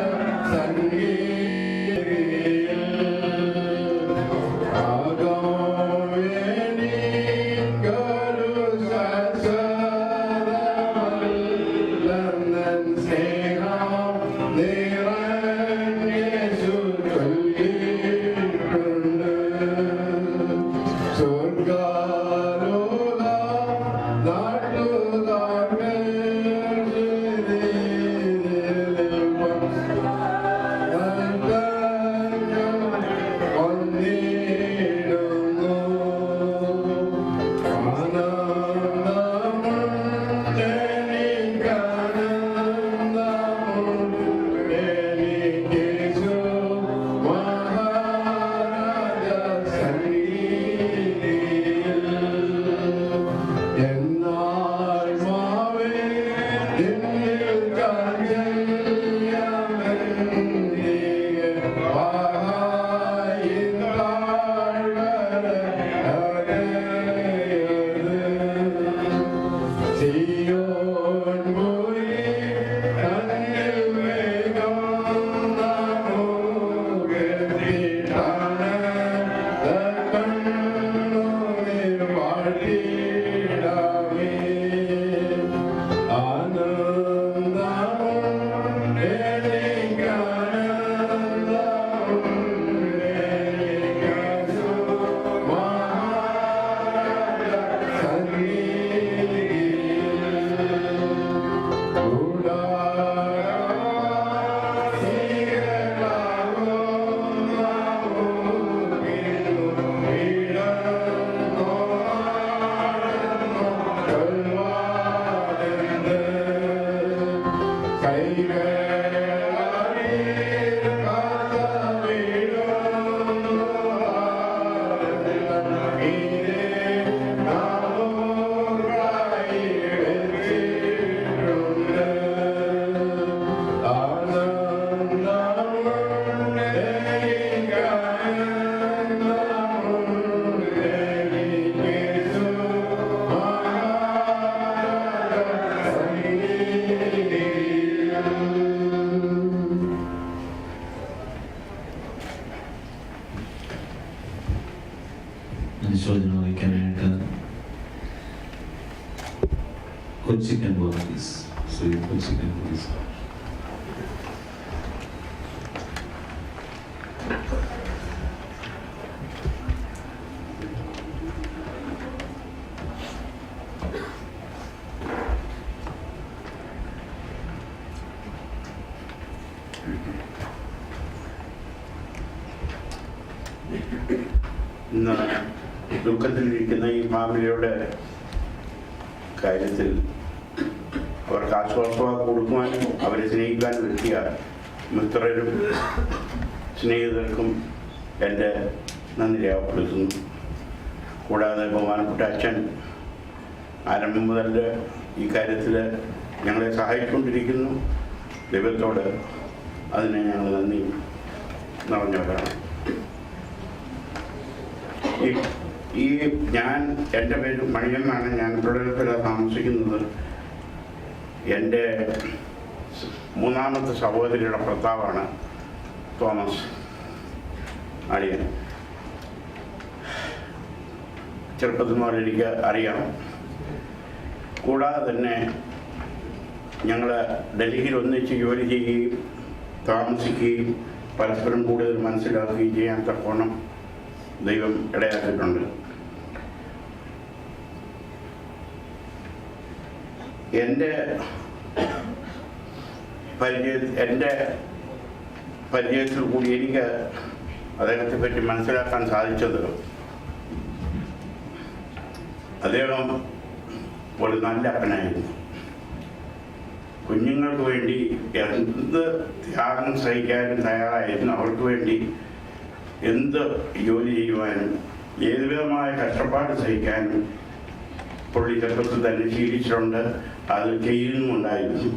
Kochi can work this. So Kochi can do this. ഇന്ന് ദുഃഖത്തിലിരിക്കുന്ന ഈ ഫാമിലിയുടെ കാര്യത്തിൽ അവർക്ക് ആശ്വാസവാക്ക് കൊടുക്കുവാനും അവരെ സ്നേഹിക്കാനും എത്തിയ മിത്രരും സ്നേഹിതർക്കും എൻ്റെ നന്ദി രേഖപ്പെടുത്തുന്നു. കൂടാതെ ബഹുമാനപ്പെട്ട അച്ഛൻ ആരംഭം മുതൽ ഈ കാര്യത്തിൽ ഞങ്ങളെ സഹായിച്ചുകൊണ്ടിരിക്കുന്നു. ദൈവത്തോട് അതിനെ ഞങ്ങൾ നന്ദി നിറഞ്ഞവരാണ്. എൻ്റെ പേര് മണിയെന്നാണ്. ഞാൻ തൊഴിലുറപ്പില താമസിക്കുന്നത്. എൻ്റെ മൂന്നാമത്തെ സഹോദരിയുടെ ഭർത്താവാണ് തോമസ് അളിയൻ. ചെറുപ്പത്തിൽ മുതൽ എനിക്ക് അറിയാം. കൂടാതെ തന്നെ ഞങ്ങൾ ഡൽഹിയിൽ ഒന്നിച്ച് ജോലി ചെയ്യുകയും താമസിക്കുകയും പരസ്പരം കൂടുതൽ മനസ്സിലാക്കുകയും ചെയ്യാൻ തക്കോണം ദൈവം ഇടയാക്കിയിട്ടുണ്ട്. എൻ്റെ പരിചയത്തിൽ കൂടി എനിക്ക് അദ്ദേഹത്തെ പറ്റി മനസ്സിലാക്കാൻ സാധിച്ചത്, അദ്ദേഹം ഒരു നല്ല അപ്പനായിരുന്നു. കുഞ്ഞുങ്ങൾക്ക് വേണ്ടി എന്ത് ത്യാഗം സഹിക്കാനും തയ്യാറായിരുന്നു. അവർക്ക് വേണ്ടി എന്ത് ജോലി ചെയ്യുവാനും ഏതുവിധമായ കഷ്ടപ്പാട് സഹിക്കാനും പുള്ളി ചെറുപ്പത്തിൽ തന്നെ ശീലിച്ചിട്ടുണ്ട്. അത് ചെയ്യുന്നുമുണ്ടായിരുന്നു.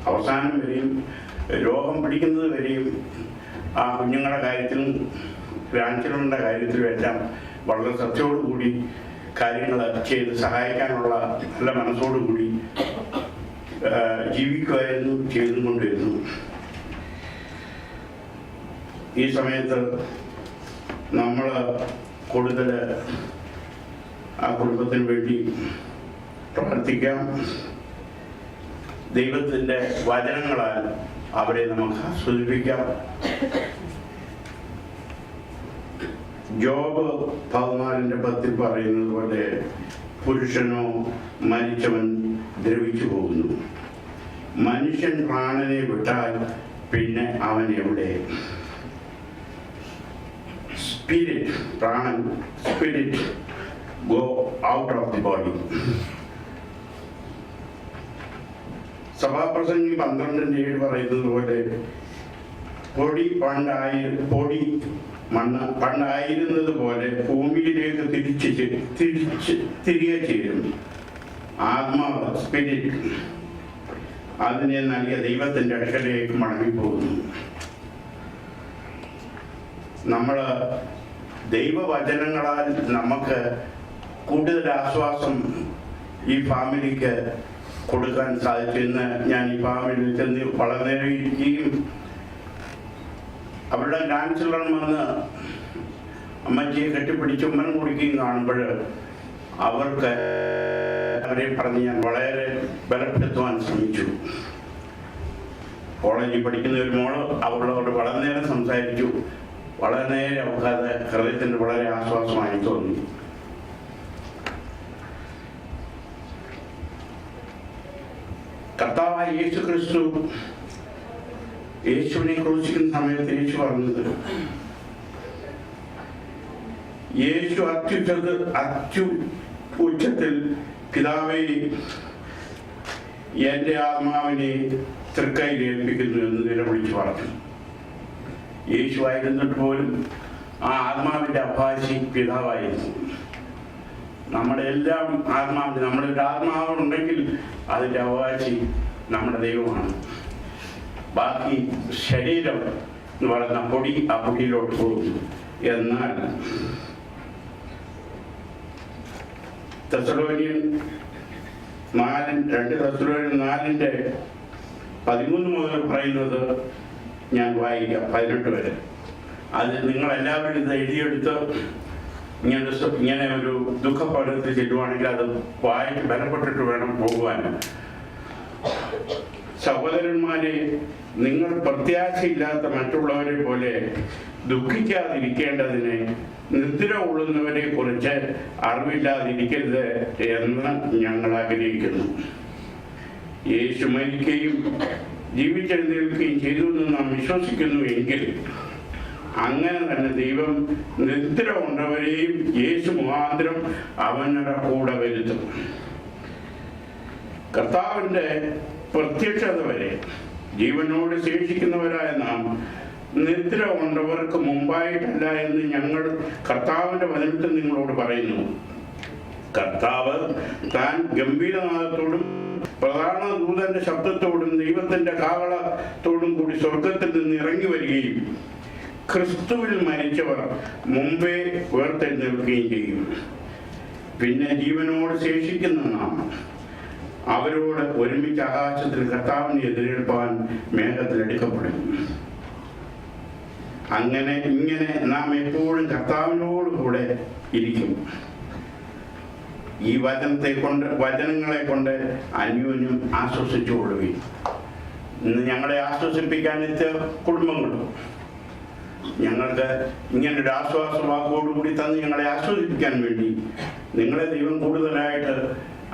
അവസാനം വരെയും രോഗം പിടിക്കുന്നത് വരെയും ആ കുഞ്ഞുങ്ങളുടെ കാര്യത്തിലും ഗ്രാൻഡ്ചിൽഡ്രൻ്റെ കാര്യത്തിലും എല്ലാം വളരെ ശ്രദ്ധയോടുകൂടി കാര്യങ്ങൾ ചെയ്ത് സഹായിക്കാനുള്ള നല്ല മനസ്സോടുകൂടി ജീവിക്കുമായിരുന്നു, ചെയ്തും കൊണ്ടുവരുന്നു. ഈ സമയത്ത് നമ്മൾ കൂടുതൽ ആ കുടുംബത്തിന് വേണ്ടി പ്രവർത്തിക്കാം. ദൈവത്തിൻ്റെ വചനങ്ങളാൽ അവരെ നമുക്ക് ആസ്വദിപ്പിക്കാം. ജോബ് 14:10 പറയുന്നത് പോലെ പുരുഷനോ മരിച്ചവൻ ദ്രവിച്ചു പോകുന്നു. മനുഷ്യൻ പ്രാണനെ വിട്ടാൽ പിന്നെ അവൻ എവിടെ? സ്പിരിറ്റ്, പ്രാണൻ, spirit go out of the body. സഭാപ്രസംഗി 12:7 പറയുന്നത് പോലെ പൊടി മണ്ണ് പണ്ടായിരുന്നത് പോലെ ഭൂമിയിലേക്ക് തിരികെ ചേരും. ആത്മാവ്, സ്പിരിറ്റ്, അതിനെ നൽകിയ ദൈവത്തിൻ്റെ അടുക്കലേക്ക് മടങ്ങിപ്പോകുന്നു. നമ്മൾ ദൈവവചനങ്ങളാൽ നമുക്ക് കൂടുതൽ ആശ്വാസം ഈ ഫാമിലിക്ക് കൊടുക്കാൻ സാധിച്ചു. ഇന്ന് ഞാൻ ഈ ഫാമിലിയിൽ ചെന്ന് വളരെ നേരം ഇരിക്കുകയും അവരുടെ ഗ്രാൻഡ് ചിൽഡ്രൻ വന്ന് അമ്മച്ചിയെ കെട്ടിപ്പിടിച്ച് ഉമ്മൻ കുടിക്കുകയും കാണുമ്പോൾ അവരെ പറഞ്ഞ് ഞാൻ വളരെ ബലപ്പെടുത്തുവാൻ ശ്രമിച്ചു. കോളേജിൽ പഠിക്കുന്ന ഒരു മോള് അവളോട് വളരെ നേരം സംസാരിച്ചു. വളരെ നേരം അവർക്ക് ഹൃദയത്തിന് വളരെ ആശ്വാസമായി തോന്നി. കർത്താവായ യേശു ക്രിസ്തു യേശുവിനെ ക്രൂശിക്കുന്ന സമയത്ത് യേശു പറഞ്ഞത്, യേശു ഉച്ചത്തിൽ പിതാവേ എൻ്റെ ആത്മാവിനെ തൃക്കൈയിൽ ഏൽപ്പിക്കുന്നു എന്ന് നിലവിളിച്ച് പറഞ്ഞു. യേശു ആയിരുന്നിട്ട് പോലും ആ ആത്മാവിൻ്റെ അവകാശി പിതാവായിരുന്നു. നമ്മുടെ എല്ലാം ആത്മാവിന്, നമ്മുടെ ഒരു ആത്മാവുണ്ടെങ്കിൽ അതിൻ്റെ അവകാശി നമ്മുടെ ദൈവമാണ്. ബാക്കി ശരീരം എന്ന് പറയുന്ന പൊടി ആ പൊടിയിലോട്ട് പോകുന്നു. എന്നാൽ 2 തെസ്സലോനിയൻ 4:13 മുതൽ പറയുന്നത് ഞാൻ വായിക്കാം 18 വരെ. അത് നിങ്ങളെല്ലാവരും ഇത് എഴുതിയെടുത്ത് ഇങ്ങനെ ഒരു ദുഃഖപഠനത്തിൽ ചെല്ലുവാണെങ്കിൽ അത് വായിച്ച് ബലപ്പെട്ടിട്ട് വേണം പോകുവാൻ. സഹോദരന്മാരെ, നിങ്ങൾ പ്രത്യാശയില്ലാത്ത മറ്റുള്ളവരെ പോലെ ദുഃഖിക്കാതിരിക്കേണ്ടതിന് നിദ്ര കൊള്ളുന്നവരെ കുറിച്ച് അറിവില്ലാതിരിക്കരുത് എന്ന് ഞങ്ങൾ ആഗ്രഹിക്കുന്നു. യേശു മരിക്കുകയും ജീവിച്ചെഴുന്നേൽക്കുകയും ചെയ്തു എന്ന് നാം വിശ്വസിക്കുന്നു എങ്കിൽ അങ്ങനെ തന്നെ ദൈവം നിദ്ര കൊണ്ടവരെയും യേശു മുഖാന്തരം അവനുടെ കൂടെ വരുത്തും. കർത്താവിൻ്റെ പ്രത്യക്ഷത വരെ ജീവനോട് ശേഷിക്കുന്നവരായ നാം നിദ്ര കൊണ്ടവർക്ക് മുമ്പായിട്ടല്ല എന്ന് ഞങ്ങൾ കർത്താവിൻ്റെ വചനത്തിൽ നിങ്ങളോട് പറയുന്നു. കർത്താവ് താൻ ഗംഭീരനാദത്തോടും പ്രധാന ദൂതന്റെ ശബ്ദത്തോടും ദൈവത്തിന്റെ കാഹളത്തോടും കൂടി സ്വർഗത്തിൽ നിന്ന് ഇറങ്ങി വരികയും ക്രിസ്തുവിൽ മരിച്ചവർ മുമ്പേ ഉയർത്തെഴുന്നേൽക്കുകയും ചെയ്യും. പിന്നെ ജീവനോട് ശേഷിക്കുന്ന നാം അവരോട് ഒരുമിച്ച് ആകാശത്തിൽ കർത്താവിനെ എതിരേൽപ്പാൻ മേഘത്തിൽ എടുക്കപ്പെടും. ഇങ്ങനെ നാം എപ്പോഴും കർത്താവിനോട് കൂടെ ഇരിക്കും. ഈ വചനങ്ങളെ കൊണ്ട് അന്യോന്യം ആശ്വസിച്ചുകൊള്ളുകയും. ഇന്ന് ഞങ്ങളെ ആശ്വസിപ്പിക്കാൻ എത്തിയ കുടുംബങ്ങളും ഞങ്ങൾക്ക് ഇങ്ങനൊരു ആശ്വാസ വാക്കോടുകൂടി തന്ന് ഞങ്ങളെ ആശ്വസിപ്പിക്കാൻ വേണ്ടി നിങ്ങളെ ദൈവം കൂടുതലായിട്ട്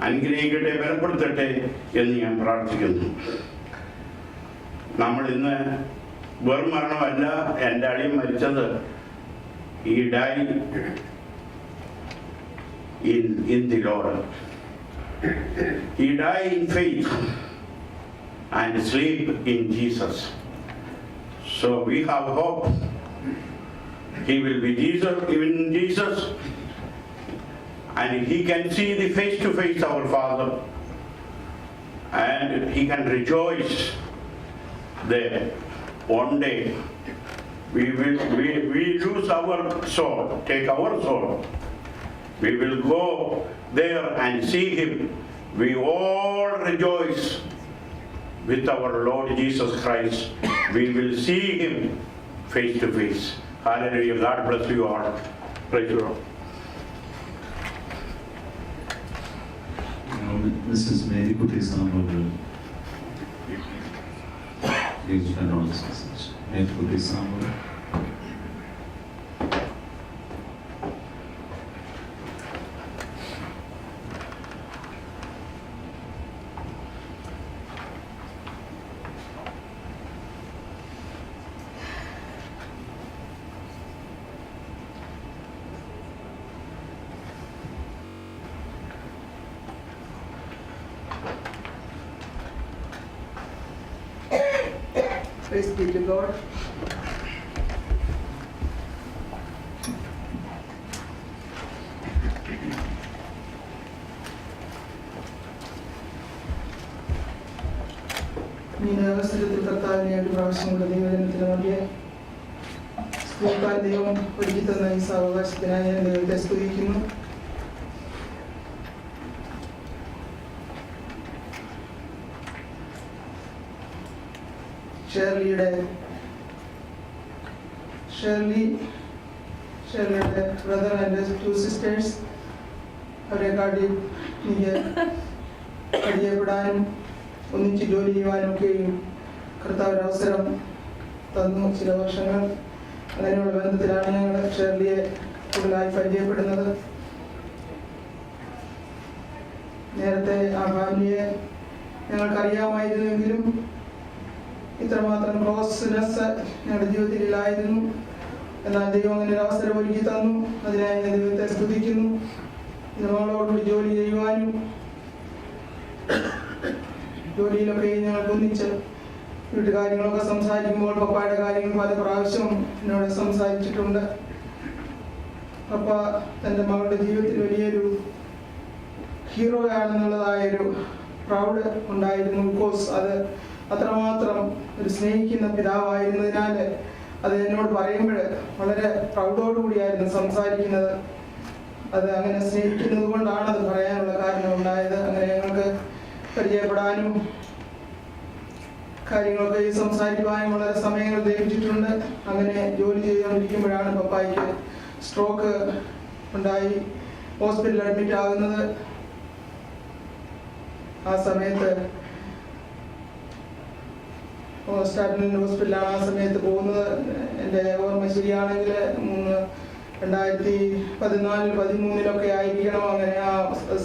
അനുഗ്രഹിക്കട്ടെ, ബലപ്പെടുത്തട്ടെ എന്ന് ഞാൻ പ്രാർത്ഥിക്കുന്നു. നമ്മൾ ഇന്ന് വെറും മരണമല്ല, എൻ്റെ അളിയൻ മരിച്ചത് ഈ dye in the Lord. He died in faith and sleep in Jesus. So we have hope. He will be in Jesus, and he can see the face to face our Father, and he can rejoice there. One day we lose our soul, take our soul. We will go there and see him. We all rejoice with our Lord Jesus Christ. We will see him face to face. Hallelujah. God bless you all. Praise the Lord. Mrs. Mary Kuti Samuel gives an announcement. Mary Kuti Samuel. Praise be to God. ഇങ്ങനെ അവസരത്തിൽ കർത്താവിനായിട്ട് പ്രാവശ്യമുള്ള ദൈവജനത്തിന് വേണ്ടിയ സ്കൂൾക്കാർ ദൈവം ഒരുക്കി തന്ന ഈ സാവകാശത്തിനായി ഞാൻ ദൈവത്തെ സ്തുതിക്കുന്നു. ഷേർലിയുടെ ബ്രദർ ആൻഡ് 2 സിസ്റ്റേഴ്സ്, അവരെ കാട്ടി എനിക്ക് പരിചയപ്പെടാനും ഒന്നിച്ച് ജോലി ചെയ്യുവാനൊക്കെയും കർത്താവ് അവസരം തന്നു. ചില വർഷങ്ങൾ അങ്ങനെയുള്ള ബന്ധത്തിലാണ് ഞങ്ങൾ ഷേർലിയെ കൂടുതലായി പരിചയപ്പെടുന്നത്. നേരത്തെ ആ ഫാമിലിയെ ഞങ്ങൾക്കറിയാമായിരുന്നെങ്കിലും ഇത്രമാത്രം ക്ലോസ്നെസ് ഞങ്ങളുടെ ജീവിതത്തിലായിരുന്നു. എന്നാൽ ദൈവം അങ്ങനെ ഒരു അവസരം ഒരുക്കി തന്നു. അതിനായി ഞാൻ ദൈവത്തെ സ്തുതിക്കുന്നു. നമ്മളോടുകൂടി ജോലി ചെയ്യുവാനും ജോലിയിലൊക്കെ ഞങ്ങൾക്ക് ഒന്നിച്ച് വീട്ടുകാര്യങ്ങളൊക്കെ സംസാരിക്കുമ്പോൾ പപ്പായുടെ കാര്യങ്ങൾ പല പ്രാവശ്യം എന്നോട് സംസാരിച്ചിട്ടുണ്ട്. പപ്പ തൻ്റെ മകളുടെ ജീവിതത്തിൽ വലിയൊരു ഹീറോ ആണെന്നുള്ളതായൊരു പ്രൗഡ് ഉണ്ടായിരുന്നു. ബിക്കോസ് അത് അത്രമാത്രം ഒരു സ്നേഹിക്കുന്ന പിതാവായിരുന്നതിനാൽ അത് എന്നോട് പറയുമ്പോൾ വളരെ പ്രൗഡോടുകൂടിയായിരുന്നു സംസാരിക്കുന്നത്. അത് അങ്ങനെ സ്നേഹിക്കുന്നത് കൊണ്ടാണ് അത് പറയാനുള്ള കാരണം ഉണ്ടായത്. അങ്ങനെ ഞങ്ങൾക്ക് പരിചയപ്പെടാനും കാര്യങ്ങളൊക്കെ സംസാരിക്കാനും വളരെ സമയങ്ങൾ ലഭിച്ചിട്ടുണ്ട്. അങ്ങനെ ജോലി ചെയ്തുകൊണ്ടിരിക്കുമ്പോഴാണ് പപ്പായ്ക്ക് സ്ട്രോക്ക് ഉണ്ടായി. ഹോസ്പിറ്റലിൽ അഡ്മിറ്റ് ആകുന്നത് ആ സമയത്ത് സ്റ്റാർട്ടിംഗ് ഹോസ്പിറ്റലാണ് ആ സമയത്ത് പോകുന്നത്. എൻ്റെ ഓർമ്മ ശരിയാണെങ്കിൽ 2014-13 ആയിരിക്കണം അങ്ങനെ ആ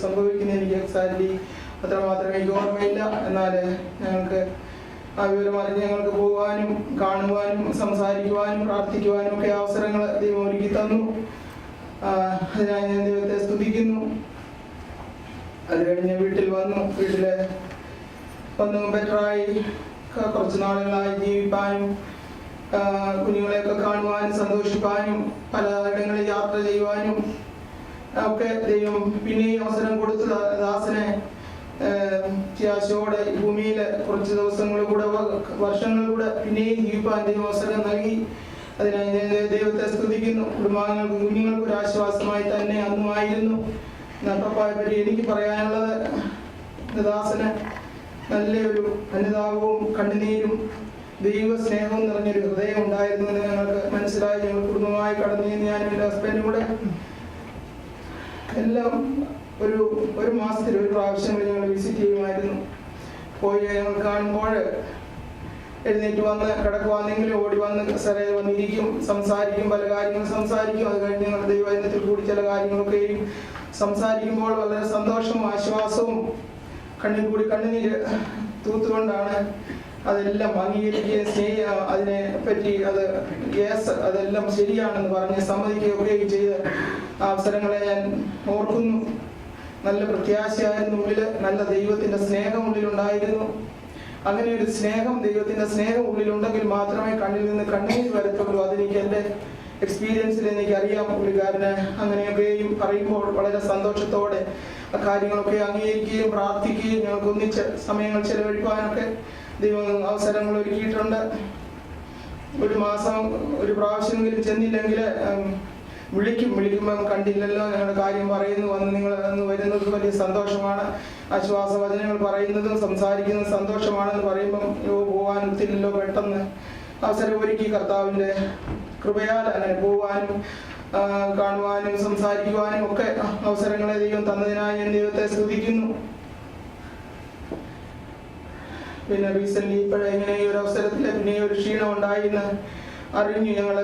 സംഭവിക്കുന്ന. എനിക്ക് എക്സാക്ട്ലി അത്രമാത്രം എനിക്ക് ഓർമ്മയില്ല. എന്നാൽ ഞങ്ങൾക്ക് ആ വിവരം അറിഞ്ഞ് ഞങ്ങൾക്ക് പോകാനും കാണുവാനും സംസാരിക്കുവാനും പ്രാർത്ഥിക്കുവാനും ഒക്കെ അവസരങ്ങൾ ദൈവം ഒരുക്കി തന്നു. അതിനായി ഞാൻ ദൈവത്തെ സ്തുതിക്കുന്നു. അത് കഴിഞ്ഞ് വീട്ടിൽ വന്നു ബെറ്ററായി കുറച്ച് നാളുകളായി ജീവിപ്പാനും കുഞ്ഞുങ്ങളെയൊക്കെ കാണുവാനും സന്തോഷിപ്പാനും പലയിടങ്ങളിൽ യാത്ര ചെയ്യുവാനും ഒക്കെ ദൈവം പിന്നെയും അവസരം കൊടുത്തു. ദാസനെ ത്യാശയോടെ ഭൂമിയിൽ കുറച്ച് ദിവസങ്ങളിലൂടെ വർഷങ്ങളിലൂടെ പിന്നെയും ജീവിപ്പാൻ ദൈവം അവസരം നൽകി. അതിനായി ഞാൻ ദൈവത്തെ സ്തുതിക്കുന്നു. കുടുംബാംഗങ്ങൾക്കും കുഞ്ഞുങ്ങൾക്കും ഒരു ആശ്വാസമായി തന്നെ അന്നുമായിരുന്നു. പപ്പായെ പറ്റി എനിക്ക് പറയാനുള്ളത്, ദാസന് നല്ലൊരു അനുതാപവും കണ്ണുനീരും ദൈവ സ്നേഹവും നിറഞ്ഞൊരു ഹൃദയം ഉണ്ടായിരുന്നു എന്ന് ഞങ്ങൾക്ക് മനസ്സിലായി. ഞങ്ങൾ കുടുംബമായി കടന്നു ഞാനും എൻ്റെ ഹസ്ബൻഡും കൂടെ എല്ലാം ഒരു മാസത്തിൽ ഒരു പ്രാവശ്യം ഞങ്ങൾ വിസിറ്റ് ചെയ്യുമായിരുന്നു. പോയി ഞങ്ങൾ കാണുമ്പോൾ എഴുന്നേറ്റ് വന്ന് കിടക്കുവാന്നെങ്കിലും ഓടി വന്ന് സ്ഥലത്ത് വന്നിരിക്കും, സംസാരിക്കും, പല കാര്യങ്ങളും സംസാരിക്കും. അത് കഴിഞ്ഞ് ഞങ്ങൾ ദൈവത്തിൽ കൂടി ചില കാര്യങ്ങളൊക്കെയും സംസാരിക്കുമ്പോൾ വളരെ സന്തോഷവും ആശ്വാസവും കണ്ണിൽ കൂടി കണ്ണുനീര് തൂത്തുകൊണ്ടാണ് അതെല്ലാം അംഗീകരിക്കുകയും അതിനെ പറ്റി അതെല്ലാം ശരിയാണെന്ന് പറഞ്ഞ് സമ്മതിക്കുകയൊക്കെയും ചെയ്ത് അവസരങ്ങളെ ഞാൻ ഓർക്കുന്നു. നല്ല പ്രത്യാശയായിരുന്നു ഉള്ളിൽ, നല്ല ദൈവത്തിൻ്റെ സ്നേഹം ഉള്ളിലുണ്ടായിരുന്നു. അങ്ങനെ ഒരു സ്നേഹം, ദൈവത്തിൻ്റെ സ്നേഹം ഉള്ളിലുണ്ടെങ്കിൽ മാത്രമേ കണ്ണിൽ നിന്ന് കണ്ണീര് വരത്തുള്ളൂ. അതെനിക്ക് എൻ്റെ എക്സ്പീരിയൻസിൽ എനിക്കറിയാം. പുള്ളിക്കാരന് അങ്ങനെയൊക്കെയും പറയുമ്പോൾ വളരെ സന്തോഷത്തോടെ ആ കാര്യങ്ങളൊക്കെ അംഗീകരിക്കുകയും പ്രാർത്ഥിക്കുകയും ഞങ്ങൾക്ക് ഒന്നിച്ച് സമയങ്ങൾ ചെലവഴിക്കുവാനൊക്കെ ദൈവം അവസരങ്ങൾ ഒരുക്കിയിട്ടുണ്ട്. ഒരു മാസം ഒരു പ്രാവശ്യമെങ്കിലും ചെന്നില്ലെങ്കിൽ വിളിക്കുമ്പം കണ്ടില്ലല്ലോ, ഞങ്ങളുടെ കാര്യം പറയുന്നു, വന്ന് നിങ്ങൾ അന്ന് വരുന്നത് വലിയ സന്തോഷമാണ്. ആശ്വാസവചനങ്ങൾ പറയുന്നതും സംസാരിക്കുന്നതും സന്തോഷമാണെന്ന് പറയുമ്പം പോകാൻ ഒത്തില്ലല്ലോ. പെട്ടെന്ന് അവസരം ഒരുക്കി കർത്താവിൻ്റെ കൃപയാൽ അങ്ങനെ പോകാനും കാണുവാനും സംസാരിക്കുവാനും ഒക്കെ അവസരങ്ങളെ ദൈവം തന്നതിനായി ഞാൻ ദൈവത്തെ സ്തുതിക്കുന്നു. പിന്നെ റീസെൻ്റ്ലി ഇപ്പോഴേ ഇങ്ങനെ ഈ ഒരു അവസരത്തിൽ പിന്നെ ഒരു ക്ഷീണം ഉണ്ടായിന്ന് അറിഞ്ഞു. ഞങ്ങൾ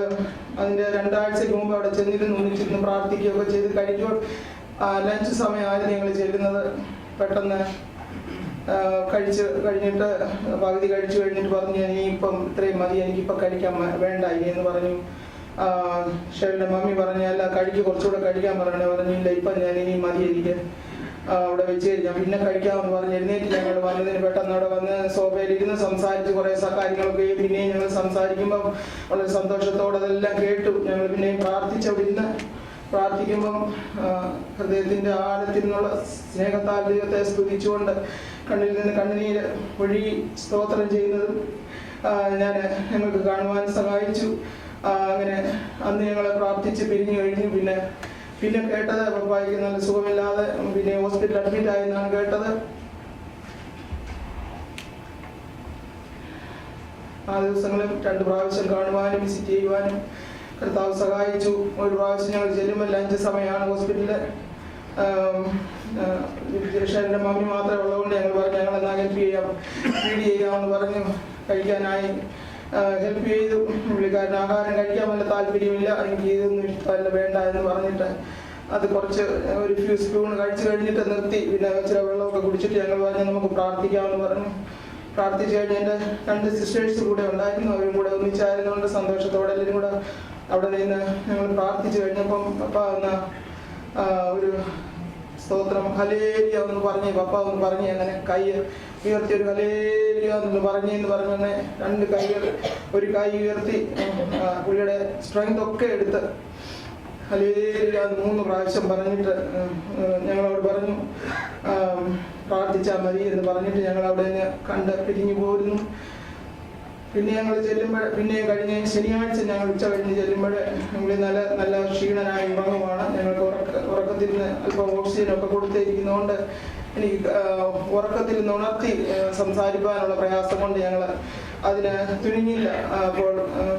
അതിൻ്റെ 2 ആഴ്ചയ്ക്ക് മുമ്പ് അവിടെ ഒന്നിച്ചിരുന്ന് പ്രാർത്ഥിക്കുകയൊക്കെ ചെയ്ത് കഴിക്കുമ്പോൾ ലഞ്ച് സമയമായിരുന്നു ഞങ്ങൾ ചെല്ലുന്നത്. പെട്ടെന്ന് കഴിഞ്ഞിട്ട് പകുതി കഴിച്ചു കഴിഞ്ഞിട്ട് പറഞ്ഞു, ഇനിയിപ്പം ഇത്രയും മതി, എനിക്കിപ്പം കഴിക്കാൻ വേണ്ട ഇനി എന്ന് പറഞ്ഞു. ഷെറിൻ്റെ മമ്മി പറഞ്ഞു, അല്ല കുറച്ചുകൂടെ കഴിക്കാൻ പറഞ്ഞില്ല, ഇപ്പം ഞാൻ ഇനി മതി, എനിക്ക് അവിടെ വെച്ച് കഴിഞ്ഞാൽ പിന്നെ കഴിക്കാമെന്ന് പറഞ്ഞ് എഴുന്നേറ്റ് ഞങ്ങൾ വന്നതിന് പെട്ടെന്ന് അവിടെ വന്ന് സോഫയിലിരുന്ന് സംസാരിച്ച് കുറേ കാര്യങ്ങളൊക്കെ പിന്നെയും ഞങ്ങൾ സംസാരിക്കുമ്പം വളരെ സന്തോഷത്തോടെ അതെല്ലാം കേട്ടു. ഞങ്ങൾ പിന്നെയും പ്രാർത്ഥിക്കുമ്പം ഹൃദയത്തിൻ്റെ ആഴത്തിൽ നിന്നുള്ള സ്നേഹത്താൽ ദൈവത്തെ സ്തുതിച്ചുകൊണ്ട് കണ്ണിൽ നിന്ന് കണ്ണുനീര് ഒഴുകി സ്തോത്രം ചെയ്യുന്നതും ഞങ്ങൾക്ക് കാണുവാൻ സഹായിച്ചു. അങ്ങനെ അന്ന് ഞങ്ങളെ പ്രാർത്ഥിച്ച് പിരിഞ്ഞു കഴിഞ്ഞു. പിന്നെ കേട്ടത് പപ്പായ്ക്ക് നല്ല സുഖമില്ലാതെ പിന്നെ ഹോസ്പിറ്റലിൽ അഡ്മിറ്റ് ആയെന്നാണ് കേട്ടത്. ആ ദിവസങ്ങളിൽ 2 പ്രാവശ്യം കാണുവാനും വിസിറ്റ് ചെയ്യുവാനും കർത്താവ് സഹായിച്ചു. ഒരു പ്രാവശ്യം ഞങ്ങൾ ചെല്ലുമ്പോൾ ലഞ്ച് സമയമാണ് ഹോസ്പിറ്റലിൽ. ഷെറിൻ്റെ മമ്മി മാത്രമേ ഉള്ളതുകൊണ്ട് ഞങ്ങൾ പറഞ്ഞു ഞങ്ങളെന്നാൽ ഫീഡ് ചെയ്യാമെന്ന് പറഞ്ഞു. കഴിക്കാനായി ഹെൽപ്പ് ചെയ്തു. പുള്ളിക്കാരൻ ആഹാരം കഴിക്കാൻ വല്ല താല്പര്യമില്ല, എനിക്ക് ഇതൊന്നും ഇഷ്ടമല്ല, വേണ്ട എന്ന് പറഞ്ഞിട്ട് അത് ഒരു ഫ്യൂ സ്പൂൺ കഴിച്ചു കഴിഞ്ഞിട്ട് നിർത്തി. പിന്നെ ഇച്ചിരി വെള്ളമൊക്കെ കുടിച്ചിട്ട് ഞങ്ങൾ പറഞ്ഞു നമുക്ക് പ്രാർത്ഥിക്കാമെന്ന് പറഞ്ഞു. പ്രാർത്ഥിച്ചു കഴിഞ്ഞ് എൻ്റെ 2 സിസ്റ്റേഴ്സ് കൂടെ ഉണ്ടായിരുന്നു. അവരും കൂടെ ഒന്നിച്ചായിരുന്നുകൊണ്ട് സന്തോഷത്തോടെ എല്ലാവരും കൂടെ അവിടെ നിന്ന് ഞങ്ങൾ പ്രാർത്ഥിച്ചു കഴിഞ്ഞപ്പം പപ്പ ഒരു സ്തോത്രം ഹല്ലേലൂയ എന്ന് പറഞ്ഞ് പപ്പ ഒന്ന് പറഞ്ഞ് അങ്ങനെ കൈ ഉയർത്തി ഒരു ഹല്ലേലൂയ എന്ന് പറഞ്ഞെന്ന് പറഞ്ഞെ 2 കൈകൾ ഒരു കൈ ഉയർത്തി പുള്ളിയുടെ സ്ട്രെങ്ത് ഒക്കെ എടുത്ത് ഹല്ലേലൂയ 3 പ്രാവശ്യം പറഞ്ഞിട്ട് ഞങ്ങളോട് പറഞ്ഞു പ്രാർത്ഥിച്ചാൽ മതി എന്ന് പറഞ്ഞിട്ട് ഞങ്ങൾ അവിടെ നിന്ന് കണ്ട് പിരിഞ്ഞു പോരുന്നു. പിന്നെ ഞങ്ങൾ ചെല്ലുമ്പോൾ പിന്നെയും കഴിഞ്ഞ ശനിയാഴ്ച ഞങ്ങൾ ഉച്ച കഴിഞ്ഞ് ചെല്ലുമ്പോൾ നമ്മൾ നല്ല ക്ഷീണനായ ഉറങ്ങുമാണ്. ഞങ്ങൾക്ക് ഉറക്കത്തിൽ നിന്ന് അല്പം ഓക്സിജനൊക്കെ കൊടുത്തിരിക്കുന്നതുകൊണ്ട് എനിക്ക് ഉറക്കത്തിൽ നിന്ന് ഉണർത്തി സംസാരിക്കാനുള്ള പ്രയാസം കൊണ്ട് ഞങ്ങൾ അതിന് തുനിഞ്ഞില്ല. അപ്പോൾ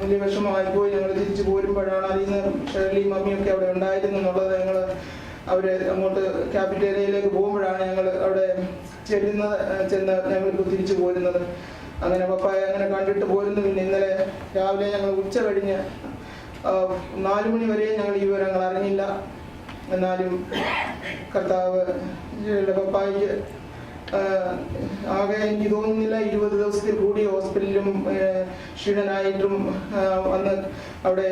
വലിയ വിഷമമായി പോയി. ഞങ്ങൾ തിരിച്ചു പോരുമ്പോഴാണ് അതിന്ന് ഷേർലിയും മമ്മിയൊക്കെ അവിടെ ഉണ്ടായിരുന്നു എന്നുള്ളത്. ഞങ്ങൾ അവർ അങ്ങോട്ട് ക്യാപിറ്റേരിയയിലേക്ക് പോകുമ്പോഴാണ് ഞങ്ങൾ അവിടെ ചെന്ന് ഞങ്ങൾക്ക് തിരിച്ചു പോരുന്നത്. അങ്ങനെ പപ്പായെ അങ്ങനെ കണ്ടിട്ട് പോരുന്നു. പിന്നെ ഇന്നലെ രാവിലെ ഞങ്ങൾ ഉച്ച കഴിഞ്ഞ് 4 മണി വരെ ഞങ്ങൾ ഈ വിവരങ്ങൾ അറിഞ്ഞില്ല. എന്നാലും കർത്താവ് പപ്പായ്ക്ക് ആകെ എനിക്ക് തോന്നുന്നില്ല 20 ദിവസത്തിൽ കൂടി ഹോസ്പിറ്റലിലും ക്ഷീണനായിട്ടും വന്ന് അവിടെ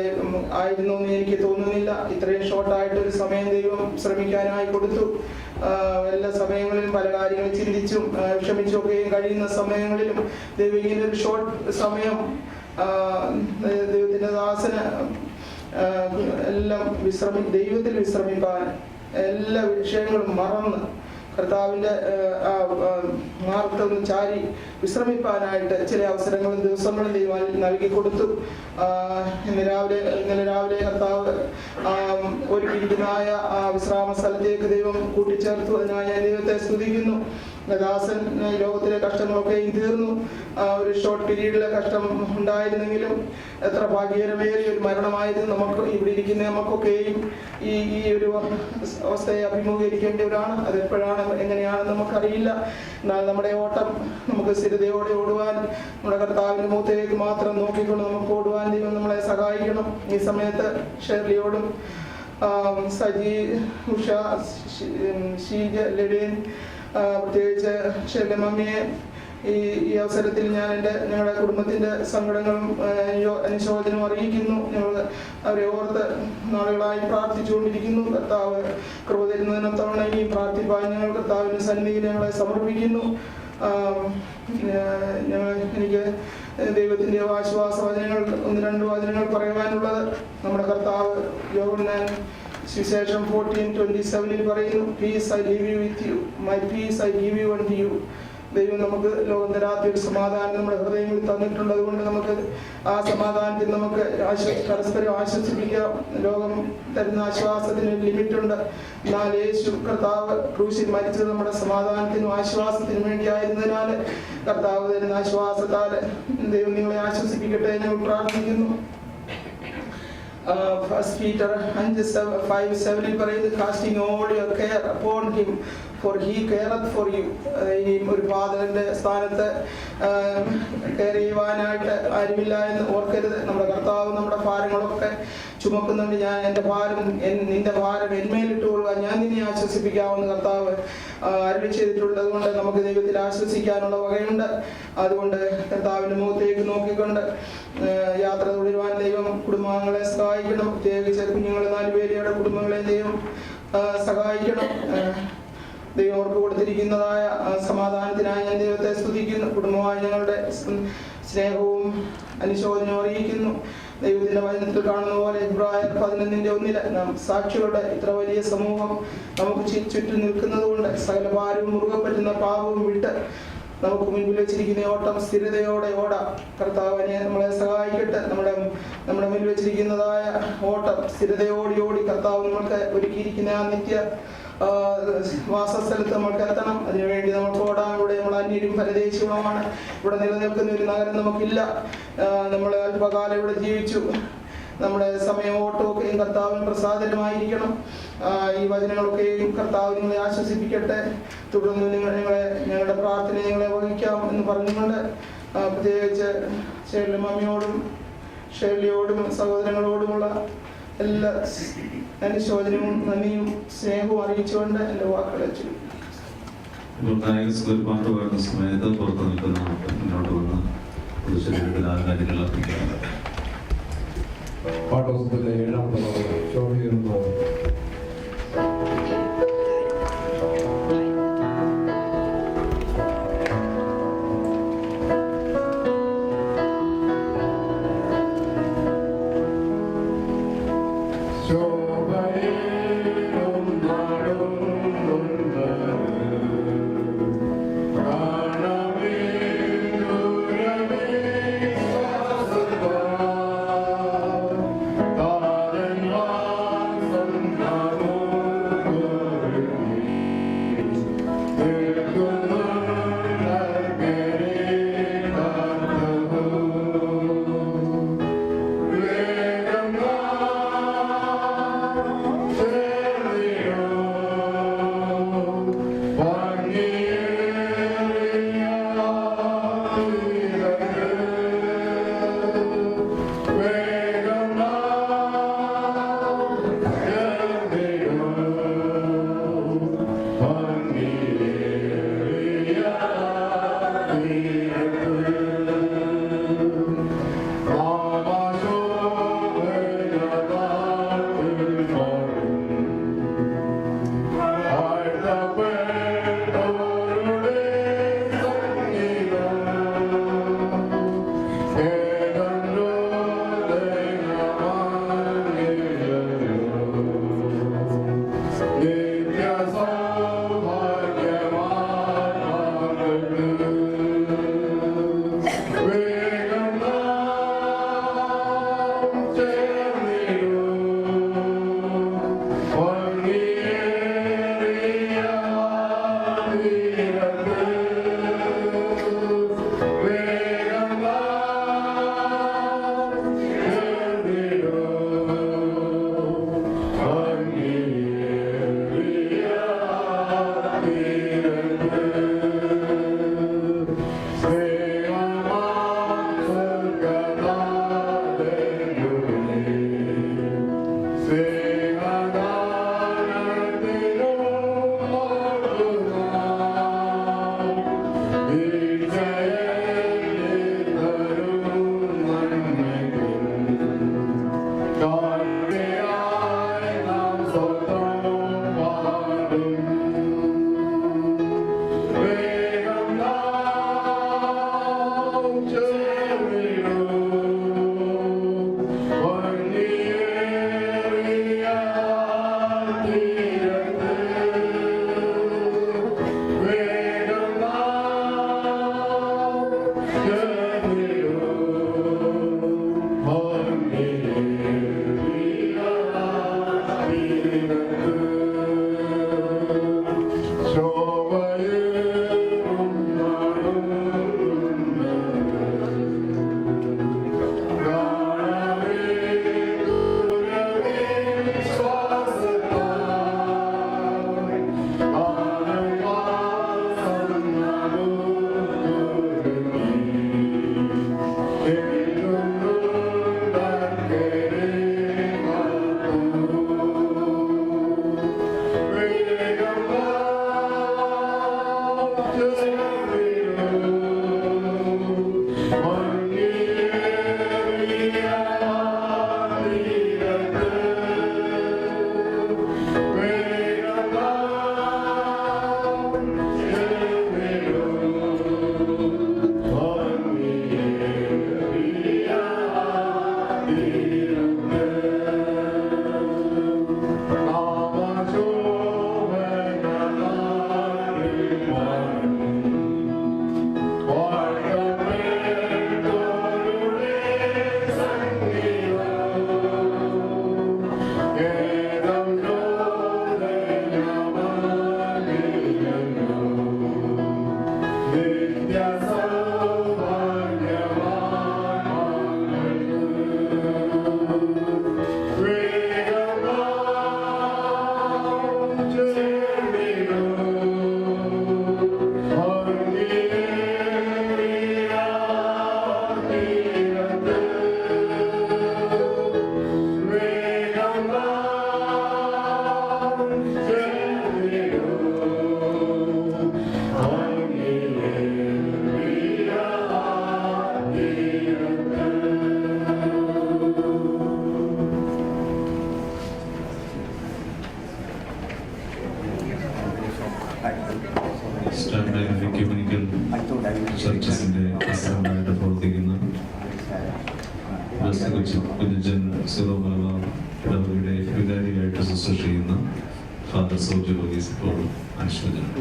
ആയിരുന്നു എന്ന് എനിക്ക് തോന്നുന്നില്ല. ഇത്രയും ഷോർട്ടായിട്ടൊരു സമയം ദൈവം ശ്രമിക്കാനായി കൊടുത്തു. എല്ലാ സമയങ്ങളിലും പല കാര്യങ്ങൾ ചിന്തിച്ചും ക്ഷമിച്ചൊക്കെയും കഴിയുന്ന സമയങ്ങളിലും ദൈവം ഇങ്ങനെ ഒരു ഷോർട്ട് സമയം ദൈവത്തിൻ്റെ ദാസന് എല്ലാം ദൈവത്തിൽ വിശ്രമിപ്പാൻ, എല്ലാ വിഷയങ്ങളും മറന്ന് കർത്താവിൻ്റെ മാർഗം ചാരി വിശ്രമിപ്പാനായിട്ട് ചില അവസരങ്ങളും ദിവസങ്ങളും ദൈവം നൽകി കൊടുത്തു. ഇന്നലെ രാവിലെ കർത്താവ് ഒരുക്കിയിരിക്കുന്നതായ വിശ്രാമ സ്ഥലത്തേക്ക് ദൈവം കൂട്ടിച്ചേർത്തു. അതിനായി ഞാൻ ദൈവത്തെ സ്തുതിക്കുന്നു. ദാസൻ ലോകത്തിലെ കഷ്ടങ്ങളൊക്കെയും തീർന്നു. ഒരു ഷോർട്ട് പീരീഡിലെ കഷ്ടം ഉണ്ടായിരുന്നെങ്കിലും എത്ര ഭാഗ്യകരമേറിയ ഒരു മരണമായിരുന്നു. നമുക്ക് ഇവിടെ ഇരിക്കുന്ന നമുക്കൊക്കെയും ഈ ഒരു അവസ്ഥയെ അഭിമുഖീകരിക്കേണ്ടവരാണ്. അതെപ്പോഴാണ് എങ്ങനെയാണെന്ന് നമുക്കറിയില്ല. എന്നാൽ നമ്മുടെ ഓട്ടം നമുക്ക് സ്ഥിരതയോടെ ഓടുവാൻ, നമ്മുടെ കർത്താവിൻ്റെ മുഖത്തേക്ക് മാത്രം നോക്കിക്കൊണ്ട് നമുക്ക് ഓടുവാൻ ദൈവം നമ്മളെ സഹായിക്കണം. ഈ സമയത്ത് ഷേർലിയോടും സജി, ഉഷ, ഷീജ, ലെഡിൻ, പ്രത്യേകിച്ച് ഷെർലി മമ്മിയെ ഈ അവസരത്തിൽ ഞാൻ ഞങ്ങളുടെ കുടുംബത്തിൻ്റെ സങ്കടങ്ങളും അനുശോചനവും അറിയിക്കുന്നു. ഞങ്ങൾ അവരെ ഓർത്ത് നാളുകളായി പ്രാർത്ഥിച്ചുകൊണ്ടിരിക്കുന്നു. കർത്താവ് കൃപ തരുന്നതിനൊത്തവണ ഇനിയും പ്രാർത്ഥിപ്പാൻ ഞങ്ങൾ കർത്താവിൻ്റെ സന്നിധിയിൽ ഞങ്ങളെ സമർപ്പിക്കുന്നു. എനിക്ക് ദൈവത്തിൻ്റെ ആശ്വാസ വചനങ്ങൾ 1-2 വചനങ്ങൾ പറയുവാനുള്ളത്. നമ്മുടെ കർത്താവ് യോഹന്നാൻ സുവിശേഷം 14:27 പറയുന്നു, peace I leave you with you, my peace I give you unto you. ദൈവം നമുക്ക് ലോകം തരാത്ത ഒരു സമാധാനം നമ്മുടെ ഹൃദയങ്ങളിൽ തന്നിട്ടുണ്ട്. അതുകൊണ്ട് നമുക്ക് ആ സമാധാനത്തിൽ നമുക്ക് പരസ്പരം ആശ്വസിപ്പിക്കാം. ലോകം തരുന്ന ആശ്വാസത്തിന് ഒരു ലിമിറ്റുണ്ട്. എന്നാൽ യേശു കർത്താവ് ക്രൂശിൽ മരിച്ചത് നമ്മുടെ സമാധാനത്തിനും ആശ്വാസത്തിനും വേണ്ടിയായിരുന്നതിനാൽ കർത്താവ് തരുന്ന ആശ്വാസത്താൽ ദൈവം നിങ്ങളെ ആശ്വസിപ്പിക്കട്ടെ ഞങ്ങൾ പ്രാർത്ഥിക്കുന്നു. ഫസ്റ്റ് പീറ്റർ 5:5-7 പറയുന്നത്, casting all your care upon him for he careth for you. ഇനിയും ഒരു ഫാദറിൻ്റെ സ്ഥാനത്ത് കെയർ ചെയ്യുവാനായിട്ട് ആരുമില്ല എന്ന് ഓർക്കരുത്. നമ്മുടെ കർത്താവ് നമ്മുടെ ഭാരങ്ങളൊക്കെ ചുമക്കുന്നുണ്ട്. ഞാൻ നിന്റെ ഭാരം എന്മേലിട്ട് കൊള്ളുക, ഞാൻ നിന്നെ ആശ്വസിപ്പിക്കാമെന്ന് കർത്താവ് അരുളി ചെയ്തിട്ടുള്ളത് കൊണ്ട് നമുക്ക് ദൈവത്തിൽ ആശ്വസിക്കാനുള്ള വകയുണ്ട്. അതുകൊണ്ട് കർത്താവിൻ്റെ മുഖത്തേക്ക് നോക്കിക്കൊണ്ട് യാത്ര തുടരുവാൻ ദൈവം കുടുംബാംഗങ്ങളെ സഹായിക്കണം. പ്രത്യേകിച്ച് കുഞ്ഞുങ്ങളെ 4 പേരുടെ കുടുംബങ്ങളെ ദൈവം സഹായിക്കണം. ദൈവം അവർക്ക് കൊടുത്തിരിക്കുന്നതായ സമാധാനത്തിനായി ഞാൻ ദൈവത്തെ സ്തുതിക്കുന്നു. കുടുംബമായി ഞങ്ങളുടെ സ്നേഹവും അനുശോചനവും അറിയിക്കുന്നു. ദൈവത്തിന്റെ വചനത്തിൽ കാണുന്ന പോലെ ഇബ്രായർ 11:1 നാം സാക്ഷികളുടെ ഇത്ര വലിയ സമൂഹം നമുക്ക് ചുറ്റും നിൽക്കുന്നത് കൊണ്ട് സകല ഭാരവും മുറുകെ പറ്റുന്ന പാപവും വിട്ട് നമുക്ക് മുൻപിൽ വെച്ചിരിക്കുന്ന ഓട്ടം സ്ഥിരതയോടെ ഓടാം. കർത്താവിനെ നമ്മളെ സഹായിക്കട്ടെ. നമ്മുടെ മുന്നിൽ വെച്ചിരിക്കുന്നതായ ഓട്ടം സ്ഥിരതയോടി ഓടി കർത്താവ് നമ്മൾക്ക് ഒരുക്കിയിരിക്കുന്ന ആ നിത്യ വാസസ്ഥലത്ത് നമ്മൾക്ക് എത്തണം. അതിനുവേണ്ടി നമുക്ക് ഓടാൻ. ഇവിടെ നമ്മൾ അന്യരും പരദേശികളുമാണ്. ഇവിടെ നിലനിൽക്കുന്ന ഒരു നഗരം നമുക്കില്ല. നമ്മൾ അല്പകാലം ഇവിടെ ജീവിച്ചു. നമ്മുടെ സമയം ഓട്ടമൊക്കെയും കർത്താവിന് പ്രസാദനമായിരിക്കണം. ഈ വചനങ്ങളൊക്കെയും കർത്താവ് നിങ്ങളെ ആശ്വസിപ്പിക്കട്ടെ. തുടർന്ന് ഞങ്ങളുടെ പ്രാർത്ഥന ഞങ്ങളെ വഹിക്കാം എന്ന് പറഞ്ഞുകൊണ്ട് പ്രത്യേകിച്ച് ഷേർലി മമ്മിയോടും ഷേർലിയോടും സഹോദരങ്ങളോടുമുള്ള എല്ലാ അനുശോചനവും നന്ദിയും സ്നേഹവും അറിയിച്ചുകൊണ്ട് എൻ്റെ വാക്കുകളെ പാട്ടുപാടുന്ന സമയത്ത് പുറത്തു നിൽക്കുന്ന മുന്നോട്ട് വന്ന് പുതുശരീരത്തിൽ ആ കാര്യങ്ങൾ അർപ്പിക്കാറുണ്ട്. പാഠോത്സവത്തിലെ 7ാമത്തെ ശോഭിക്കുന്നു. Son ചർച്ചസിന്റെ പ്രസിഡന്റായിട്ട് പ്രവർത്തിക്കുന്ന കുഞ്ഞജൻ സിറോ മലബാർ ഇടവകയുടെ വികാരിയായിട്ട് ശുശ്രൂഷ ചെയ്യുന്ന ഫാദർ സോജു വർഗീസ് ഇപ്പോൾ അനുഷ്ഠിക്കുന്നു.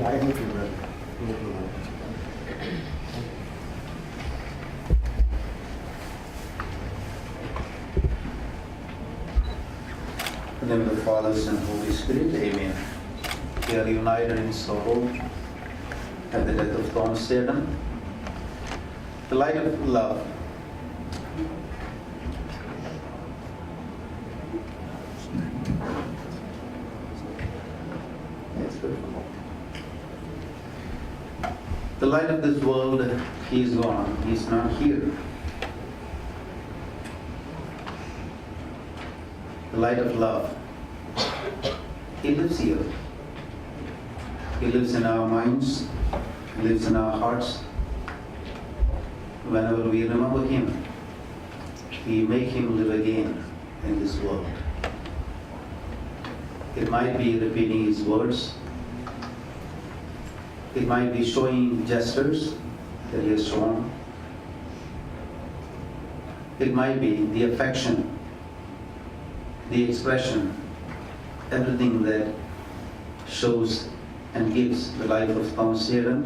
In the name of the Father, Son, and Holy Spirit, Amen. We are united in sorrow at the death of Thomas Eden. The light of love. The light of this world, he is gone. He is not here. The light of love. He lives here. He lives in our minds. He lives in our hearts. Whenever we remember him, we make him live again in this world. It might be repeating his words. It might be showing gestures that he has shown. It might be the affection, the expression, everything that shows and gives the life of Thomas Eden.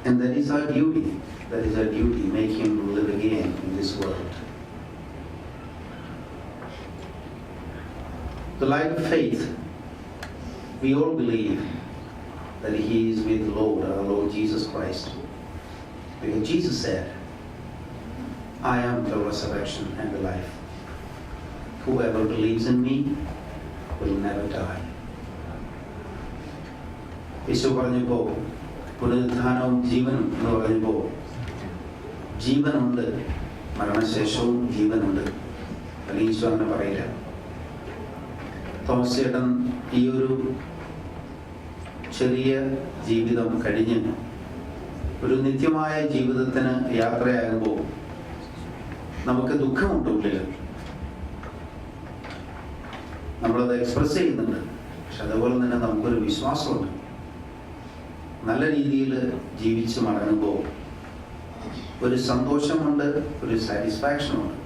And that is our duty. That is our duty, make him live again in this world. The light of faith. We all believe that he is with the Lord, our Lord Jesus Christ. Because Jesus said, I am the resurrection and the life. Whoever believes in me will never die. യേശു പറഞ്ഞപ്പോൾ പുനരുത്ഥാനവും ജീവനും എന്ന് പറയുമ്പോൾ ജീവനുണ്ട്, മരണശേഷവും ജീവനുണ്ട്. അല്ലെങ്കിൽ ഈശോ അങ്ങനെ പറയില്ല. തോമസ് ചേട്ടൻ ഈ ഒരു ചെറിയ ജീവിതം കഴിഞ്ഞ് ഒരു നിത്യമായ ജീവിതത്തിന് യാത്രയാകുമ്പോൾ നമുക്ക് ദുഃഖമുണ്ട് ഉള്ളിൽ. നമ്മളത് എക്സ്പ്രസ് ചെയ്യുന്നുണ്ട്. പക്ഷെ അതുപോലെ തന്നെ നമുക്കൊരു വിശ്വാസമുണ്ട്. നല്ല രീതിയിൽ ജീവിച്ച് മടങ്ങുമ്പോൾ ഒരു സന്തോഷമുണ്ട്, ഒരു സാറ്റിസ്ഫാക്ഷനുണ്ട്.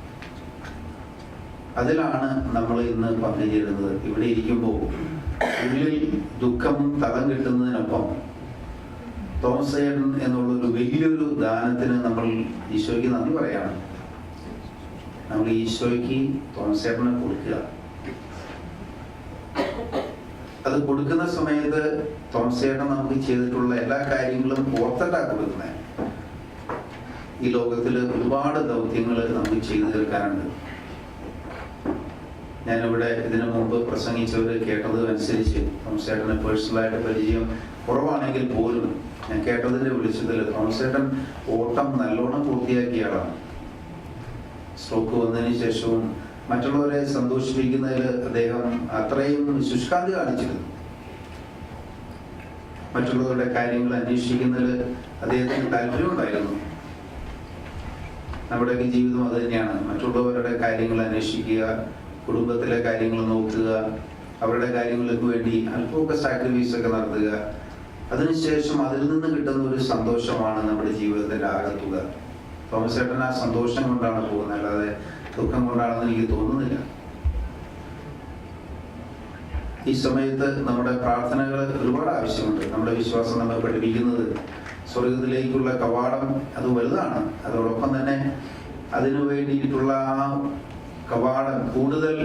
അതിലാണ് നമ്മൾ ഇന്ന് പങ്കുചേരുന്നത്. ഇവിടെ ഇരിക്കുമ്പോൾ ഉള്ളിൽ ദുഃഖം തളം കിട്ടുന്നതിനൊപ്പം തോമസ് ചേട്ടൻ എന്നുള്ളൊരു വലിയൊരു ദാനത്തിന് നമ്മൾ ഈശോയ്ക്ക് നന്ദി പറയാണ്. നമ്മൾ ഈശോയ്ക്ക് തോമസ് ചേട്ടനെ കൊടുക്കുക. അത് കൊടുക്കുന്ന സമയത്ത് തോമസ് ചേട്ടൻ നമുക്ക് ചെയ്തിട്ടുള്ള എല്ലാ കാര്യങ്ങളും ഓർത്തിട്ടാണ് കൊടുക്കുന്നത്. ഈ ലോകത്തിൽ ഒരുപാട് ദൗത്യങ്ങൾ നമുക്ക് ചെയ്തു തീർക്കാനുണ്ട്. ഞാനിവിടെ ഇതിനു മുമ്പ് പ്രസംഗിച്ചവർ കേട്ടത് അനുസരിച്ച് തോമസ് ചേട്ടന് പേഴ്സണലായിട്ട് പരിചയം കുറവാണെങ്കിൽ പോലും ഞാൻ കേട്ടതിൻ്റെ വെളിച്ചത്തിൽ തോമസ് ചേട്ടൻ ഓട്ടം നല്ലോണം പൂർത്തിയാക്കിയ ആളാണ്. സ്ട്രോക്ക് വന്നതിന് ശേഷവും മറ്റുള്ളവരെ സന്തോഷിപ്പിക്കുന്നതിൽ അദ്ദേഹം അത്രയും ശുഷ്കാന്തി കാണിച്ചിരുന്നു. മറ്റുള്ളവരുടെ കാര്യങ്ങൾ അന്വേഷിക്കുന്നതിൽ അദ്ദേഹത്തിന് താല്പര്യമുണ്ടായിരുന്നു. നമ്മുടെയൊക്കെ ജീവിതം അത് തന്നെയാണ്. മറ്റുള്ളവരുടെ കാര്യങ്ങൾ അന്വേഷിക്കുക, കുടുംബത്തിലെ കാര്യങ്ങൾ നോക്കുക, അവരുടെ കാര്യങ്ങൾക്ക് വേണ്ടി അല്പമൊക്കെ സാക്രിഫൈസ് ഒക്കെ നടത്തുക. അതിനുശേഷം അതിൽ നിന്ന് കിട്ടുന്ന ഒരു സന്തോഷമാണ് നമ്മുടെ ജീവിതത്തിന്റെ ആകത്തുക. തോമസ് ചേട്ടൻ ആ സന്തോഷം കൊണ്ടാണ് പോകുന്നത്, അല്ലാതെ ദുഃഖം കൊണ്ടാണെന്ന് എനിക്ക് തോന്നുന്നില്ല. ഈ സമയത്ത് നമ്മുടെ പ്രാർത്ഥനകൾ ഒരുപാട് ആവശ്യമുണ്ട്. നമ്മുടെ വിശ്വാസം നമ്മെ പഠിപ്പിക്കുന്നത് സ്വർഗത്തിലേക്കുള്ള കവാടം അത് വലുതാണ്. അതോടൊപ്പം തന്നെ അതിനു വേണ്ടിയിട്ടുള്ള ആ കവാടം കൂടുതൽ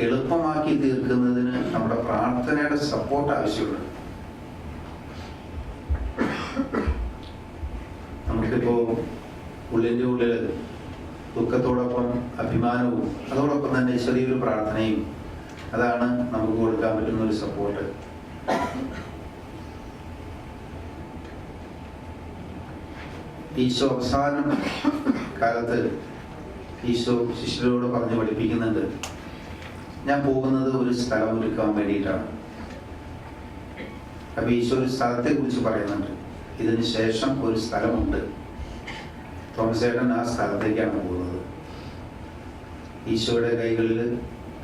എളുപ്പമാക്കി തീർക്കുന്നതിന് നമ്മുടെ പ്രാർത്ഥനയുടെ സപ്പോർട്ട് ആവശ്യമുണ്ട്. നമുക്കിപ്പോ ഉള്ളിൻ്റെ ഉള്ളിൽ ദുഃഖത്തോടൊപ്പം അഭിമാനവും അതോടൊപ്പം തന്നെ ചെറിയൊരു പ്രാർത്ഥനയും, അതാണ് നമുക്ക് കൊടുക്കാൻ പറ്റുന്ന ഒരു സപ്പോർട്ട്. ഈശോ അവസാനം കാലത്ത് ഈശോ ശിഷ്യരോട് പറഞ്ഞ് പഠിപ്പിക്കുന്നുണ്ട്, ഞാൻ പോകുന്നത് ഒരു സ്ഥലം ഒരുക്കാൻ വേണ്ടിയിട്ടാണ്. അപ്പൊ ഈശോ ഒരു സ്ഥലത്തെ കുറിച്ച് പറയുന്നുണ്ട്. ഇതിന് ശേഷം ഒരു സ്ഥലമുണ്ട്. തോമസ് ചേട്ടൻ ആ സ്ഥലത്തേക്കാണ് പോകുന്നത്. ഈശോയുടെ കൈകളിൽ,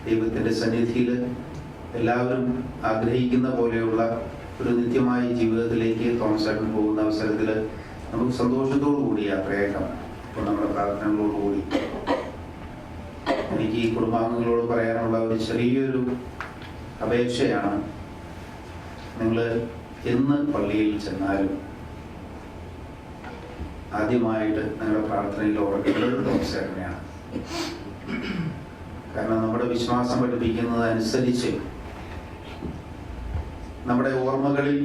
ദൈവത്തിന്റെ സന്നിധിയിൽ എല്ലാവരും ആഗ്രഹിക്കുന്ന പോലെയുള്ള ഒരു നിത്യമായ ജീവിതത്തിലേക്ക് തോമസ് തോമസേട്ടൻ പോകുന്ന അവസരത്തിൽ നമുക്ക് സന്തോഷത്തോടു കൂടി യാത്രയേക്കാം. അപ്പോൾ നമ്മുടെ പ്രാർത്ഥനകളോടുകൂടി എനിക്ക് ഈ കുടുംബാംഗങ്ങളോട് പറയാനുള്ള ഒരു ചെറിയൊരു അപേക്ഷയാണ്, നിങ്ങൾ എന്ന് പള്ളിയിൽ ചെന്നാലും ആദ്യമായിട്ട് നിങ്ങളുടെ പ്രാർത്ഥനയിൽ ഓർക്കേണ്ടത് തോമസേട്ടനെയാണ്. കാരണം നമ്മുടെ വിശ്വാസം പഠിപ്പിക്കുന്നതനുസരിച്ച് നമ്മുടെ ഓർമ്മകളിൽ,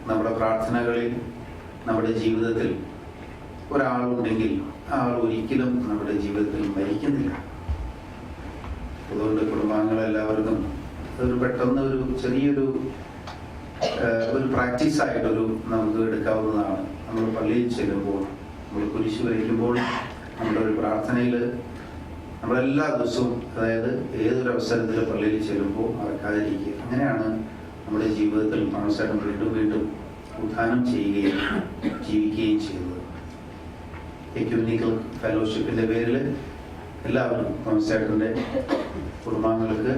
നമ്മുടെ പ്രാർത്ഥനകളിൽ, നമ്മുടെ ജീവിതത്തിൽ ഒരാളുണ്ടെങ്കിൽ ആ ആൾ ഒരിക്കലും നമ്മുടെ ജീവിതത്തിൽ മരിക്കുന്നില്ല. അതുകൊണ്ട് കുടുംബാംഗങ്ങളെല്ലാവർക്കും ഒരു പെട്ടെന്ന് ഒരു ചെറിയൊരു പ്രാക്ടീസായിട്ടൊരു നമുക്ക് എടുക്കാവുന്നതാണ്. നമ്മൾ പള്ളിയിൽ ചെല്ലുമ്പോൾ, നമ്മൾ കുരിശ് വരയ്ക്കുമ്പോൾ, നമ്മുടെ ഒരു പ്രാർത്ഥനയിൽ നമ്മളെല്ലാ ദിവസവും, അതായത് ഏതൊരു അവസരത്തിൽ പള്ളിയിൽ ചെല്ലുമ്പോൾ മറക്കാതിരിക്കുക. അങ്ങനെയാണ് നമ്മുടെ ജീവിതത്തിൽ തോമസേട്ടൻ വീണ്ടും വീണ്ടും ഉത്ഥാനം ചെയ്യുകയും ജീവിക്കുകയും ചെയ്തത്. എക്യുമെനിക്കൽ ഫെലോഷിപ്പിൻ്റെ പേരിൽ എല്ലാവർക്കും, തോമസേട്ടൻ്റെ കുടുംബാംഗങ്ങൾക്ക്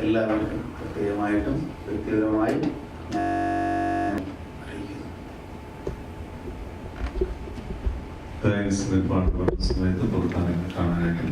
എല്ലാവർക്കും പ്രത്യേകമായിട്ടും വ്യക്തിപരമായും അറിയിക്കുന്നു. സമയത്ത് പുറത്താണെങ്കിൽ കാണാനായിട്ട്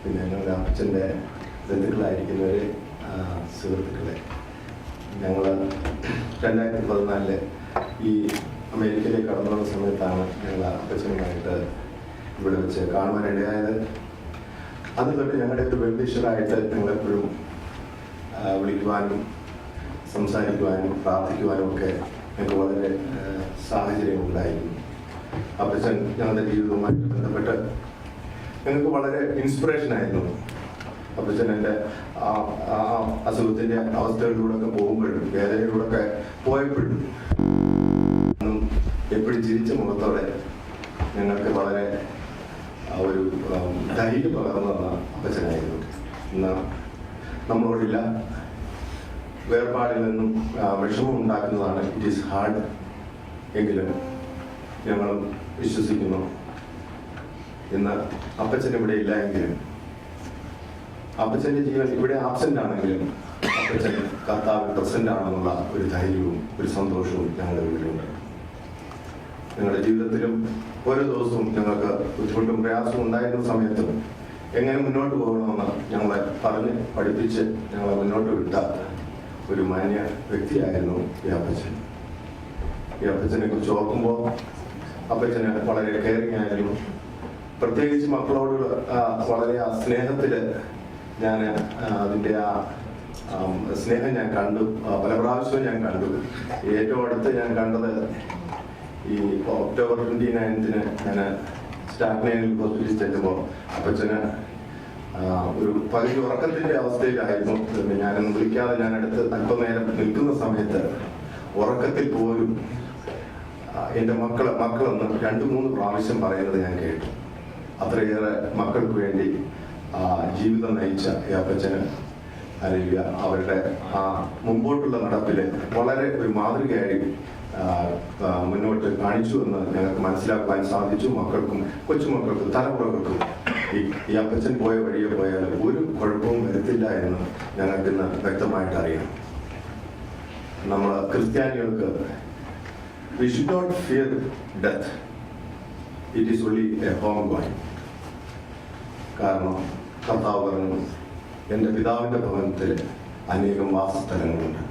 പിന്നെ ഞങ്ങളുടെ അച്ഛൻ്റെ ബന്ധുക്കളായിരിക്കുന്നവർ, സുഹൃത്തുക്കളെ, ഞങ്ങൾ 2014 ഈ അമേരിക്കയിലേക്ക് കടന്നു വന്ന സമയത്താണ് ഞങ്ങൾ അപ്പച്ചനുമായിട്ട് ഇവിടെ വെച്ച് കാണുവാനിടയായത്. അത് തൊട്ട് ഞങ്ങളുടെ ഒരു വെൽവിഷറായിട്ട് ഞങ്ങളെപ്പോഴും വിളിക്കുവാനും സംസാരിക്കുവാനും പ്രാർത്ഥിക്കുവാനും ഒക്കെ ഞങ്ങൾക്ക് വളരെ സാഹചര്യം ഉണ്ടായിരുന്നു. അപ്പച്ചൻ ഞങ്ങളുടെ ജീവിതവുമായിട്ട് ബന്ധപ്പെട്ട് ഞങ്ങൾക്ക് വളരെ ഇൻസ്പിറേഷനായിരുന്നു. അപ്പച്ചൻ എൻ്റെ അസുഖത്തിൻ്റെ അവസ്ഥകളിലൂടെയൊക്കെ പോകുമ്പോഴും വേദനയിലൂടെയൊക്കെ പോയപ്പോഴും എപ്പോഴും ചിരിച്ച മുഖത്തോടെ ഞങ്ങൾക്ക് വളരെ ഒരു ധൈര്യം പകർന്നു തന്ന അപ്പച്ചനായിരുന്നു. എന്നാൽ നമ്മളോടില്ല, വേർപാടിൽ നിന്നും വിഷമം ഉണ്ടാക്കുന്നതാണ്, ഇറ്റ് ഈസ് ഹാർഡ്. എങ്കിലും ഞങ്ങൾ വിശ്വസിക്കുന്നു ഇന്ന് അപ്പച്ചൻ ഇവിടെ ഇല്ല എങ്കിലും അപ്പച്ചൻ്റെ ജീവൻ ഇവിടെ ആബ്സെൻ്റ് ആണെങ്കിലും അപ്പച്ചൻ കർത്താവ് പ്രസൻ്റ് ആണെന്നുള്ള ഒരു ധൈര്യവും ഒരു സന്തോഷവും ഞങ്ങളുടെ വീട്ടിലുണ്ട്. ഞങ്ങളുടെ ജീവിതത്തിലും ഓരോ ദിവസവും ഞങ്ങൾക്ക് ബുദ്ധിമുട്ടും പ്രയാസവും ഉണ്ടായിരുന്ന സമയത്തും എങ്ങനെ മുന്നോട്ട് പോകണമെന്ന് ഞങ്ങളെ പറഞ്ഞ് പഠിപ്പിച്ച് ഞങ്ങളെ മുന്നോട്ട് വിട്ട ഒരു മാന്യ വ്യക്തിയായിരുന്നു ഈ അപ്പച്ചൻ. ഈ അപ്പച്ചനെ കുറിച്ച് ഓർക്കുമ്പോൾ അപ്പച്ചന് വളരെ കെയറിങ് ആയിരുന്നു. പ്രത്യേകിച്ച് മക്കളോട് വളരെ ആ സ്നേഹത്തിൽ ഞാൻ അതിൻ്റെ ആ സ്നേഹം ഞാൻ കണ്ടു. പല പ്രാവശ്യവും ഞാൻ കണ്ടു. ഏറ്റവും അടുത്ത് ഞാൻ കണ്ടത് ഈ ഒക്ടോബർ 29 ഞാൻ സ്റ്റാഗ്നൈനിൽ ഹോസ്പിറ്റലിൽ ചെല്ലുമ്പോൾ അപ്പച്ചന് ഒരു പകുതി ഉറക്കത്തിൻ്റെ അവസ്ഥയിലായിരുന്നു. ഞാനൊന്ന് വിളിക്കാതെ ഞാൻ അടുത്ത് അല്പനേരം നിൽക്കുന്ന സമയത്ത് ഉറക്കത്തിൽ പോലും എൻ്റെ മക്കളൊന്ന് 2-3 പ്രാവശ്യം പറയുന്നത് ഞാൻ കേട്ടു. അത്രയേറെ മക്കൾക്ക് വേണ്ടി ജീവിതം നയിച്ച ഈ അപ്പച്ചന് അല്ലെങ്കിൽ അവരുടെ ആ മുമ്പോട്ടുള്ള നടപ്പിൽ വളരെ ഒരു മാതൃകയായി മുന്നോട്ട് കാണിച്ചു എന്ന് ഞങ്ങൾക്ക് മനസ്സിലാക്കുവാൻ സാധിച്ചു. മക്കൾക്കും കൊച്ചുമക്കൾക്കും തലമുറകൾക്കും ഈ അപ്പച്ചൻ പോയ വഴിയെ പോയാൽ ഒരു കുഴപ്പവും വരുത്തില്ല എന്ന് ഞങ്ങൾക്കിന്ന് വ്യക്തമായിട്ട് അറിയാം. നമ്മൾ ക്രിസ്ത്യാനികൾക്ക് we should not fear death. It is only a homegoing. കാരണം കർത്താവ് പറഞ്ഞു, എൻ്റെ പിതാവിൻ്റെ ഭവനത്തിൽ അനേകം വാസസ്ഥലങ്ങളുണ്ട്.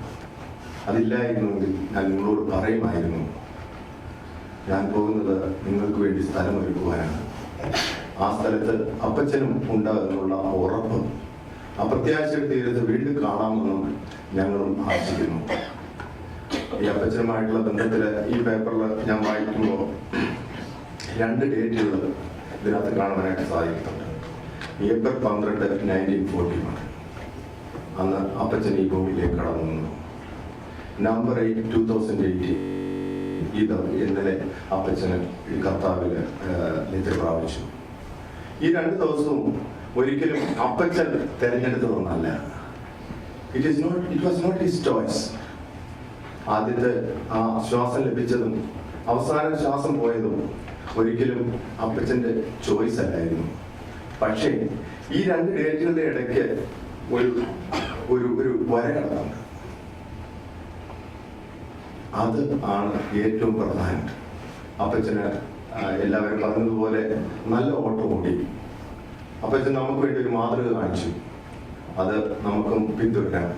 അതില്ലായിരുന്നെങ്കിൽ ഞാൻ നിങ്ങളോട് പറയുമായിരുന്നു, ഞാൻ പോകുന്നത് നിങ്ങൾക്ക് വേണ്ടി സ്ഥലമൊരുക്കുവാനാണ്. ആ സ്ഥലത്ത് അപ്പച്ചനും ഉണ്ടാകുന്നുള്ള ആ ഉറപ്പ്, ആ പ്രത്യാശയുടെ തീരത്ത് വീണ്ടും കാണാമെന്നും ഞങ്ങളും ആശിക്കുന്നു. ഈ അപ്പച്ചനുമായിട്ടുള്ള ബന്ധത്തിൽ ഈ പേപ്പറിൽ ഞാൻ വായിക്കുമ്പോൾ 2 ഡേറ്റുകൾ ഇതിനകത്ത് കാണുവാനായിട്ട് സാധിക്കുന്നുണ്ട്. ഏപ്രിൽ 12, 1941 അന്ന് അപ്പച്ചൻ ഈ ഭൂമിയിലേക്ക് കടന്നു വന്നു. നവംബർ 8, 2018 ഇന്നലെ അപ്പച്ചന് ഈ കർത്താവിൽ നിദ്ര പ്രാപിച്ചു. ഈ 2 ദിവസവും ഒരിക്കലും അപ്പച്ചൻ തെരഞ്ഞെടുത്തതൊന്നല്ല. It was not his choice. ആദ്യത്തെ ആ ശ്വാസം ലഭിച്ചതും അവസാന ശ്വാസം പോയതും ഒരിക്കലും അപ്പച്ചൻ്റെ ചോയ്സ് അല്ലായിരുന്നു. പക്ഷേ ഈ 2 ഡേറ്റുകളുടെ ഇടയ്ക്ക് ഒരു വര കടന്നുണ്ട്. അത് ആണ് ഏറ്റവും പ്രധാനം. അപ്പച്ചന് എല്ലാവരും പറഞ്ഞതുപോലെ നല്ല ഓട്ടം ഓടി. അപ്പച്ചൻ നമുക്ക് വേണ്ടി ഒരു മാതൃക കാണിച്ചു. അത് നമുക്കും പിന്തുടരാം.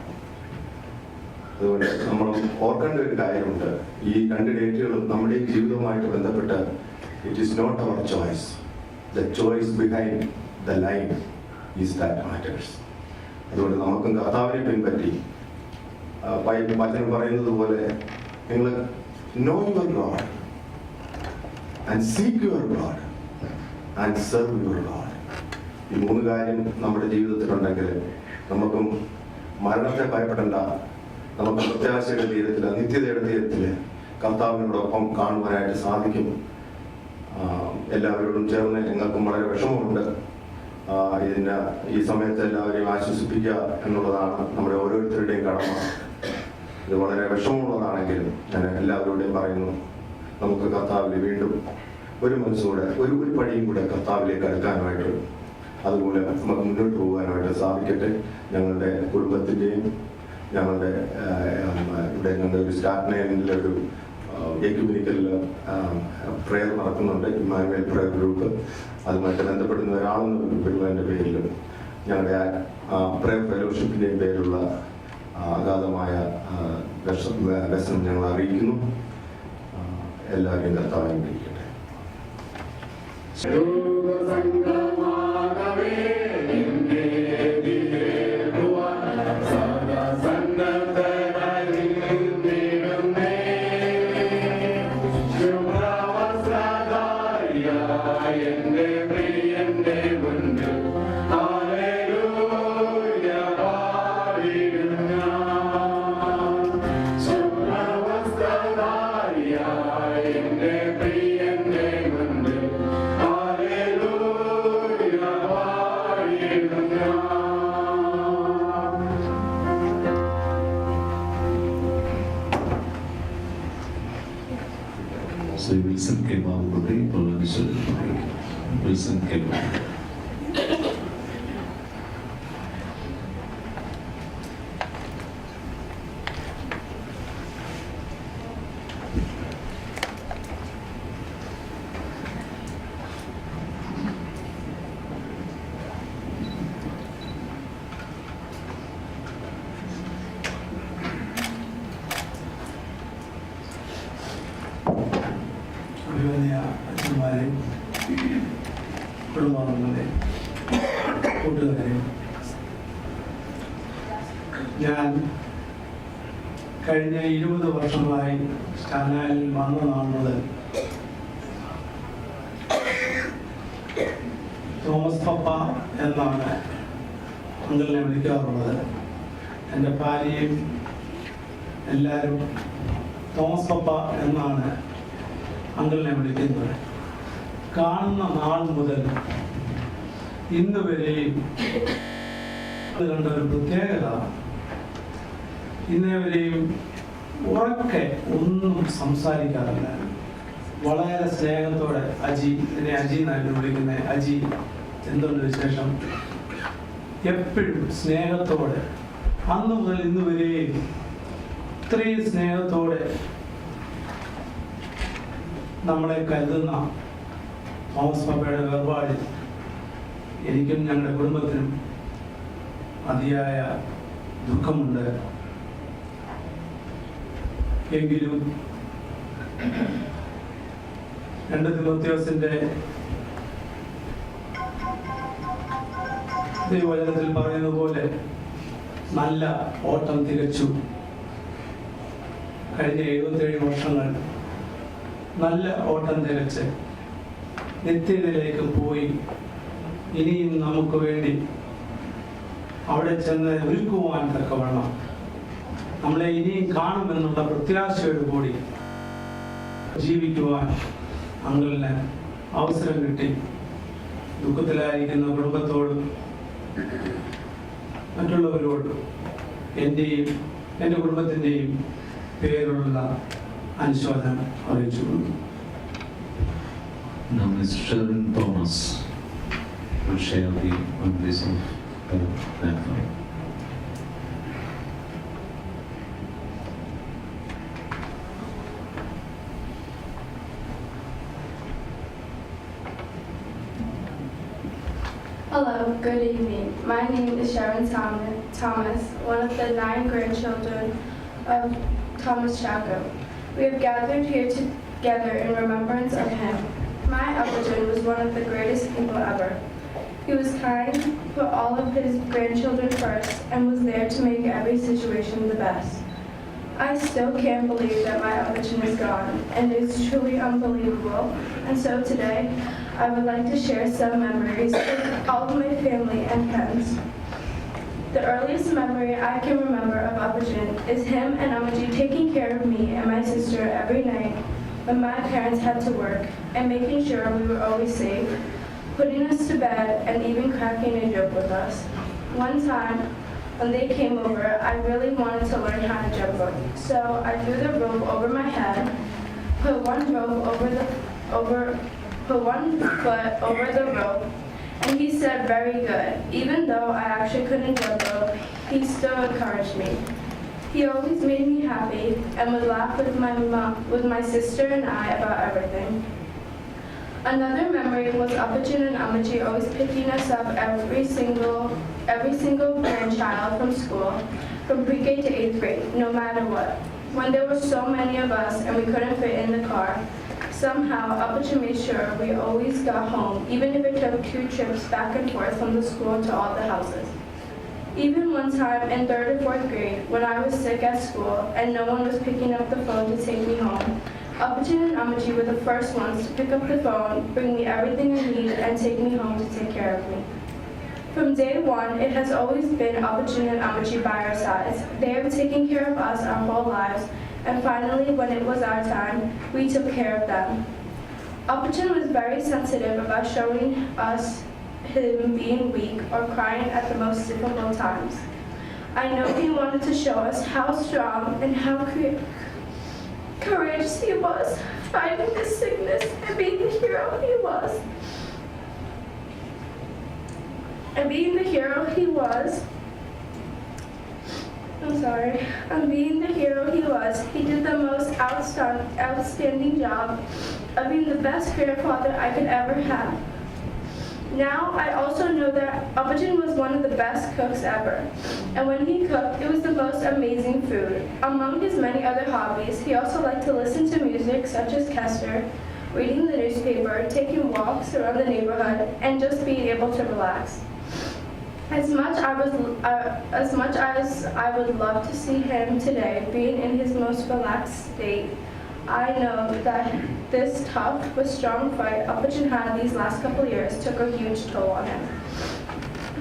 അതുകൊണ്ട് നമ്മൾ ഓർക്കേണ്ട ഒരു കാര്യമുണ്ട്. ഈ 2 ഡേറ്റുകളും നമ്മുടെ ജീവിതവുമായിട്ട് ബന്ധപ്പെട്ട് it is not our choice. The choice behind the line is that matters. അതുകൊണ്ട് നമുക്കും കർത്താവിനെ പിൻപറ്റി വചനം പറയുന്നത് പോലെ നിങ്ങൾ know your God and seek your God and serve your God. ഈ 3 കാര്യം നമ്മുടെ ജീവിതത്തിലുണ്ടെങ്കിൽ നമുക്കും മരണത്തെ ഭയപ്പെടേണ്ട. നമുക്ക് പ്രത്യാശയുടെ തീരത്തിൽ, നിത്യതയുടെ തീരത്തിൽ കർത്താവിനോടൊപ്പം കാണുവാനായിട്ട് സാധിക്കും. എല്ലാവരോടും ചേർന്ന് ഞങ്ങൾക്കും വളരെ വിഷമമുണ്ട്. ഈ സമയത്ത് എല്ലാവരെയും ആശ്വസിപ്പിക്കുക എന്നുള്ളതാണ് നമ്മുടെ ഓരോരുത്തരുടെയും കടമ. ഇത് വളരെ വിഷമമുള്ളതാണെങ്കിലും ഞാൻ എല്ലാവരോടെയും പറയുന്നു, നമുക്ക് കർത്താവിൽ വീണ്ടും ഒരു മനസ്സോടെ ഒരു പടിയും കൂടെ കർത്താവിലേക്ക് അടുക്കാനായിട്ട്, അതുപോലെ നമുക്ക് മുന്നോട്ട് പോകാനായിട്ട് സാധിക്കട്ടെ. ഞങ്ങളുടെ കുടുംബത്തിൻ്റെയും ഞങ്ങളുടെ ഇവിടെ ഞങ്ങളുടെ ഒരു സ്റ്റാഗ്നൈനിലെ ഒരു എക്യുമെനിക്കൽ പ്രെയർ നടക്കുന്നുണ്ട്, ഇമ്മാനുവേൽ പ്രെയർ ഗ്രൂപ്പ്. അതുമായിട്ട് ബന്ധപ്പെടുന്ന ഒരാളെന്ന പേരിലും ഞങ്ങളുടെ പ്രെയർ ഫെലോഷിപ്പിൻ്റെയും പേരിലുള്ള അഗാധമായ വ്യസനം ഞങ്ങൾ അറിയിക്കുന്നു. എല്ലാവരെയും കർത്താവ് അനുഗ്രഹിക്കട്ടെ. So we will simply bow the people and celebrate. Wilson കേൾക്കും. അഭിമന്യ അച്ഛന്മാരെ, കുടുംബാംഗങ്ങളെ, കൂട്ടുകാരെ, ഞാൻ കഴിഞ്ഞ 20 വർഷങ്ങളായി സ്റ്റാനാലിൽ വന്ന നാൾ മുതൽ തോമസ് പപ്പ എന്നാണ് അങ്കിളിനെ വിളിക്കാറുള്ളത്. എൻ്റെ ഭാര്യയും എല്ലാവരും തോമസ് പപ്പ എന്നാണ് അങ്കിളിനെ വിളിക്കുന്നത്. കാണുന്ന നാൾ മുതൽ ഇന്ന് വരെയും കണ്ട ഒരു പ്രത്യേകത, ഇന്നേ വരെയും ഉറക്കെ ഒന്നും സംസാരിക്കാറില്ല. വളരെ സ്നേഹത്തോടെ അജി, എന്നെ അജി എന്നായിരുന്നു വിളിക്കുന്നത്, അജി എന്തുണ്ട് വിശേഷം, എപ്പോഴും സ്നേഹത്തോടെ അന്ന് മുതൽ ഇന്ന് വരെയും ഇത്രയും സ്നേഹത്തോടെ നമ്മളെ കരുതുന്ന തോമസ് പപ്പയുടെ വേർപാടിൽ എനിക്കും ഞങ്ങളുടെ കുടുംബത്തിനും അതിയായ ദുഃഖമുണ്ട്. എങ്കിലും 2 തിമോത്തിയോസിന്റെ ദൈവവചനത്തിൽ പറയുന്ന പോലെ നല്ല ഓട്ടം തികച്ചു. കഴിഞ്ഞ 77 വർഷങ്ങൾ നല്ല ഓട്ടം തികച്ച് നിത്യതയിലേക്ക് പോയി ഇനിയും നമുക്ക് വേണ്ടി അവിടെ ചെന്ന് ഒരുക്കുവാൻ തക്കവണ്ണം നമ്മളെ ഇനിയും കാണുമെന്നുള്ള പ്രത്യാശയോട് കൂടി ജീവിക്കുവാൻ അങ്കിളിന് അവസരം കിട്ടി. ദുഃഖത്തിലായിരിക്കുന്ന കുടുംബത്തോടും മറ്റുള്ളവരോടും എൻ്റെയും എൻ്റെ കുടുംബത്തിൻ്റെയും പേരുള്ള അനുശോചനം അറിയിച്ചു. Now Mr. Sheldon Thomas will share the memories of that family. Hello, good evening. My name is Sharon Thomas, one of the 9 grandchildren of Thomas Chacko. We have gathered here together in remembrance of him. My Uncle was one of the greatest people ever. He was kind, put all of his grandchildren first, and was there to make every situation the best. I still can't believe that my Uncle is gone, and it's truly unbelievable. And so today, I would like to share some memories with all of my family and friends. The earliest memory I can remember of Apajan is him and Amaji taking care of me and my sister every night when my parents had to work, and making sure we were always safe, putting us to bed, and even cracking a joke with us. One time, when they came over, I really wanted to learn how to jump rope. So I threw the rope over my head, put one foot over the rope, and he said, "Very good." Even though I actually couldn't jump rope, he still encouraged me. He always made me happy and would laugh with my sister and I about everything. Another memory was Apajan and Amaji always picking us up every single grandchild from school, from pre-K to 8th grade, no matter what. When there were so many of us and we couldn't fit in the car, somehow Apajan made sure we always got home, even if it took 2 trips back and forth from the school to all the houses. Even one time in 3rd or 4th grade, when I was sick at school and no one was picking up the phone to take me home, Apajan and Amaji were the first ones to pick up the phone, bring me everything I need, and take me home to take care of me. From day one, it has always been Apajan and Amaji by our sides. They have taken care of us our whole lives, and finally, when it was our time, we took care of them. Apajan was very sensitive about showing us him being weak or crying at the most difficult times. I know he wanted to show us how strong and how courageous he was, fighting this sickness and being the hero he was. And being the hero he was, he did the most outstanding job of being the best grandfather I could ever have. Now, I also know that Apajan was one of the best cooks ever, and when he cooked, it was the most amazing food. Among his many other hobbies, he also liked to listen to music such as Kester, reading the newspaper, taking walks around the neighborhood, and just being able to relax. As much as I would love to see him today being in his most relaxed state, I know that this tough but strong fight Apajan had these last couple of years took a huge toll on him.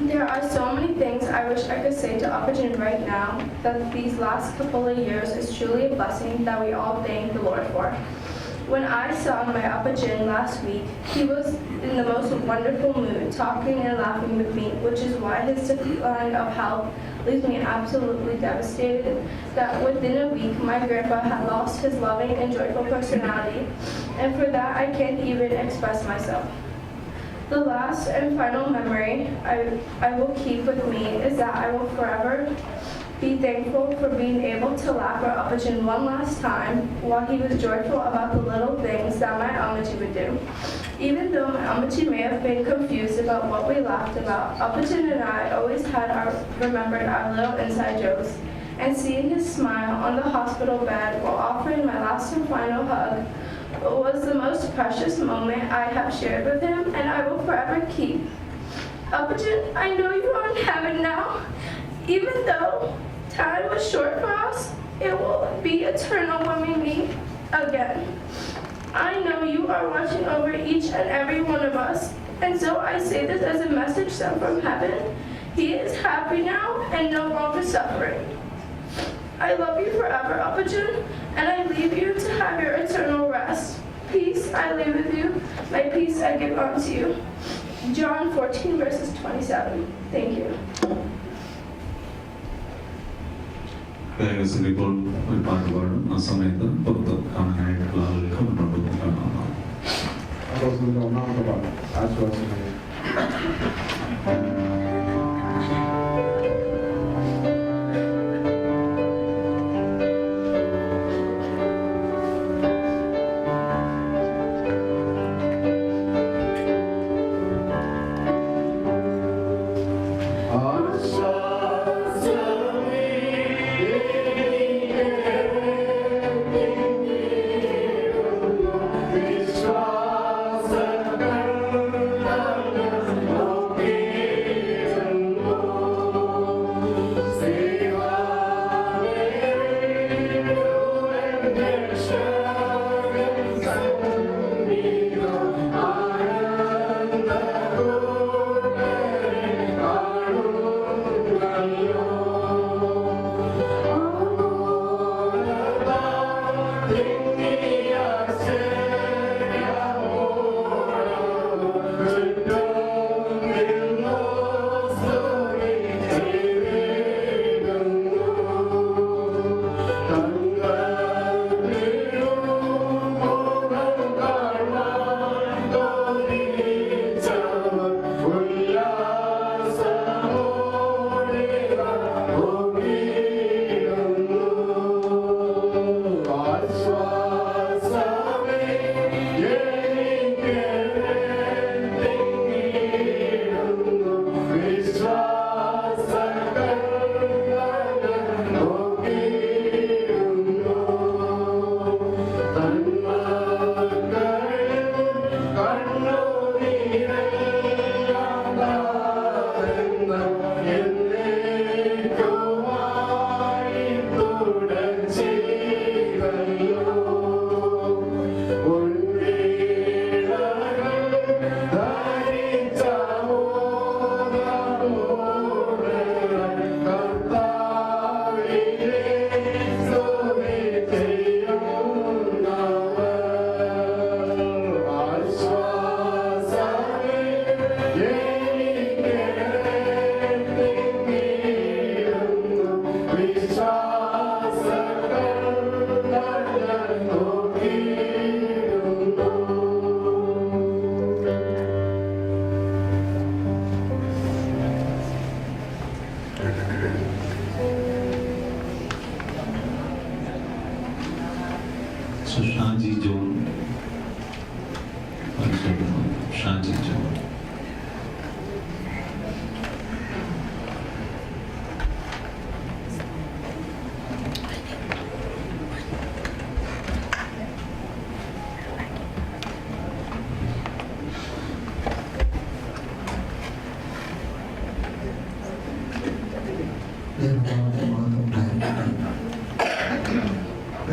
There are so many things I wish I could say to Apajan right now that these last couple of years is truly a blessing that we all thank the Lord for. When I saw my Apajan last week, he was in the most wonderful mood, talking and laughing with me, which is why his decline of health leaves me absolutely devastated that within a week my grandpa had lost his loving and joyful personality, and for that I can't even express myself. The last and final memory I will keep with me is that I will forever be thankful for being able to laugh at Apajan one last time while he was joyful about the little things that my Amaji would do. Even though my Amaji may have been confused about what we laughed about, Apajan and I always had remembered our little inside jokes, and seeing his smile on the hospital bed while offering my last and final hug was the most precious moment I have shared with him, and I will forever keep. Apajan, I know you are in heaven now. Even though time was short for us, it will be eternal when we meet again. I know you are watching over each and every one of us, and so I say this as a message sent from heaven. He is happy now and no longer suffering. I love you forever, Apajan, and I leave you to have your eternal rest. Peace I leave with you, my peace I give unto you. John 14 verses 27. Thank you. ഇപ്പോൾ ഒരു പാട്ട് പാടും ആ സമയത്ത് പുറത്ത് കാണാനായിട്ടുള്ള ആളുകൾക്ക് മുന്നോട്ട് കാണാം. അപ്പോസ്തലന്റെ ഒന്നാമത്തെ പാട്ട് ആശ്വാസമേ.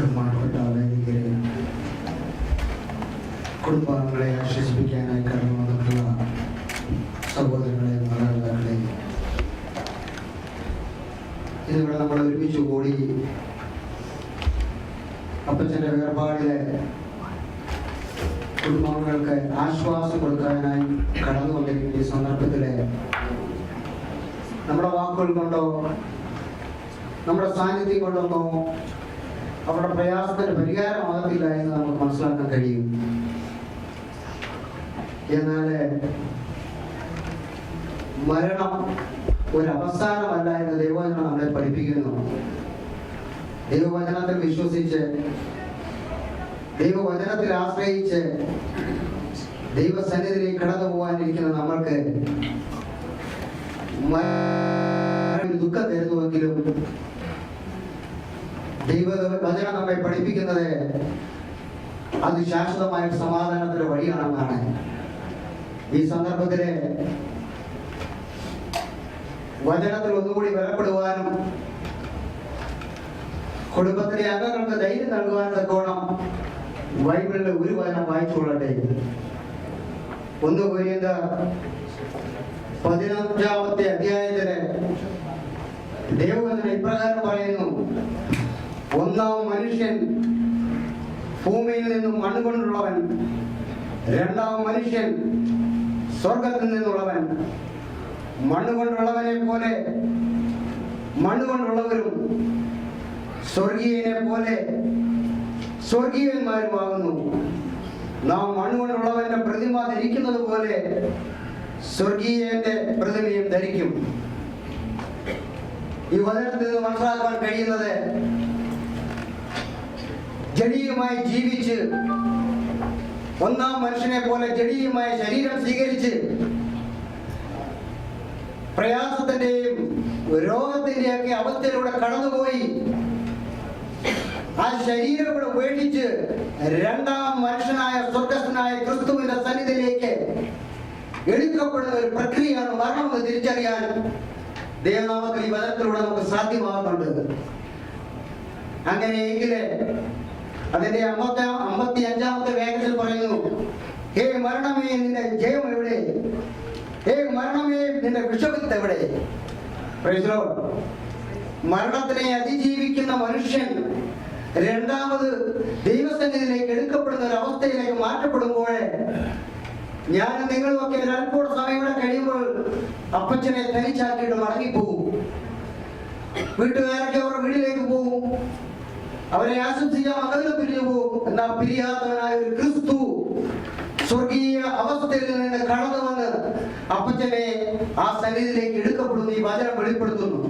ബഹുമാനപ്പെട്ട വേദികരെ, കുടുംബാംഗങ്ങളെ ആശ്വസിപ്പിക്കാനായി കടന്നു വന്നിട്ടുള്ള സഹോദരങ്ങളെ, മാതാപിതാക്കളെ, ഇതിവിടെ നമ്മൾ ഒരുമിച്ച് കൂടി അപ്പച്ചൻ്റെ വേർപാടിലെ കുടുംബാംഗങ്ങൾക്ക് ആശ്വാസം കൊടുക്കാനായി കടന്നു വന്നിരിക്കുന്ന ഈ സന്ദർഭത്തില് നമ്മുടെ വാക്കുകൾ കൊണ്ടോ നമ്മുടെ സാന്നിധ്യം കൊണ്ടൊന്നോ അവരുടെ പ്രയാസത്തിന് പരിഹാരമാകത്തില്ല എന്ന് നമുക്ക് മനസ്സിലാക്കാൻ കഴിയും. എന്നാല് മരണം ഒരു അവസാനമല്ല എന്ന് ദൈവവചനം നമ്മളെ പഠിപ്പിക്കുന്നു. ദൈവവചനത്തിൽ വിശ്വസിച്ച്, ദൈവവചനത്തിൽ ആശ്രയിച്ച് ദൈവസന്നിധിയിലേക്ക് കടന്നു പോകാനിരിക്കുന്ന നമ്മൾക്ക് ദുഃഖം തരുന്നുവെങ്കിലും ദൈവവചനം നമ്മെ പഠിപ്പിക്കുന്നത് അത് ശാശ്വതമായ സമാധാനത്തിന്റെ വഴിയാണെന്നാണ്. ഈ സന്ദർഭത്തില് വചനത്തിൽ ഒന്നുകൂടി ബലപ്പെടുവാനും കുടുംബത്തിലെ അംഗങ്ങൾക്ക് ധൈര്യം നൽകുവാനും തക്കോണം ബൈബിളിലെ ഒരു വചനം വായിച്ചുകൊള്ളട്ടെ. 1 കൊരിന്ത്യർ 15-ാമത്തെ അധ്യായത്തില് ദൈവവചനം ഇപ്രകാരം പറയുന്നു: ഒന്നാം മനുഷ്യൻ ഭൂമിയിൽ നിന്നും മണ്ണുകൊണ്ടുള്ളവൻ, രണ്ടാം മനുഷ്യൻ സ്വർഗത്തിൽ നിന്നുള്ളവൻ. മണ്ണുകൊണ്ടുള്ളവനെ പോലെ മണ്ണുകൊണ്ടുള്ളവരും സ്വർഗീയനെ പോലെ സ്വർഗീയന്മാരുമാകുന്നു. നാം മണ്ണുകൊണ്ടുള്ളവന്റെ പ്രതിമ ധരിക്കുന്നത് പോലെ സ്വർഗീയന്റെ പ്രതിമയും ധരിക്കും. ഈ വചനത്തിൽ നിന്ന് മനസ്സിലാക്കാൻ കഴിയുന്നത്, ജഡീയമായി ജീവിച്ച് ഒന്നാം മനുഷ്യനെ പോലെ ജഡീയമായ ശരീരം സ്വീകരിച്ച് പ്രയാസത്തിന്റെയും രോഗത്തിന്റെയും ഒക്കെ അവസ്ഥയിലൂടെ കടന്നുപോയി ആ ശരീരം കൂടെ ഉപേക്ഷിച്ച് രണ്ടാം മനുഷ്യനായ സ്വർഗസ്ഥനായ ക്രിസ്തുവിന്റെ സന്നിധിയിലേക്ക് എടുക്കപ്പെടുന്ന ഒരു പ്രക്രിയയാണ് മരണമെന്ന് തിരിച്ചറിയാൻ ദൈവനാമത്തിൽ ഈ വചനത്തിലൂടെ നമുക്ക് സാധ്യമാകുന്നുണ്ട്. അങ്ങനെയെങ്കിൽ അതിന്റെ 55-ാമത്തെ വേഗത്തിൽ പറയുന്നു: ഹേ മരണമേ, നിന്റെ ജയം എവിടെ? ഹേ മരണമേ, നിന്റെ വിഷവിത്ത് എവിടെ? Praise the Lord. മരണത്തിനെ അതിജീവിക്കുന്ന മനുഷ്യൻ രണ്ടാമത് ദൈവസന്നിധിയിലേക്ക് എടുക്കപ്പെടുന്ന ഒരു അവസ്ഥയിലേക്ക് മാറ്റപ്പെടുമ്പോൾ, ഞാൻ നിങ്ങളുമൊക്കെ ഒരൽപ്പൂടെ സമയം കൂടെ കഴിയുമ്പോൾ അപ്പച്ചനെ തനിച്ചാക്കിയിട്ട് മടങ്ങിപ്പോകും. വീട്ടുകാരൊക്കെ അവരുടെ വീട്ടിലേക്ക് പോകും, അവരെ ആശംസിക്കാൻ മകന് പിരിഞ്ഞു പോകും. എന്നാൽ പിരിയാത്തവനായ ഒരു ക്രിസ്തു സ്വർഗീയ അവസ്ഥയിൽ നിന്ന് കടന്നു വന്ന് അപ്പച്ചനെ ആ സന്നിധിയിലേക്ക് എടുക്കപ്പെടുന്നു. ഈ വചനം വെളിപ്പെടുത്തുന്നു.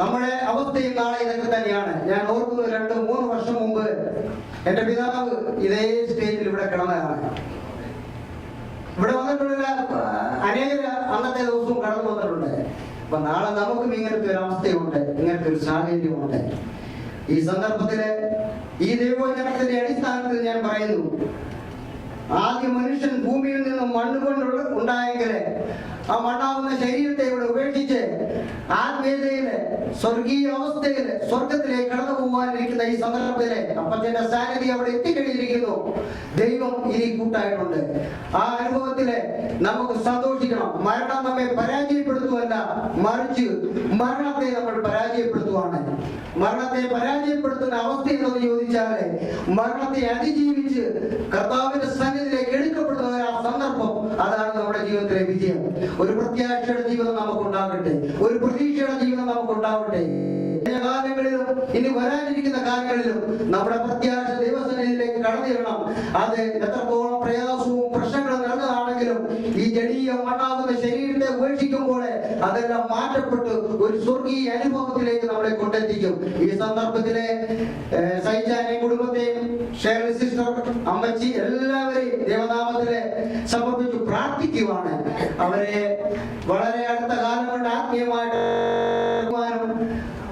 നമ്മുടെ അവസ്ഥയും നാളെ ഇതൊക്കെ തന്നെയാണ്. ഞാൻ ഓർക്കുന്നു, 2-3 വർഷം മുമ്പ് എന്റെ പിതാവ് ഇതേ സ്റ്റേജിൽ ഇവിടെ കിടന്നതാണ്. ഇവിടെ വന്നിട്ടുള്ള അനേക അന്നത്തെ ദിവസവും കടന്നു വന്നിട്ടുണ്ട്. അപ്പൊ നാളെ നമുക്കും ഇങ്ങനത്തെ ഒരു അവസ്ഥയുണ്ട്, ഇങ്ങനത്തെ ഒരു സാഹചര്യമുണ്ട്. ഈ സന്ദർഭത്തില് ഈ ദൈവവചനത്തിന്റെ അടിസ്ഥാനത്തിൽ ഞാൻ പറയുന്നു, ആദ്യ മനുഷ്യൻ ഭൂമിയിൽ നിന്നും മണ്ണുകൊണ്ട് ഉണ്ടായെങ്കില് ആ മണ്ണാവുന്ന ശരീരത്തെ ഇവിടെ ഉപേക്ഷിച്ച് ആത്മീയതയില് സ്വർഗീയ അവസ്ഥയില് സ്വർഗത്തിലേക്ക് കടന്നു പോകാനിരിക്കുന്ന ഈ സന്ദർഭത്തില് അപ്പച്ചന്റെ സാന്നിധ്യം അവിടെ എത്തിക്കഴിഞ്ഞിരിക്കുന്നു. ദൈവം ഇനി കൂട്ടായിട്ടുണ്ട്. ആ അനുഭവത്തില് നമുക്ക് സന്തോഷിക്കണം. മരണം നമ്മെ പരാജയപ്പെടുത്തുവല്ല, മറിച്ച് മരണത്തെ നമ്മൾ പരാജയപ്പെടുത്തുവാണ്. മരണത്തെ പരാജയപ്പെടുത്തുന്ന അവസ്ഥ എന്ന് ചോദിച്ചാല്, മരണത്തെ അതിജീവിച്ച് കർത്താവിന്റെ സന്നിധിയിലേക്ക് എടുക്കപ്പെടുന്ന ആ സന്ദർഭം, അതാണ് നമ്മുടെ ജീവിതത്തിലെ വിജയം. ഒരു പ്രത്യാശയുടെ ജീവിതം നമുക്കുണ്ടാകട്ടെ, ഒരു പ്രതീക്ഷയുടെ ജീവിതം നമുക്കുണ്ടാവട്ടെ. കാലങ്ങളിലും ഇനി വരാനിരിക്കുന്ന കാലങ്ങളിലും നമ്മുടെ പ്രത്യാശ ദൈവസന്നിധിയിലേക്ക് കടന്നിരണം. അത് എത്രത്തോളം പ്രയാസവും പ്രശ്നങ്ങളും നിറഞ്ഞതാണെങ്കിലും ഈ ജഡീയ മണ്ണാകുന്ന ശരീരത്തെ ഉപേക്ഷിക്കുമ്പോൾ അതെല്ലാം മാറ്റപ്പെട്ട് ഒരു സ്വർഗീയ അനുഭവത്തിലേക്ക് നമ്മളെ കൊണ്ടെത്തിക്കും. ഈ സന്ദർഭത്തിലെ സൈജാനെയും കുടുംബത്തെയും ഷേർലി സിസ്റ്റർ, അമ്മച്ചി എല്ലാവരെയും ദൈവനാമത്തിലെ സമർപ്പിച്ചു പ്രാർത്ഥിക്കുവാണ്. അവരെ വളരെ അടുത്ത കാലം കൊണ്ട് ആത്മീയമായിട്ട്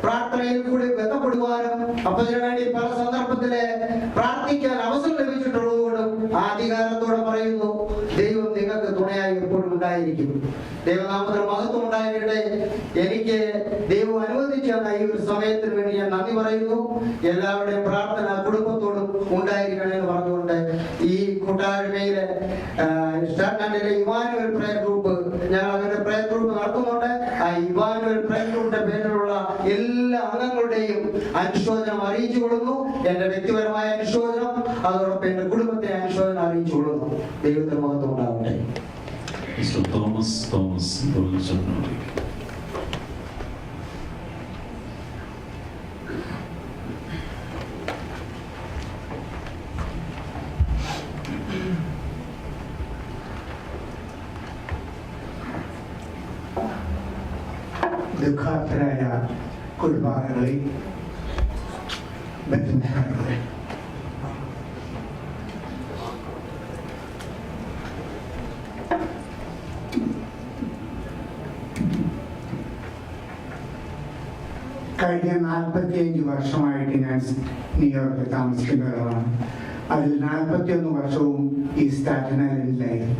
പ്രാർത്ഥനയിൽ കൂടി ബന്ധപ്പെടുവാനും അപ്പതിനു വേണ്ടി പല സന്ദർഭത്തില് പ്രാർത്ഥിക്കാൻ അവസരം ലഭിച്ചിട്ടുള്ളതുകൊണ്ടും ആ അധികാരത്തോടെ പറയുന്നു, ദൈവം നിങ്ങൾക്ക് തുണയായി പ്രാർത്ഥനയായി എപ്പോഴും ഉണ്ടായിരിക്കും. ദൈവനാമത്തിന് മഹത്വം ഉണ്ടാകട്ടെ. എനിക്ക് ദൈവം അനുവദിച്ചു തന്ന ഈ ഒരു സമയത്തിന് വേണ്ടി ഞാൻ നന്ദി പറയുന്നു. എല്ലാവരുടെയും പ്രാർത്ഥന കുടുംബത്തോടും ഉണ്ടായിരിക്കണമെന്ന് പറഞ്ഞുകൊണ്ട് ഈ കൂട്ടായ്മയിലെ സ്റ്റാൻഡിലെ ഇവാനുവൽ പ്രയർ ഗ്രൂപ്പ്, ഞങ്ങൾ അവരുടെ പ്രയർ ഗ്രൂപ്പ് നടത്തുന്നുണ്ട്. ആ ഇവാനുവൽ പ്രയർ ഗ്രൂപ്പിന്റെ പേരിലുള്ള എല്ലാ അംഗങ്ങളുടെയും അനുശോചനം അറിയിച്ചു കൊള്ളുന്നു. എന്റെ വ്യക്തിപരമായ അനുശോചനം, അതോടൊപ്പം എന്റെ കുടുംബത്തെ അനുശോചനം അറിയിച്ചു കൊള്ളുന്നു. ദൈവത്തിന് മഹത്വം ഉണ്ടാവട്ടെ. മിസ്റ്റർ തോമസ് ദുഃഖാർത്ഥരായ കുടുംബാംഗങ്ങളെ, ബന്ധുമിത്രാദികളെ, കഴിഞ്ഞ 45 വർഷമായിട്ട് ഞാൻ ന്യൂയോർക്കിൽ താമസിക്കുന്നവരാണ്. അതിൽ 41 വർഷവും ഈ സ്റ്റാറ്റൻ ഐലൻഡിലായിരുന്നു.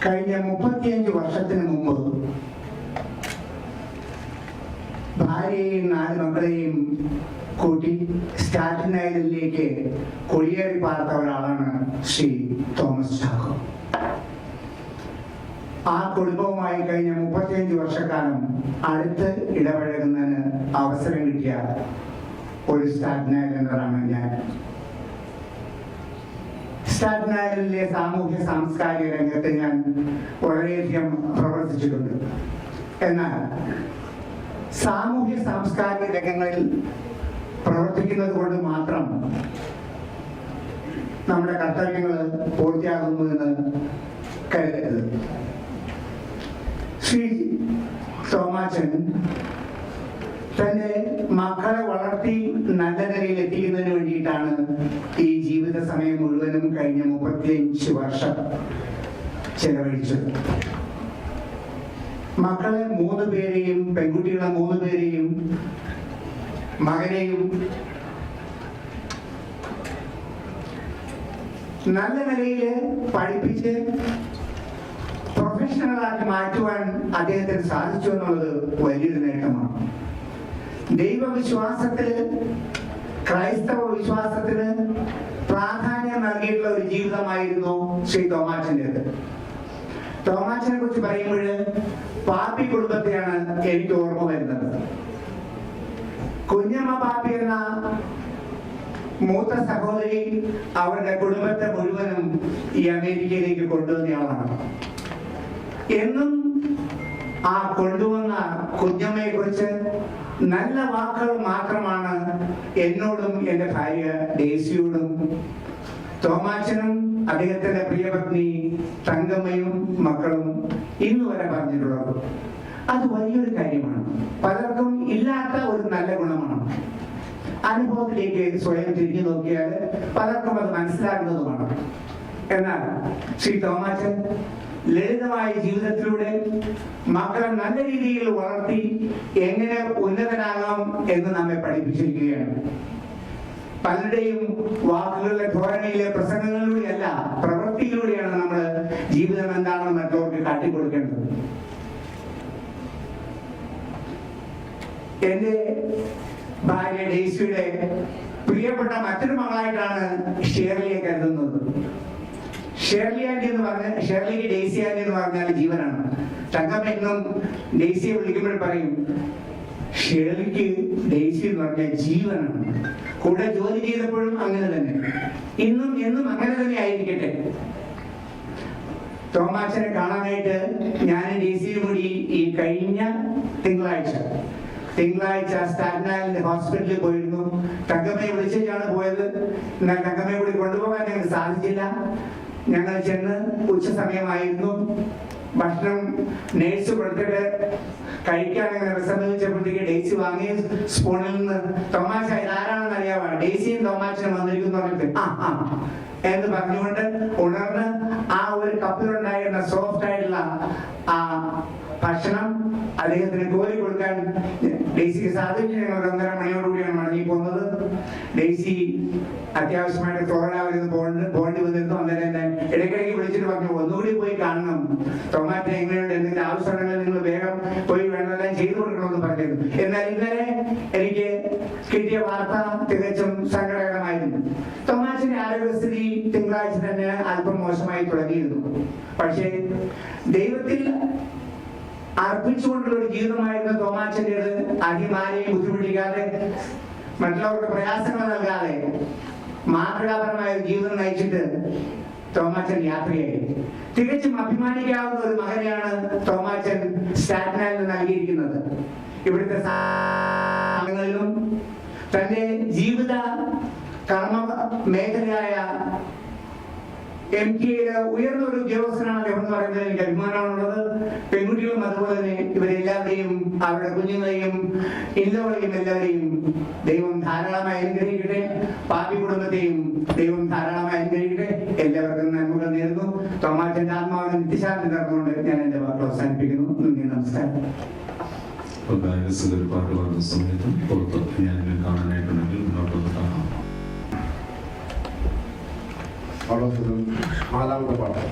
കഴിഞ്ഞ 35 വർഷത്തിന് മുമ്പ് ഭാര്യയെയും 4 മക്കളെയും കൂട്ടി സ്റ്റാറ്റൻ ഐലൻഡിലേക്ക് കുടിയേറി പാർത്ത ഒരാളാണ് ശ്രീ തോമസ് ചാക്കോ. ആ കുടുംബവുമായി കഴിഞ്ഞ 35 വർഷക്കാലം അടുത്ത് ഇടപഴകുന്നതിന് അവസരം കിട്ടിയ ഒരു സ്റ്റാറ്റൻ ഐലൻഡറാണ് ഞാൻ. സ്റ്റാറ്റൻ ഐലൻഡിലെ സാമൂഹ്യ സാംസ്കാരിക രംഗത്ത് ഞാൻ വളരെയധികം പ്രവർത്തിച്ചിട്ടുണ്ട്. എന്നാൽ സാമൂഹ്യ സാംസ്കാരിക രംഗങ്ങളിൽ പ്രവർത്തിക്കുന്നത് കൊണ്ട് മാത്രം നമ്മുടെ കർത്തവ്യങ്ങൾ പൂർത്തിയാകുന്നു എന്ന് കരുതരുത്. ശ്രീ തോമാച്ചൻ തന്റെ മക്കളെ വളർത്തി നല്ല നിലയിൽ എത്തിക്കുന്നതിന് വേണ്ടിയിട്ടാണ് ഈ ജീവിത സമയം മുഴുവനും കഴിഞ്ഞ 35 വർഷം ചെലവഴിച്ചത്. മക്കളെ 3 പേരെയും, പെൺകുട്ടികളെ 3 പേരെയും, മകനെയും നല്ല നിലയിൽ പഠിപ്പിച്ച് പ്രൊഫഷണലാക്കി മാറ്റുവാൻ അദ്ദേഹത്തിന് സാധിച്ചു എന്നുള്ളത് വലിയൊരു നേട്ടമാണ്. ദൈവവിശ്വാസത്തില്, ക്രൈസ്തവ വിശ്വാസത്തിന് പ്രാധാന്യം നൽകിയിട്ടുള്ള ഒരു ജീവിതമായിരുന്നു ശ്രീ തോമാച്ചൻ്റെത്. തോമാച്ചനെ കുറിച്ച് പറയുമ്പോൾ പാപ്പി കുടുംബത്തെയാണ് എനിക്ക് ഓർമ്മ വരുന്നത്. കുഞ്ഞമ്മ പാപ്പി എന്ന മൂത്ത സഹോദരി അവരുടെ കുടുംബത്തെ മുഴുവനും ഈ അമേരിക്കയിലേക്ക് കൊണ്ടുവന്നയാളാണ്. എന്നും ആ കൊണ്ടുവന്ന കുഞ്ഞമ്മയെ കുറിച്ച് നല്ല വാക്കുകൾ മാത്രമാണ് എന്നോടും എൻ്റെ ഭാര്യ ഡേസിയോടും തോമാച്ചനും അദ്ദേഹത്തിന്റെ പ്രിയപത്നി തങ്കമ്മയും മക്കളും ഇന്ന് വരെ പറഞ്ഞിട്ടുള്ളത്. അത് വലിയൊരു കാര്യമാണ്. പലർക്കും ഇല്ലാത്ത ഒരു നല്ല ഗുണമാണ്. അനുഭവത്തിലേക്ക് സ്വയം തിരിഞ്ഞു നോക്കിയാൽ പലർക്കും അത് മനസ്സിലാക്കുന്നതുമാണ്. എന്നാൽ ശ്രീ തോമാച്ചൻ ലളിതമായ ജീവിതത്തിലൂടെ മക്കളെ നല്ല രീതിയിൽ വളർത്തി എങ്ങനെ ഉന്നതനാകാം എന്ന് നമ്മെ പഠിപ്പിച്ചിരിക്കുകയാണ്. പലരുടെയും വാക്കുകളിലെ, ധോരണയിലെ, പ്രസംഗങ്ങളിലൂടെയല്ല, പ്രവൃത്തിയിലൂടെയാണ് നമ്മൾ ജീവിതം എന്താണെന്ന് മറ്റവർക്ക് കാട്ടിക്കൊടുക്കേണ്ടത്. എന്റെ ഭാര്യ ഡേസിയുടെ പ്രിയപ്പെട്ട മറ്റൊരു മകളായിട്ടാണ് ഷേർലിയെ കരുതുന്നത്. ഷേർലി ആന്റി എന്ന് പറഞ്ഞാൽ, ഷേർലിക്ക് ഡേസി ആന്റി എന്ന് പറഞ്ഞാൽ ജീവനാണ്. തങ്കമ്മ എന്നും ഡേസിയെ വിളിക്കുമ്പോൾ പറയും, ഷേർലിക്ക് ഡേസി എന്ന് പറഞ്ഞാൽ ജീവനാണ്. കൂടെ ജോലി ചെയ്തപ്പോഴും അങ്ങനെ തന്നെ, ഇന്നും എന്നും അങ്ങനെ തന്നെ ആയിരിക്കട്ടെ. തോമാച്ചനെ കാണാനായിട്ട് ഞാൻ ഡേസിയും കൂടി ഈ കഴിഞ്ഞ തിങ്കളാഴ്ച സ്റ്റാറ്റൻ ഐലൻഡ് ഹോസ്പിറ്റലിൽ പോയിരുന്നു. തങ്കമ്മയെ വിളിച്ചിട്ടാണ് പോയത്. എന്നാൽ തങ്കമ്മയെ കൂടി കൊണ്ടുപോകാൻ ഞങ്ങൾക്ക് സാധിച്ചില്ല. ഞങ്ങൾ ചെന്ന് ഉച്ച സമയമായിരുന്നു. ഭക്ഷണം നേഴ്സ് കൊടുത്തിട്ട് കഴിക്കാൻ അങ്ങനെ വിസമ്മതിച്ചപ്പോഴത്തേക്ക് ഡേസി വാങ്ങി സ്പൂണിൽ നിന്ന് തോമാച്ച ഇതാരാണെന്ന് അറിയാമോ, ഡേസിയും തോമാച്ചനും വന്നിരിക്കുന്നു പറഞ്ഞിട്ട് ആ എന്ന് പറഞ്ഞുകൊണ്ട് ഉണർന്ന് ആ ഒരു കപ്പിലുണ്ടായിരുന്ന സോഫ്റ്റ് ആയിട്ടുള്ള ആ ഭക്ഷണം അദ്ദേഹത്തിന് കോരി കൊടുക്കാൻ ഡെയ്സിക്ക് സാധിച്ചു. ഞങ്ങൾ 1.5 മണിയോടുകൂടിയാണ് മടങ്ങി പോകുന്നത്. ഡെയ്സി അത്യാവശ്യമായിട്ട് ഫ്ലോറിഡാവിൽ പോകേണ്ടി വന്നിരുന്നു. അന്നേരം എന്നെ ഇടയ്ക്കിടയ്ക്ക് വിളിച്ചിട്ട് പറഞ്ഞു, ഒന്നുകൂടി പോയി കാണണം, ടൊമാറ്റോ എങ്ങനെയുണ്ട്, എന്തെങ്കിലും ആവശ്യമുണ്ടെങ്കിൽ നിങ്ങൾ വേഗം പോയി വേണ്ടതെല്ലാം ചെയ്തു കൊടുക്കണമെന്ന് പറഞ്ഞിരുന്നു. എന്നാൽ ഇന്നലെ എനിക്ക് കിട്ടിയ വാർത്ത തികച്ചും സങ്കടകരമായിരുന്നു. ടൊമാറ്റോയുടെ ആരോഗ്യസ്ഥിതി തിങ്കളാഴ്ച തന്നെ അല്പം മോശമായി തുടങ്ങിയിരുന്നു. പക്ഷേ ദൈവത്തിൽ അർപ്പിച്ചുകൊണ്ടുള്ള ഒരു ജീവിതമായിരുന്നു തോമാച്ചൻ്റെത്. അധികം ആരെയും ബുദ്ധിമുട്ടിക്കാതെ, മറ്റുള്ളവർക്ക് പ്രയാസങ്ങൾ നൽകാതെ മാതൃകാപരമായ ഒരു ജീവിതം നയിച്ചിട്ട് തോമാച്ചൻ യാത്രയായി. തികച്ചും അഭിമാനിക്കാവുന്ന ഒരു മകനെയാണ് തോമാച്ചൻ സ്റ്റാറ്റനിൽ നൽകിയിരിക്കുന്നത്. ഇവിടുത്തെ ങ്ങളിലും തന്റെ ജീവിത കർമ്മ മേഖലയായ MTAയിലെ ഉയർന്ന ഒരു ഉദ്യോഗസ്ഥനാണ് അദ്ദേഹം എന്ന് പറയുന്നത് എനിക്ക് അഭിമാനമാണുള്ളത്. പെൺകുട്ടികളും അതുപോലെ തന്നെ ഇവരെല്ലാവരെയും അവരുടെ കുഞ്ഞുങ്ങളെയും ഇല്ലവളെയും എല്ലാവരെയും ദൈവം ധാരാളമായി അനുഗ്രഹിക്കട്ടെ. പാപി കുടുംബത്തെയും ദൈവം ധാരാളമായി അനുഗ്രഹിക്കട്ടെ. എല്ലാവർക്കും നന്മകൾ നേരുന്നു. തോമാച്ചന്റെ ആത്മാവിന് നിത്യശാന്തി നേർന്നുകൊണ്ട് ഞാൻ എന്റെ വാക്കുകൾ അവസാനിപ്പിക്കുന്നു. നന്ദി, നമസ്കാരം. ഒരു പാട്ട് പാടുന്ന സമയത്തും പുറത്ത് ഞാൻ കാണാനായിട്ടുണ്ടെങ്കിൽ മുന്നോട്ടൊന്ന് കാണാം. നാലാമത്തെ പാട്ട്.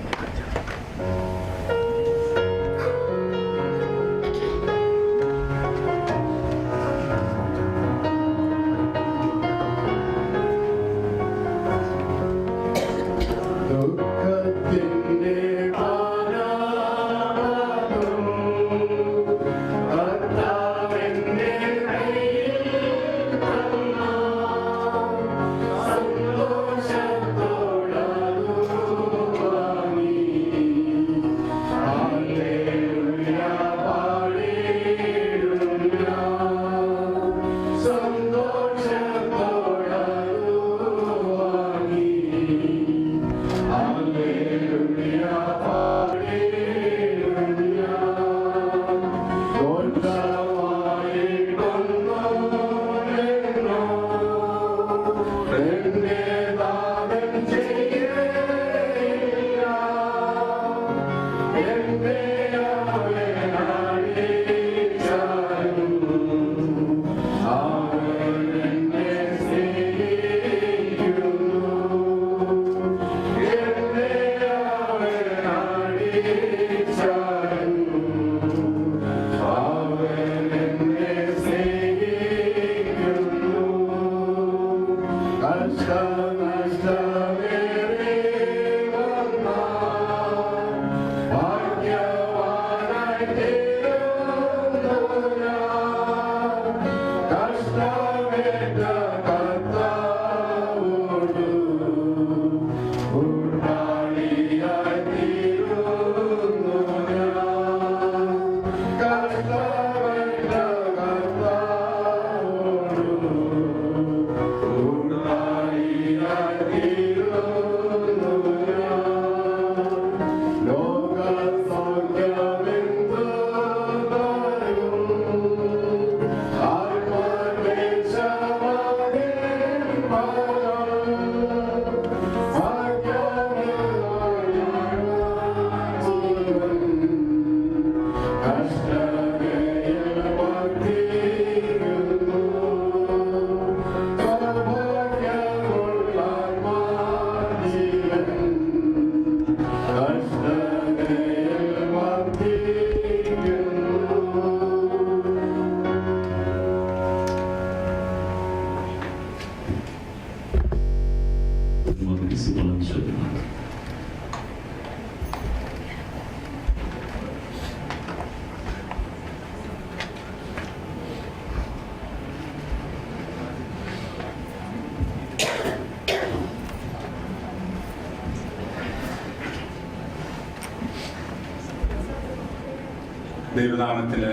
ദൈവനാമത്തിന്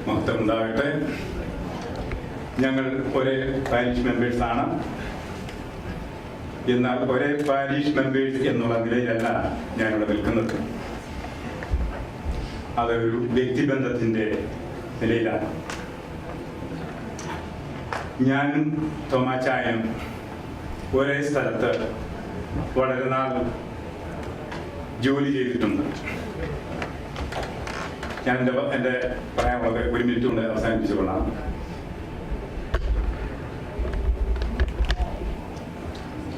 മഹത്വം ഉണ്ടാകട്ടെ. ഞങ്ങൾ ഒരേ പാരിഷ് മെമ്പേഴ്സാണ്. എന്നാൽ ഒരേ പാരിഷ് മെമ്പേഴ്സ് എന്നുള്ള നിലയിലല്ല ഞാനിവിടെ നിൽക്കുന്നത്. അതൊരു വ്യക്തിബന്ധത്തിൻ്റെ നിലയിലാണ്. ഞാനും തോമാച്ചായും ഒരേ സ്ഥലത്ത് വളരെ നാൾ ജോലി ചെയ്തിട്ടുണ്ട്. ഞാൻ എൻ്റെ പറയാനുള്ളത് 1 മിനിറ്റ് കൊണ്ട് അവസാനിപ്പിച്ചുകൊള്ളാം.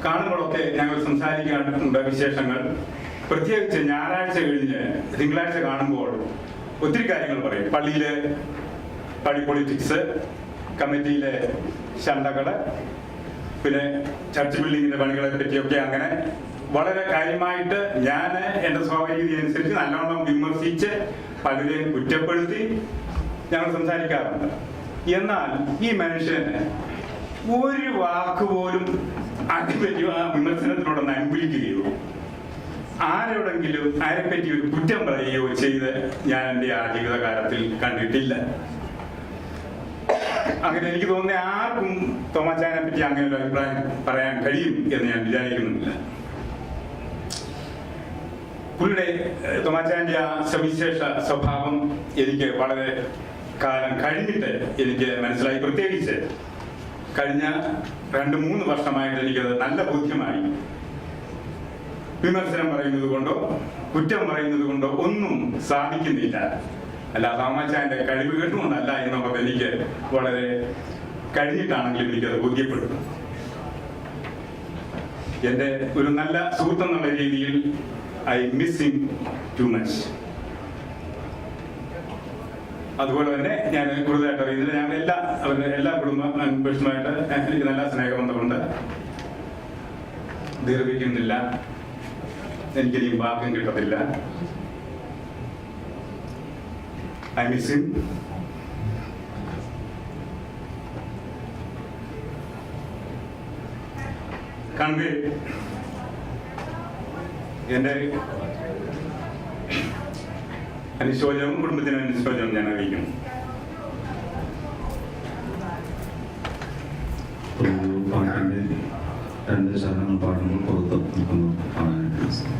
കാണുമ്പോഴൊക്കെ ഞങ്ങൾ സംസാരിക്കാനുള്ള വിശേഷങ്ങൾ, പ്രത്യേകിച്ച് ഞായറാഴ്ച കഴിഞ്ഞ് തിങ്കളാഴ്ച കാണുമ്പോൾ ഒത്തിരി കാര്യങ്ങൾ പറയും. പള്ളി പൊളിറ്റിക്സ്, കമ്മിറ്റിയിലെ ശണ്ടകള്, പിന്നെ ചർച്ച് ബിൽഡിങ്ങിന്റെ പണികളെ പറ്റിയൊക്കെ അങ്ങനെ വളരെ കാര്യമായിട്ട് ഞാൻ എൻ്റെ സ്വാഭാവികത അനുസരിച്ച് നല്ലോണം വിമർശിച്ച് പലരെയും കുറ്റപ്പെടുത്തി ഞങ്ങൾ സംസാരിക്കാറുണ്ട്. എന്നാൽ ഈ മനുഷ്യന് ഒരു വാക്ക് പോലും അതിനെപ്പറ്റി ആ വിമർശനത്തിനോടൊന്ന് അനുകൂലിക്കുകയോ ആരോടെങ്കിലും ആരെപ്പറ്റി ഒരു കുറ്റം പറയുകയോ ചെയ്ത് ഞാൻ എൻ്റെ ആ ജീവിതകാലത്തിൽ കണ്ടിട്ടില്ല. അങ്ങനെ എനിക്ക് തോന്നുന്ന ആർക്കും തോമാച്ചാനെ പറ്റി അങ്ങനെ ഒരു അഭിപ്രായം പറയാൻ കഴിയും എന്ന് ഞാൻ വിചാരിക്കുന്നില്ല. പുള്ളിയുടെ തോമാച്ചാൻ്റെ ആ സവിശേഷ സ്വഭാവം എനിക്ക് വളരെ കാലം കഴിഞ്ഞിട്ട് എനിക്ക് മനസ്സിലായി. പ്രത്യേകിച്ച് കഴിഞ്ഞ 2-3 വർഷമായിട്ട് എനിക്കത് നല്ല ബോധ്യമായി. വിമർശനം പറയുന്നത് കൊണ്ടോ കുറ്റം പറയുന്നത് കൊണ്ടോ ഒന്നും സാധിക്കുന്നില്ല. അല്ല, തോമാച്ചാന്റെ കഴിവ് കേട്ടുകൊണ്ടല്ല എന്നുള്ളത് എനിക്ക് വളരെ കഴിഞ്ഞിട്ടാണെങ്കിലും എനിക്കത് ബോധ്യപ്പെടും. എൻ്റെ ഒരു നല്ല സുഹൃത്തെന്നുള്ള രീതിയിൽ I miss him too much. അതുപോലെ തന്നെ ഞാൻ കൂടുതലായിട്ട് അറിയുന്നില്ല. ഞങ്ങൾ അവരുടെ എല്ലാ കുടുംബ മെമ്പേഴ്സുമായിട്ട് എനിക്ക് നല്ല സ്നേഹബന്ധമുണ്ട്. ദീർഘിക്കുന്നില്ല, എനിക്കിനിയും വാക്കും കിട്ടത്തില്ല. I miss him. കൺവേ എൻ്റെ അനുശോചനവും കുടുംബത്തിന് അനുശോചനവും ഞാൻ അറിയിക്കുന്നു. പാട്ടിൻ്റെ 2 ചരണങ്ങൾ പാടുമ്പോൾ പുറത്ത് നിൽക്കുന്നു കാണാനായിട്ട്.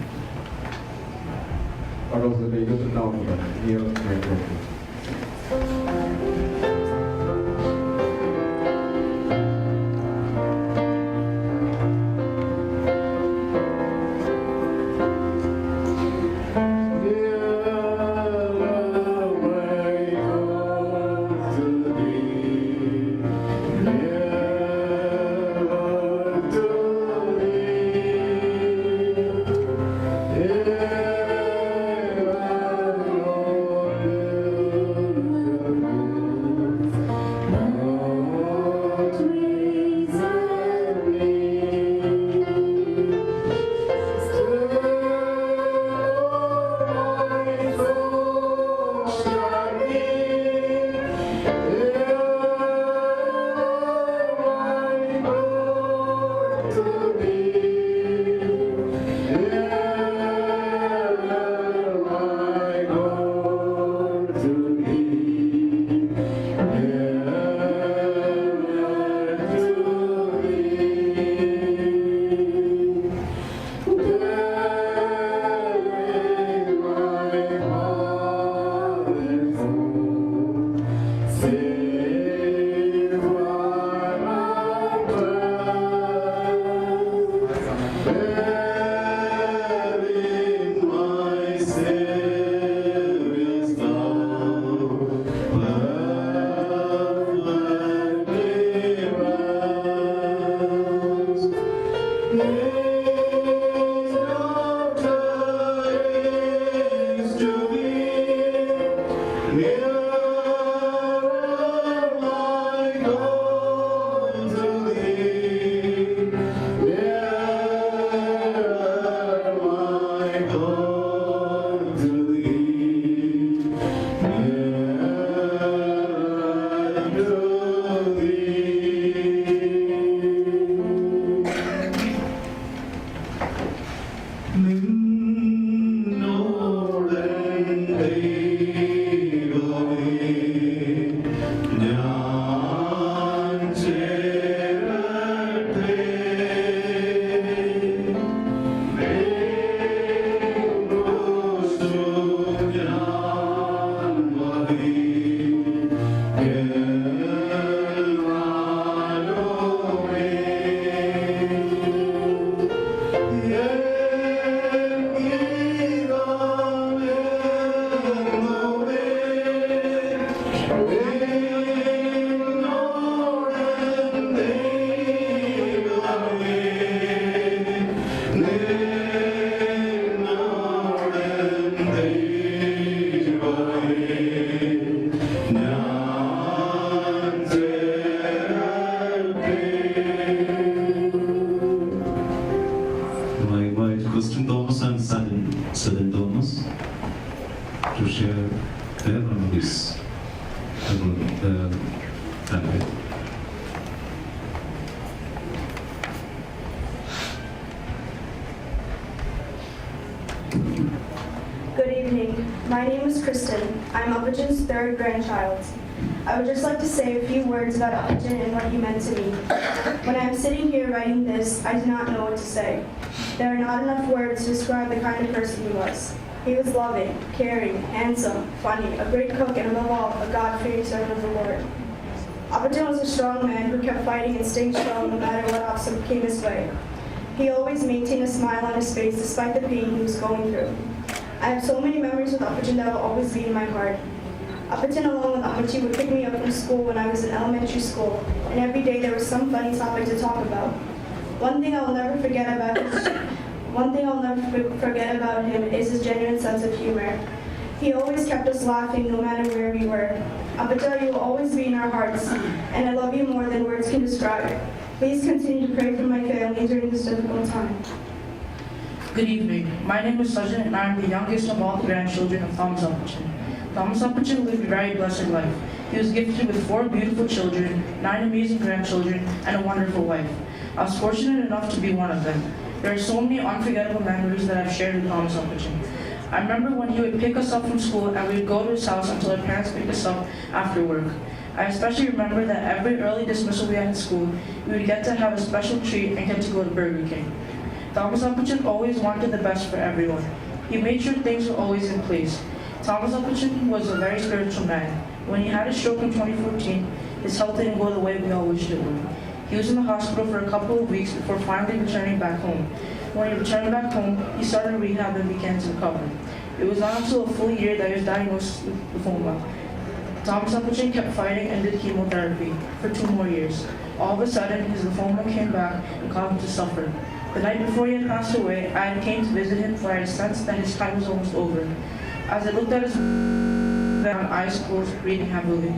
പാഠോത്സവത്തിൻ്റെ 28ാമത്തെ ഇയർ നേതൃത്വം. to share their memories about the family. Good evening. My name is Kristen. I'm Upajin's third grandchild. I would just like to say a few words about Upajin and what he meant to me. When I'm sitting here writing this, I do not know what to say. There are not enough words to describe the kind of person he was. He was loving, caring, handsome, funny, a great cook, and above all, a God-fearing servant of the Lord. Upajin was a strong man who kept fighting and staying strong no matter what obstacle came his way. He always maintained a smile on his face despite the pain he was going through. I have so many memories with Upajin that will always be in my heart. Upajin along with Amachi would pick me up from school when I was in elementary school, and every day there was some funny topic to talk about. One thing I'll never forget about him is his genuine sense of humor. He always kept us laughing no matter where we were. Upajin, you will always be in our hearts, and I love you more than words can describe. Please continue to pray for my family during this difficult time. Good evening. My name is Sajjan and I am the youngest of all the grandchildren of Thomas Upajin. Thomas Upajin lived a very blessed life. He was gifted with 4 beautiful children, 9 amazing grandchildren, and a wonderful wife. I was fortunate enough to be one of them. There are so many unforgettable memories that I've shared with Thomas Upajin. I remember when he would pick us up from school and we would go to his house until our parents picked us up after work. I especially remember that every early dismissal we had in school, we would get to have a special treat and get to go to Burger King. Thomas Upajin always wanted the best for everyone. He made sure things were always in place. Thomas Upajin was a very spiritual man. When he had a stroke in 2014, his health didn't go the way we all wished it would. He was in the hospital for a couple of weeks before finally returning back home. When he returned back home, he started rehab and began to recover. It was not until a full year that he was diagnosed with lymphoma. Thomas Upajin kept fighting and did chemotherapy for 2 more years. All of a sudden, his lymphoma came back and caused him to suffer. The night before he had passed away, I came to visit him for I sensed that his time was almost over. As I looked at his eyes closed, breathing heavily,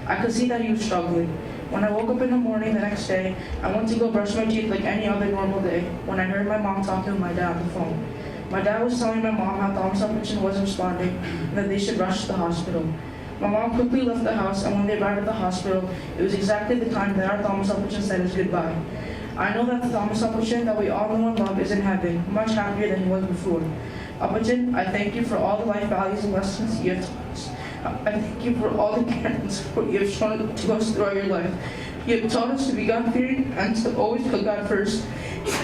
I could see that he was struggling. When I woke up in the morning the next day, I went to go brush my teeth like any other normal day when I heard my mom talking with my dad on the phone. My dad was telling my mom how Thomas Upajin wasn't responding and that they should rush to the hospital. My mom quickly left the house, and when they arrived at the hospital, it was exactly the time that our Thomas Upajin said his goodbye. I know that the Thomas Upajin that we all know and love is in heaven, much happier than he was before. Upajin, I thank you for all the life values and lessons you have taught us. I thank you for all the care and support you have shown to us throughout your life. You have taught us to be God-fearing and to always put God first.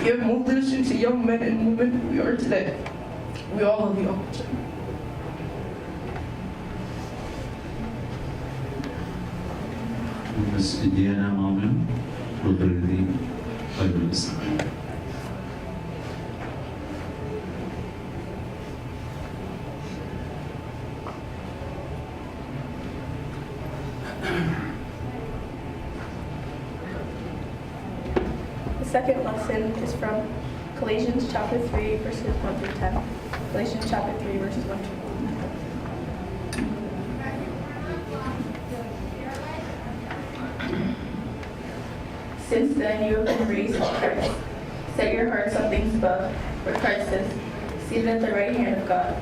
You have molded us into young men and women we are today. We all love you, Upajin. Miss Diana Morgan will read the Bible lesson. The second lesson is from Galatians chapter 3, verses 1 through 10. Galatians chapter 3, verses 1 through 10. Since then you have been raised with Christ. Set your hearts on things above, where Christ is, seated at the right hand of God.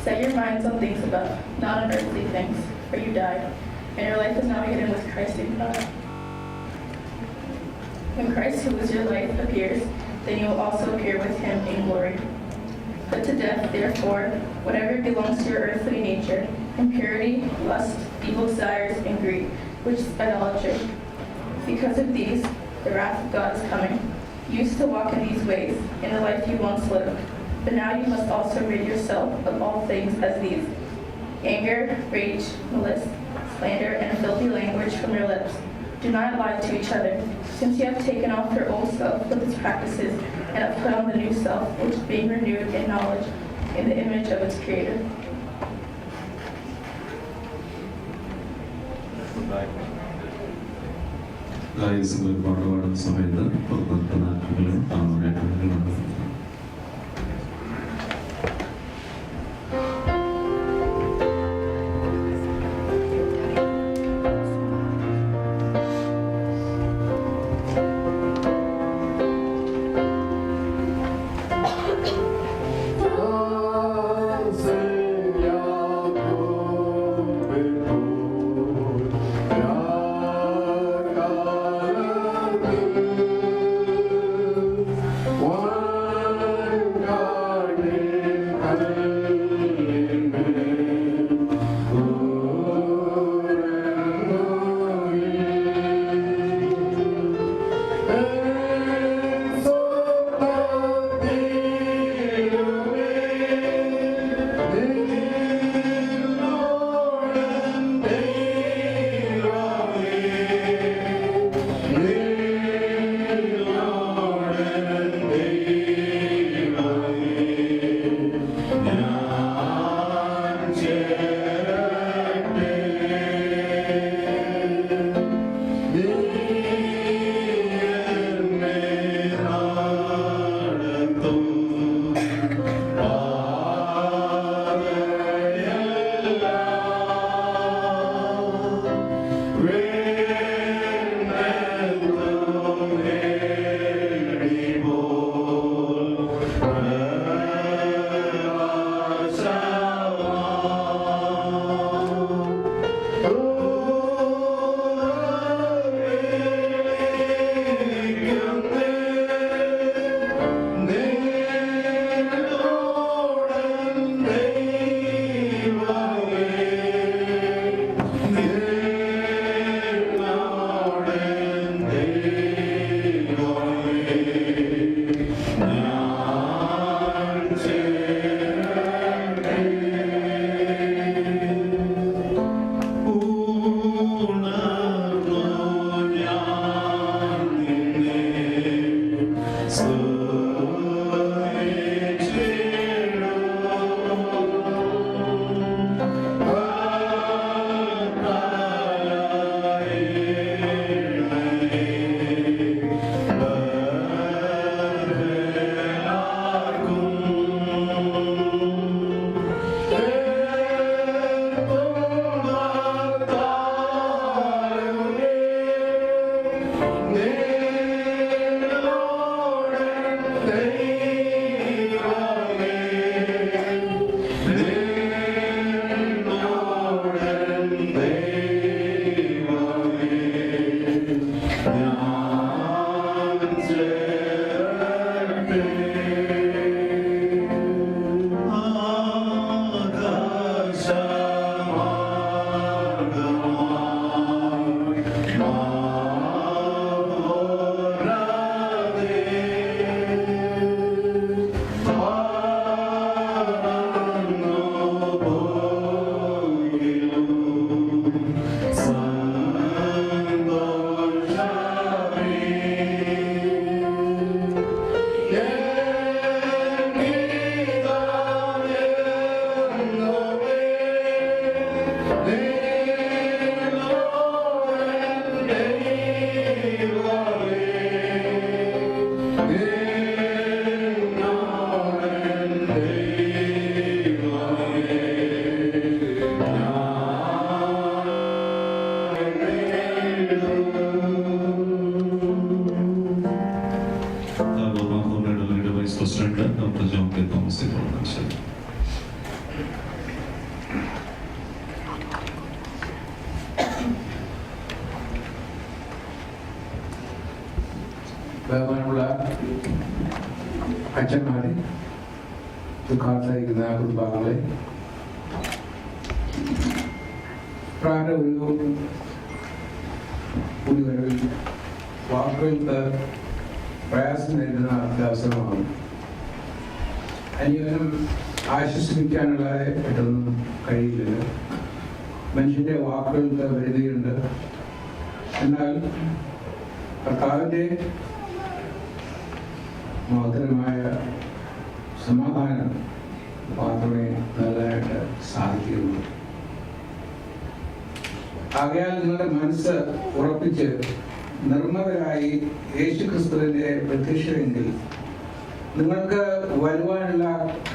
Set your minds on things above, not on earthly things, for you died, and your life is now hidden with Christ in God. When Christ, who is your life, appears, then you will also appear with him in glory. Put to death, therefore, whatever belongs to your earthly nature, impurity, lust, evil desires, and greed, which is idolatry. Because of these, the wrath of God is coming. You used to walk in these ways, in the life you once lived. But now you must also rid yourself of all things as these: anger, rage, malice, slander, and filthy language from your lips. Do not lie to each other, since you have taken off your old self with its practices and have put on the new self, which is being renewed in knowledge in the image of its creator. ഗായസുകൾ പാടുപാടുന്ന സമയത്ത് പുറത്തുനിൽക്കുന്ന ആക്ടറുകളും താമരയായിട്ടുള്ള Yaakov president doctor John K Thomas ഇപ്പോൾ ശരി. ബഹുമാനമുള്ള അച്ഛന്മാരെ, ദുഃഖാർത്ഥിക്കുന്ന കുടുംബാംഗങ്ങളെ, ഒരു വരവിൽ വാക്കുകൾക്ക് പ്രയാസം നേരിടുന്ന അവസരമാണ്. അനിയനും ആശ്വസിപ്പിക്കാനുള്ളതെ പെട്ടെന്നും കഴിയില്ല. മനുഷ്യന്റെ വാക്കുകൾക്ക് വരുന്നതുണ്ട്. എന്നാൽ കർത്താവിൻ്റെ മഹത്തരമായ സമാധാനം മാത്രമേ നൽകാനായിട്ട് സാധിക്കുകയുള്ളൂ. ആകയാൽ നിങ്ങളുടെ മനസ്സ് ഉറപ്പിച്ച് നിർമ്മതരായി യേശുക്രിസ്തുവിന്റെ പ്രത്യക്ഷമെങ്കിൽ നിങ്ങൾക്ക് വരുവാനുള്ള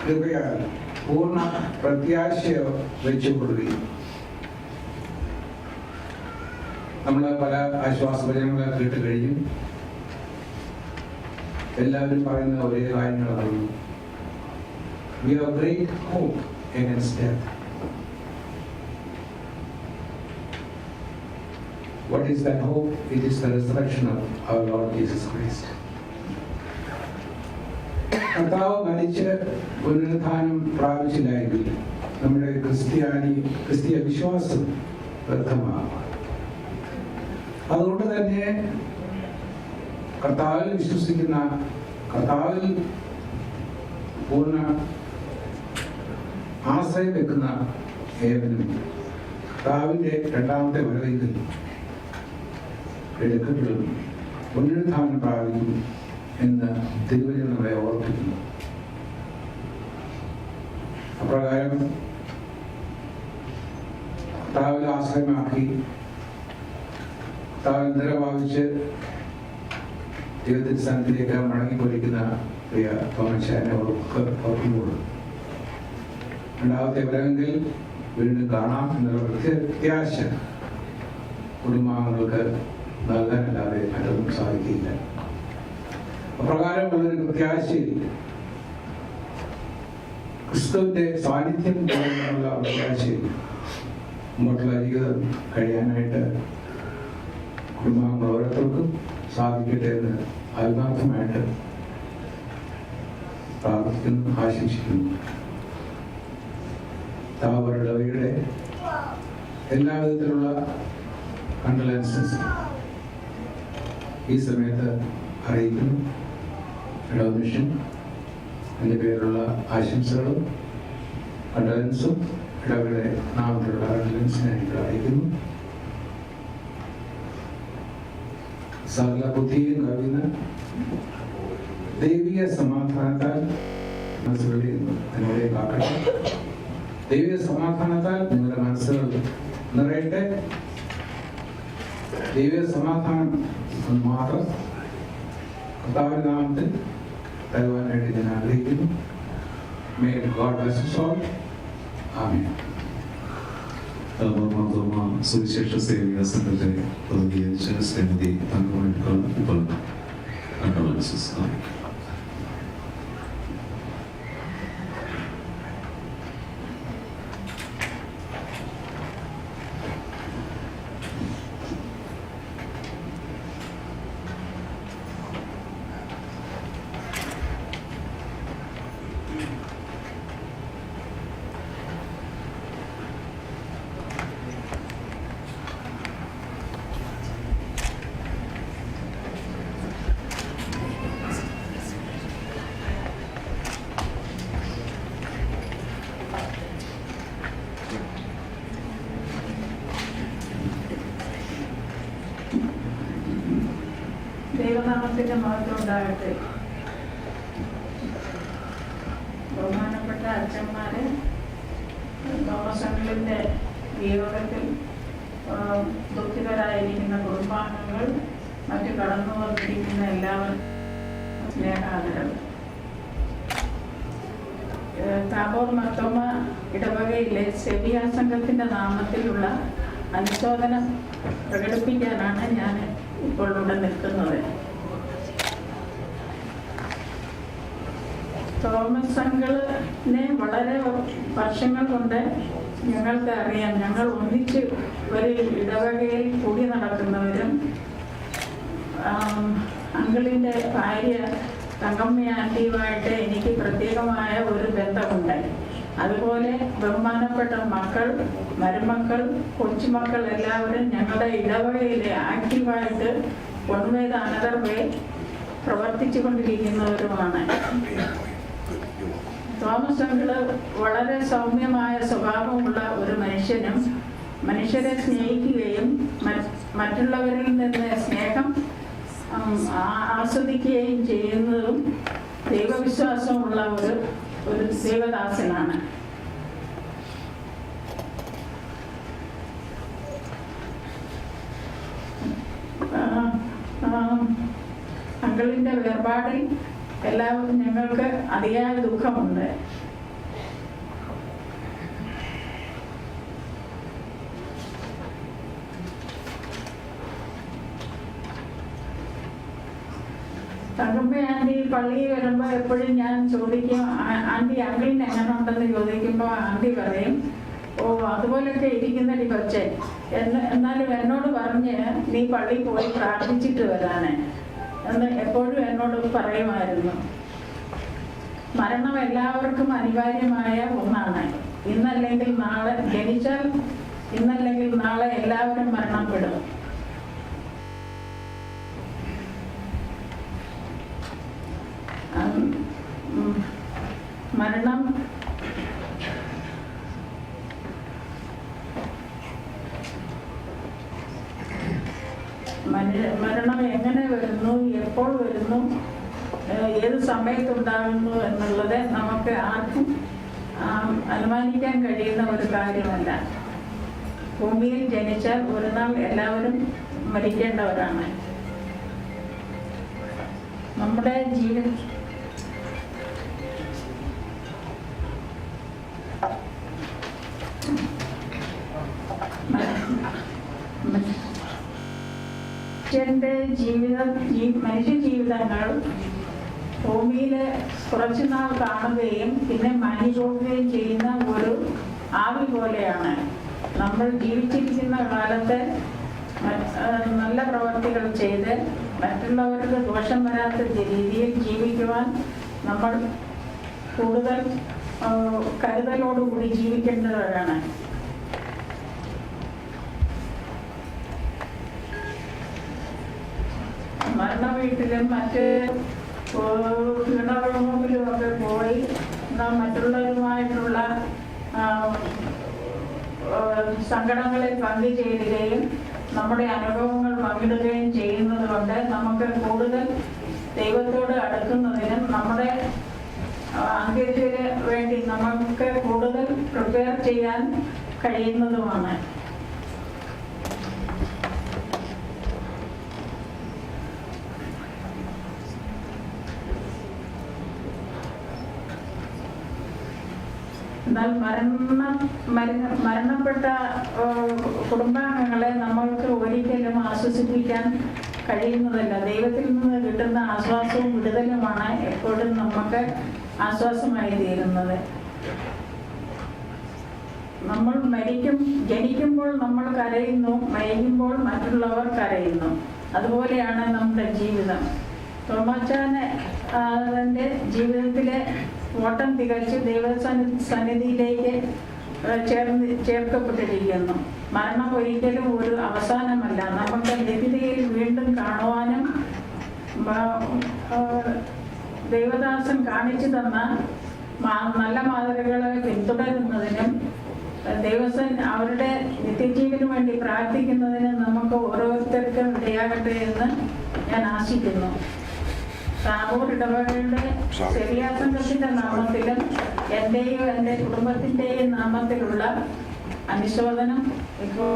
കൃപയാൽ പൂർണ്ണ പ്രത്യാശ വെച്ചുകൊള്ളുകയും. നമ്മൾ പല ആശ്വാസവചനങ്ങൾ കേട്ട് കഴിഞ്ഞു. എല്ലാവരും പറയുന്ന ഒരേ കാര്യങ്ങളാണ്. We have great hope against death. What is that hope? It is the resurrection of our Lord Jesus Christ. കർത്താവ് മരിച്ച് പുനരുത്ഥാനം പ്രാപിച്ചില്ലായെങ്കിൽ നമ്മുടെ ക്രിസ്തീയ വിശ്വാസം വ്യർത്ഥമാകും. അതുകൊണ്ട് തന്നെ കർത്താവിൽ വിശ്വസിക്കുന്ന, കർത്താവിൽ പൂർണ്ണ ആശ്രയം വെക്കുന്ന ഏവനും കർത്താവിൻ്റെ രണ്ടാമത്തെ വരവിൽ എടുക്കപ്പെടും, പുനരുത്ഥാനം പ്രാപിക്കും എന്ന് തിരുവചനം നമ്മളെ ഓർപ്പിക്കുന്നു. അപ്രകാരം കർത്താവിൽ ആശ്രയമാക്കി കർത്താവിൽ നിറഭാവിച്ച് ദൈവത്തിന്റെ സ്ഥാനത്തിലേക്ക് മടങ്ങിക്കൊലിക്കുന്ന പ്രിയ തോമച്ചാനെ ഓർക്കുമ്പോൾ രണ്ടാമത്തെ വരവെങ്കിൽ വീണ്ടും കാണാം എന്നുള്ള പ്രത്യാശ കുടുംബാംഗങ്ങൾക്ക് നൽകാനല്ലാതെ മറ്റൊന്നും സാധിക്കില്ല. അപ്രകാരമുള്ളൊരു പ്രത്യാശയിൽ ക്രിസ്തുവിന്റെ സാന്നിധ്യം എന്നുള്ള പ്രത്യാശയിൽ മുമ്പോട്ടുള്ള ജീവിതം കഴിയാനായിട്ട് കുടുംബാംഗങ്ങൾ ഓരോരുത്തർക്കും സാധിക്കട്ടെ എന്ന് ആത്മാർത്ഥമായിട്ട് പ്രാർത്ഥിക്കുന്നു, ആശംസിക്കുന്നു. താവരുടെ എല്ലാവിധത്തിലുള്ള കണ്ടലൻസസ് ഈ സമയത്ത് അറിയിക്കുന്നു. ഡൊണേഷൻ എൻ്റെ പേരുള്ള ആശംസകളും കണ്ടലൻസും ഇടവരുടെ നാമത്തിലുള്ള കണ്ടലൻസിനായിട്ട് അറിയിക്കുന്നു. സകല ബുദ്ധിയും കവിയുന്ന ദൈവിക സമാധാനത്താൽ മനസ്സുകളിൽ നിങ്ങളെ കാക്കട്ടെ. ദൈവിക സമാധാനത്താൽ നിങ്ങളുടെ മനസ്സുകൾ നിറയട്ടെ. ദൈവിക സമാധാനം മാത്രം കർത്താവിന്റെ നാമത്തിൽ തരുവാനായിട്ട് ഞാൻ ആഗ്രഹിക്കുന്നു. May God bless us all. Amen. സുവിശേഷ സേവിക സംഘത്തെ പ്രതികരിച്ച് ശ്രീമതി തങ്കമണിക്കുള്ള ഇപ്പോൾ കണ്ടോളൻസസ്. ദൈവനാമത്തിന്റെ മഹത്വം ഉണ്ടാകട്ടെ. ബഹുമാനപ്പെട്ട അച്ഛന്മാരെ, തോമസ് അങ്കിളിന്റെ ഈ യോഗത്തിൽ ദുഃഖിതരായിരിക്കുന്ന കുടുംബാംഗങ്ങൾ, മറ്റു കടന്നു വന്നിരിക്കുന്ന എല്ലാവരും സ്നേഹാദരവ്. താബോർ മർത്തോമ ഇടവകയിലെ സെബിയ സംഘത്തിൻ്റെ നാമത്തിലുള്ള അനുശോചനം പ്രകടിപ്പിക്കാനാണ് ഞാൻ ഇപ്പോൾ ഇവിടെ നിൽക്കുന്നത്. തോമസ് അങ്കിളിനെ വളരെ വർഷങ്ങൾ കൊണ്ട് ഞങ്ങൾക്ക് അറിയാം. ഞങ്ങൾ ഒന്നിച്ച് ഒരു ഇടവകയിൽ കൂടി നടക്കുന്നവരും അങ്കിളിൻ്റെ ഭാര്യ തങ്കമ്മ ആൻറ്റിയുമായിട്ട് എനിക്ക് പ്രത്യേകമായ ഒരു ബന്ധമുണ്ട്. അതുപോലെ ബഹുമാനപ്പെട്ട മക്കൾ, മരുമക്കൾ, കൊച്ചുമക്കൾ എല്ലാവരും ഞങ്ങളുടെ ഇടവകയിലെ ആക്റ്റീവായിട്ട് വൺ വേ ദ അനദർ വേ പ്രവർത്തിച്ചു കൊണ്ടിരിക്കുന്നവരുമാണ്. തോമസ് അങ്കിള് വളരെ സൗമ്യമായ സ്വഭാവമുള്ള ഒരു മനുഷ്യനും മനുഷ്യരെ സ്നേഹിക്കുകയും മറ്റുള്ളവരിൽ നിന്ന് സ്നേഹം ആസ്വദിക്കുകയും ചെയ്യുന്നതും ദൈവവിശ്വാസമുള്ള ഒരു ദൈവദാസനാണ്. അങ്കിളിൻ്റെ വേർപാടിൽ എല്ലാവരും ഞങ്ങൾക്ക് അതിയായ ദുഃഖമുണ്ട്. തങ്കമ്മ ആൻറ്റി പള്ളിയിൽ വരുമ്പോൾ എപ്പോഴും ഞാൻ ചോദിക്കും, ആൻറ്റി അങ്കിളിന് എങ്ങനെ ഉണ്ടെന്ന് ചോദിക്കുമ്പോൾ ആൻറ്റി പറയും, ഓ അതുപോലൊക്കെ ഇരിക്കുന്നടി കൊച്ചെ, എന്നാലും എന്നോട് പറഞ്ഞ് നീ പള്ളിയിൽ പോയി പ്രാർത്ഥിച്ചിട്ട് വരാനേ എന്ന് എപ്പോഴും എന്നോട് പറയുമായിരുന്നു. മരണം എല്ലാവർക്കും അനിവാര്യമായ ഒന്നാണ്. ഇന്നല്ലെങ്കിൽ നാളെ, ജനിച്ചാൽ ഇന്നല്ലെങ്കിൽ നാളെ എല്ലാവരും മരണപ്പെടും. മരണം എങ്ങനെ വരുന്നു, എപ്പോൾ വരുന്നു, ഏത് സമയത്തുണ്ടാകുന്നു എന്നുള്ളത് നമുക്ക് ആർക്കും അനുമാനിക്കാൻ കഴിയുന്ന ഒരു കാര്യമല്ല. ഭൂമിയിൽ ജനിച്ചാൽ ഒരു നാൾ എല്ലാവരും മരിക്കേണ്ടവരാണ്. നമ്മുടെ മനുഷ്യ ജീവിതങ്ങൾ ഭൂമിയിൽ കുറച്ചുനാൾ കാണുകയും പിന്നെ മണിപോകുകയും ചെയ്യുന്ന ഒരു ആവി പോലെയാണ്. നമ്മൾ ജീവിച്ചിരിക്കുന്ന കാലത്ത് നല്ല പ്രവർത്തികൾ ചെയ്ത് മറ്റുള്ളവർക്ക് ദോഷം വരാത്ത രീതിയിൽ ജീവിക്കുവാൻ നമ്മൾ കൂടുതൽ കരുതലോടുകൂടി ജീവിക്കേണ്ടവരാണ്. മരണ വീട്ടിലും മറ്റ് കിണറുകളിലും ഒക്കെ പോയി മറ്റുള്ളവരുമായിട്ടുള്ള സങ്കടങ്ങളിൽ പങ്കുചേരുകയും നമ്മുടെ അനുഭവങ്ങൾ പങ്കിടുകയും ചെയ്യുന്നത് കൊണ്ട് നമുക്ക് കൂടുതൽ ദൈവത്തോട് അടുക്കുന്നതിനും നമ്മുടെ അന്ത്യത്തിന് വേണ്ടി നമുക്ക് കൂടുതൽ പ്രിപ്പയർ ചെയ്യാൻ കഴിയുന്നതുമാണ്. എന്നാൽ മരണപ്പെട്ട കുടുംബാംഗങ്ങളെ നമ്മൾക്ക് ഒരിക്കലും ആശ്വസിപ്പിക്കാൻ കഴിയുന്നതല്ല. ദൈവത്തിൽ നിന്ന് കിട്ടുന്ന ആശ്വാസവും വിടുതലുമാണ് എപ്പോഴും നമുക്ക് ആശ്വാസമായി തീരുന്നത്. നമ്മൾ ജനിക്കുമ്പോൾ നമ്മൾ കരയുന്നു, മരിക്കുമ്പോൾ മറ്റുള്ളവർ കരയുന്നു. അതുപോലെയാണ് നമ്മുടെ ജീവിതം. തോമാച്ചാന് അതിൻ്റെ ജീവിതത്തിലെ ഓട്ടം തികച്ച് ദൈവസന്നിധിയിലേക്ക് ചേർക്കപ്പെട്ടിരിക്കുന്നു. മരണം ഒരിക്കലും ഒരു അവസാനമല്ല. നമുക്ക് നിത്യതയിൽ വീണ്ടും കാണുവാനും ദൈവദാസൻ കാണിച്ചു തന്ന നല്ല മാതൃകകളെ പിന്തുടരുന്നതിനും ദൈവസൻ അവരുടെ നിത്യജീവന് വേണ്ടി പ്രാർത്ഥിക്കുന്നതിനും നമുക്ക് ഓരോരുത്തർക്കും ഇടയാകട്ടെ എന്ന് ഞാൻ ആശിക്കുന്നു. താബോർ ഇടവകയുടെ ശരിയാ സംഘത്തിന്റെ നാമത്തിലും എൻ്റെയും എൻ്റെ കുടുംബത്തിൻ്റെയും നാമത്തിലുള്ള അനുശോചനം ഇപ്പോൾ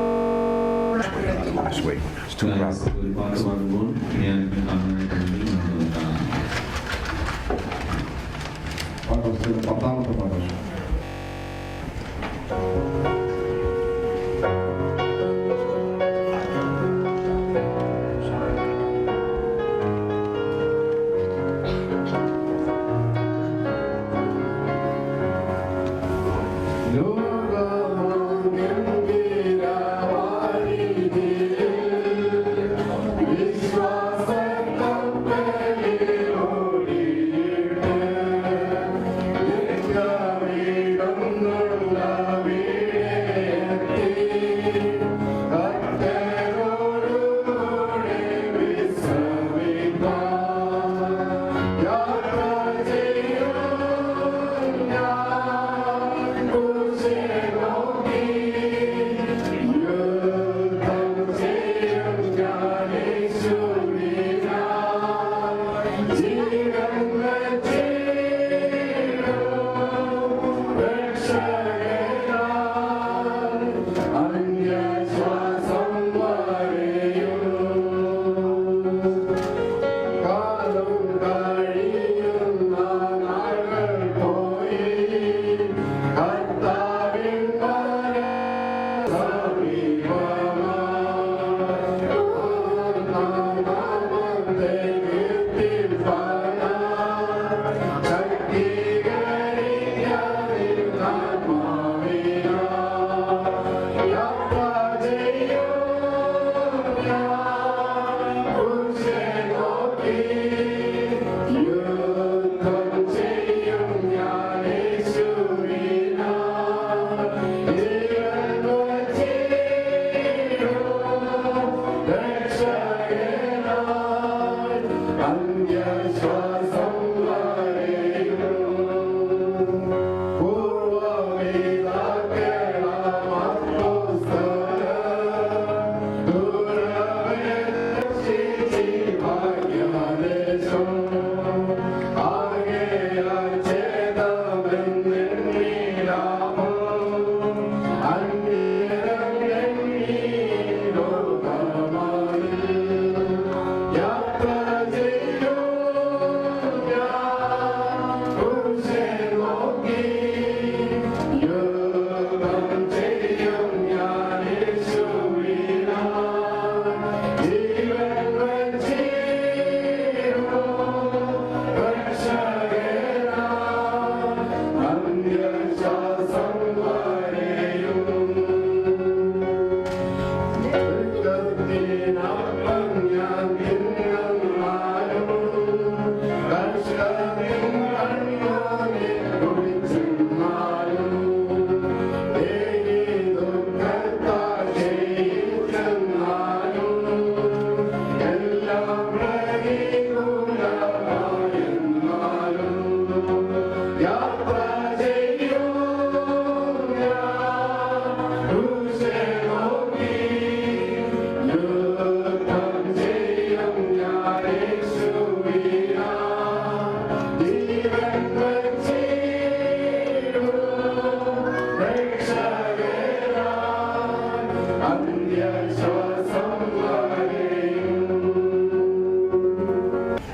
ഒരുപാട് വരുമ്പോൾ ഞാൻ കാണാനായിട്ടുണ്ടെങ്കിൽ നമുക്ക് കാണാം. പത്താമത്തെ പാഠം.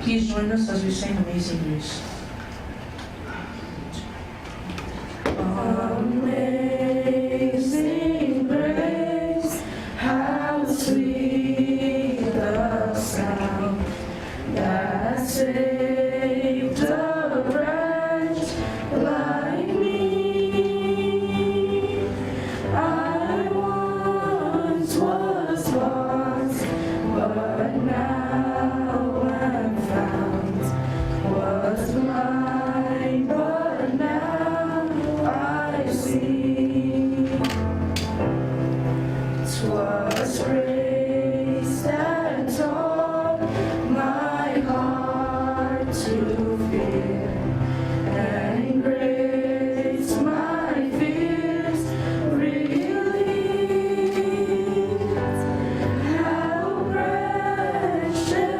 Please join us as we sing Amazing Grace. Amazing grace, how sweet the sound that saved a wretch like me. I once was lost, but now am found. Was blind, but now I see. 'Twas grace that taught my heart to fear, and grace my fears relieved. How precious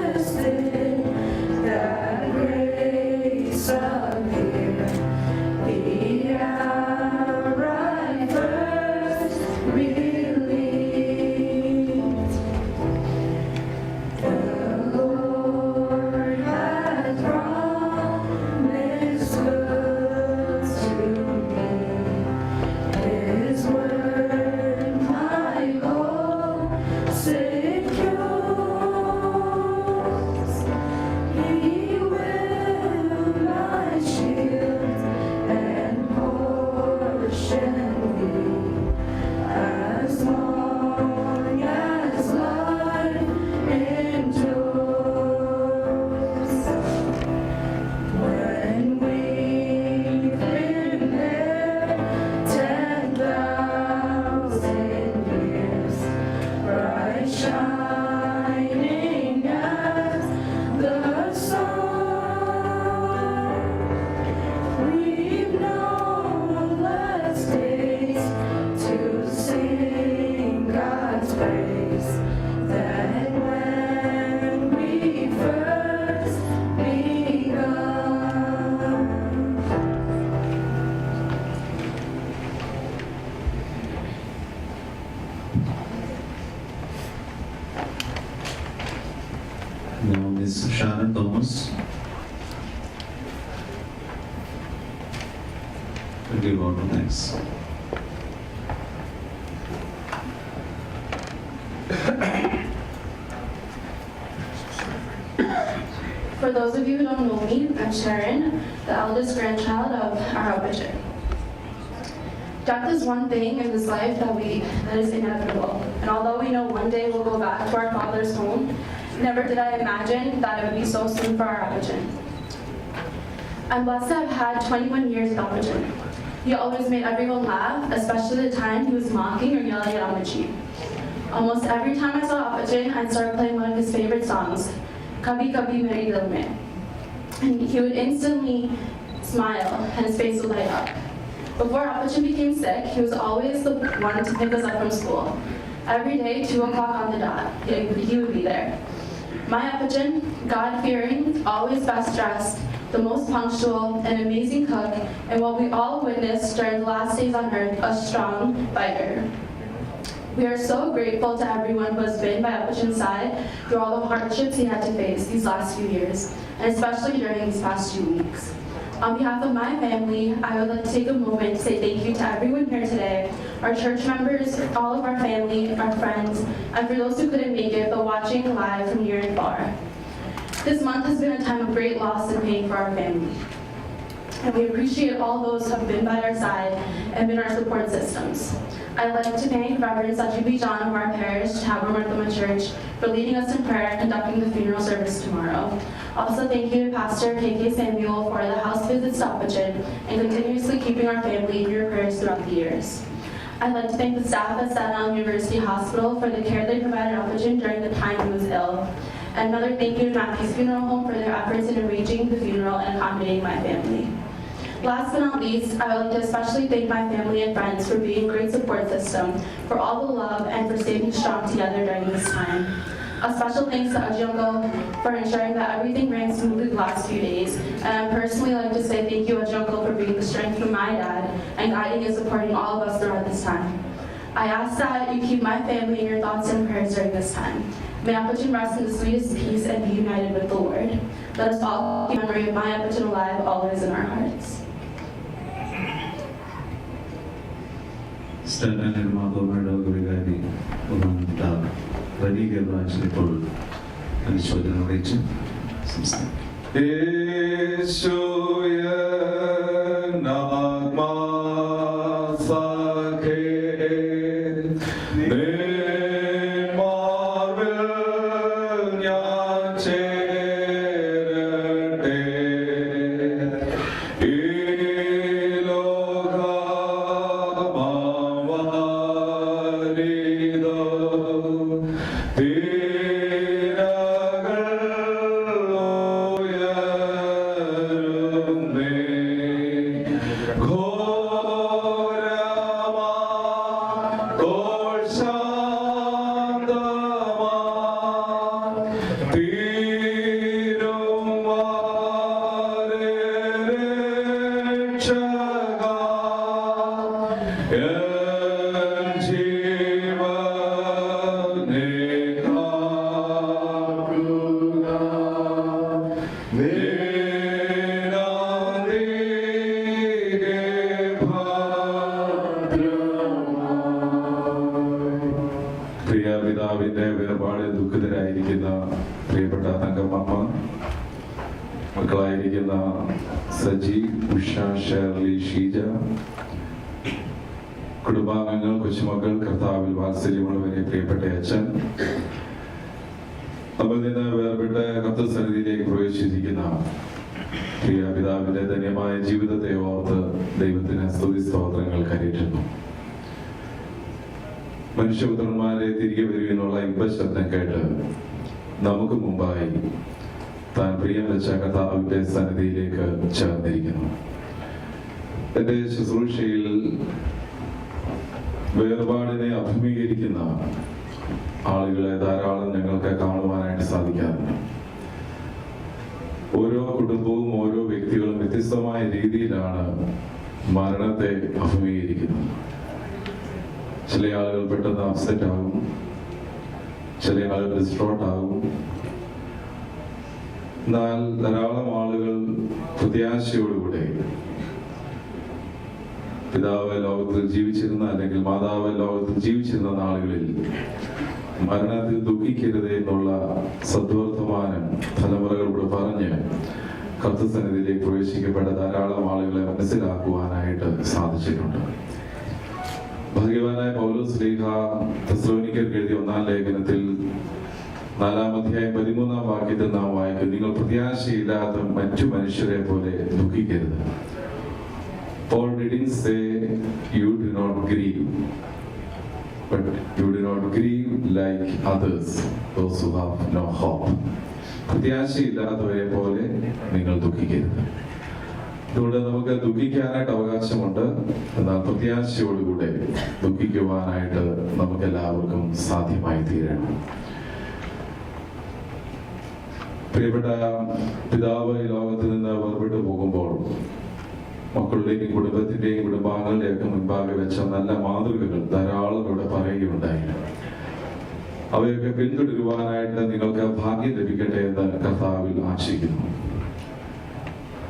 Now Miss Sharon Thomas will give order next. For those of you who don't know me, I'm Sharon, the eldest grandchild of our outpatient. Death is one thing in this life that is inevitable. And although we know one day we'll go back to our Father's home, never did I imagine that it would be so soon for our outpatient. I'm blessed to have had 21 years with outpatient. He always made everyone laugh, especially the time he was mocking or yelling at Amachi. Almost every time I saw outpatient, I'd start playing one of his favorite songs, Kabhi Kabhi Meri Dil Mein. And he would instantly smile and his face would light up. Before Apachin became sick, he was always the one to pick us up from school. Every day, 2 o'clock on the dot, he would be there. My Apachin, God-fearing, always best dressed, the most punctual, an amazing cook, and what we all witnessed during the last days on earth, a strong fighter. We are so grateful to everyone who has been by Apachin's side through all the hardships he had to face these last few years, and especially during these past 2 weeks. On behalf of my family, I would like to take a moment to say thank you to everyone here today, our church members, all of our family, our friends, and for those who couldn't make it but watching live from near and far. This month has been a time of great loss and pain for our family. And we appreciate all those who have been by our side and been our support systems. I'd like to thank Reverend Sajibi John of our parish, Tabor Marthoma Church, for leading us in prayer and conducting the funeral service tomorrow. Also, thank you to Pastor KK Samuel for the house visits to Apachin and continuously keeping our family in your prayers throughout the years. I'd like to thank the staff at Staten Island University Hospital for the care they provided Apachin during the time he was ill. And another thank you to Matthew's Funeral Home for their efforts in arranging the funeral and accommodating my family. Last but not least, I would like to especially thank my family and friends for being a great support system, for all the love, and for staying strong together during this time. A special thanks to Aji Uncle for ensuring that everything ran smoothly the last few days. And I personally like to say thank you, Aji Uncle, for being the strength for my dad and guiding and supporting all of us throughout this time. I ask that you keep my family in your thoughts and prayers during this time. May Apachin rest in the sweetest peace and be united with the Lord. Let us all keep the memory of my Apachin alive always in our hearts. Staten Island Marthoma Viകാരി വലിയ ബ്രാഞ്ചിൽ ഇപ്പോൾ അനുശോചനം അറിയിച്ച് സംസ്ഥാനം പിതാവിന്റെ വേർപാടിൽ ദുഃഖിതരായിരിക്കുന്ന പ്രിയപ്പെട്ട തങ്കമ്മ, മക്കളായിരിക്കുന്ന സജി, ഉഷ, ഷേർലി, ഷീജ, കുടുംബാംഗങ്ങൾ, കൊച്ചുമക്കൾ, കർത്താവിൽ വാത്സല്യമുള്ളവരെ, പ്രിയപ്പെട്ട അച്ഛൻ, നമ്മിൽ നിന്ന് വേർപെട്ട കർത്തൃസന്നിധിയിലേക്ക് പ്രവേശിച്ചിരിക്കുന്ന പ്രിയ പിതാവിന്റെ ധന്യമായ ജീവിതത്തെ ഓർത്ത് ദൈവത്തിന് സ്തുതി സ്തോത്രങ്ങൾ കരയറ്റുന്നു. മനുഷ്യപുത്രന്മാരെ തിരികെ വരുമെന്നുള്ള ഇമ്പശബ്ദം കേട്ട് നമുക്ക് മുമ്പായി താൻ പ്രിയം വെച്ച കർത്താവിന്റെ സന്നിധിയിലേക്ക് ചേർന്നിരിക്കുന്നു. എന്റെ ശുശ്രൂഷയിൽ വേർപാടിനെ അഭിമുഖീകരിക്കുന്ന ആളുകളെ ധാരാളം ഞങ്ങൾക്ക് കാണുവാനായിട്ട് സാധിക്കാറുണ്ട്. ഓരോ കുടുംബവും ഓരോ വ്യക്തികളും വ്യത്യസ്തമായ രീതിയിലാണ് മരണത്തെ അഭിമുഖീകരിക്കുന്നത്. ചില ആളുകൾ പെട്ടെന്ന് അപ്സെറ്റ് ആകും, ചില ആളുകൾ ഡിസ്ട്രോട്ട് ആകും. എന്നാൽ ധാരാളം ആളുകൾ പ്രത്യാശയോടുകൂടെ പിതാവ് ലോകത്തിൽ ജീവിച്ചിരുന്ന അല്ലെങ്കിൽ മാതാവ് ലോകത്തിൽ ജീവിച്ചിരുന്ന നാളുകളിൽ മരണത്തിൽ ദുഃഖിക്കരുത് എന്നുള്ള സദ്വർത്തമാനം തലമുറകളോട് പറഞ്ഞ് കർത്തൃസന്നിധിയിലേക്ക് പ്രവേശിക്കപ്പെട്ട ധാരാളം ആളുകളെ മനസ്സിലാക്കുവാനായിട്ട് സാധിച്ചിട്ടുണ്ട്. ഭാഗ്യവാനായ പൗലോസ് ശ്ലീഹ തെസ്സലോനിക്കർക്ക് എഴുതിയ 1-ാം ലേഖനത്തിൽ 4-ാം അധ്യായം 13-ാം വാക്യത്തിൽ നാം വായിക്കും, നിങ്ങൾ പ്രത്യാശയില്ലാത്ത മറ്റു മനുഷ്യരെ പോലെ ദുഃഖിക്കരുത്. Paul didn't say you do not grieve, but you do not grieve like others, those who have no hope. പ്രത്യാശയില്ലാത്തവരെ പോലെ നിങ്ങൾ ദുഃഖിക്കരുത്. അതുകൊണ്ട് നമുക്ക് ദുഃഖിക്കാനായിട്ട് അവകാശമുണ്ട്, എന്നാൽ പ്രത്യാശയോടുകൂടെ ദുഃഖിക്കുവാനായിട്ട് നമുക്ക് എല്ലാവർക്കും സാധ്യമായി തീരണം. പ്രിയപ്പെട്ട പിതാവ് ഈ ലോകത്തിൽ നിന്ന് വേർപെട്ടു പോകുമ്പോൾ മക്കളുടെയും കുടുംബത്തിന്റെയും കുടുംബാംഗങ്ങളുടെയും ഒക്കെ മുൻപാകെ വെച്ച നല്ല മാതൃകകൾ ധാരാളം ഇവിടെ പറയുകയുണ്ടായി. അവയൊക്കെ പിന്തുടരുവാനായിട്ട് നിങ്ങൾക്ക് ഭാഗ്യം ലഭിക്കട്ടെ എന്ന് കർത്താവിൽ ആശിക്കുന്നു.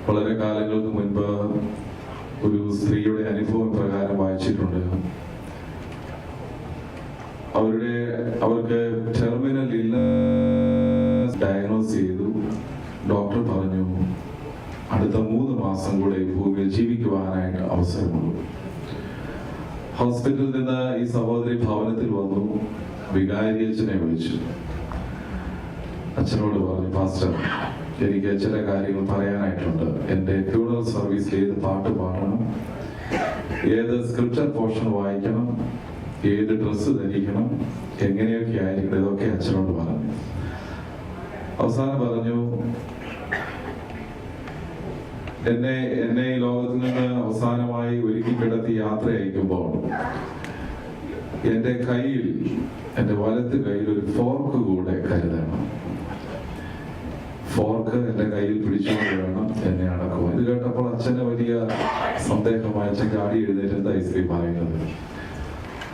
വളരെ കാലങ്ങൾക്ക് മുൻപ് ഒരു സ്ത്രീയുടെ അനുഭവം പ്രകാരം വായിച്ചിട്ടുണ്ട്. അവർക്ക് ടെർമിനൽ ഇൽനസ് ഡയഗ്നോസ് ചെയ്തു. ഡോക്ടർ പറഞ്ഞു അടുത്ത 3 മാസം കൂടെ ഭൂമിയിൽ ജീവിക്കുവാനായിട്ട് അവസരമുള്ളൂ. ഹോസ്പിറ്റലിൽ നിന്ന് ഈ സഹോദരി ഭവനത്തിൽ വന്നു. വികാരി അച്ഛനെ വിളിച്ചു. അച്ഛനോട് പറഞ്ഞു, പാസ്റ്റർ, എനിക്ക് ചില കാര്യങ്ങൾ പറയാനായിട്ടുണ്ട്. എൻ്റെ ഫ്യൂണറൽ സർവീസിൽ ഏത് പാട്ട് പാടണം, ഏത് സ്ക്രിപ്ചർ പോർഷൻ വായിക്കണം, ഏത് ഡ്രസ്സ് ധരിക്കണം, എങ്ങനെയൊക്കെ ആയിരിക്കണം, ഇതൊക്കെ അച്ഛനോട് പറഞ്ഞു. അവസാനം പറഞ്ഞു, എന്നെ ഈ ലോകത്തിൽ നിന്ന് അവസാനമായി ഒരുക്കി കിടത്തി യാത്ര അയക്കുമ്പോൾ എൻ്റെ വലത്ത് കയ്യിൽ ഒരു ഫോർക്ക് കൂടെ കരുതണം. ഫോർക്ക് എൻ്റെ കയ്യിൽ പിടിച്ചുകൊണ്ട് വേണം എന്നെ അടക്കുവാൻ. ഇത് കേട്ടപ്പോൾ അച്ഛന് വലിയ സന്ദേഹമായി. അച്ഛൻ ചാടി എഴുന്നേറ്റ് എന്താ ഈ സ്ത്രീ പറയുന്നത്?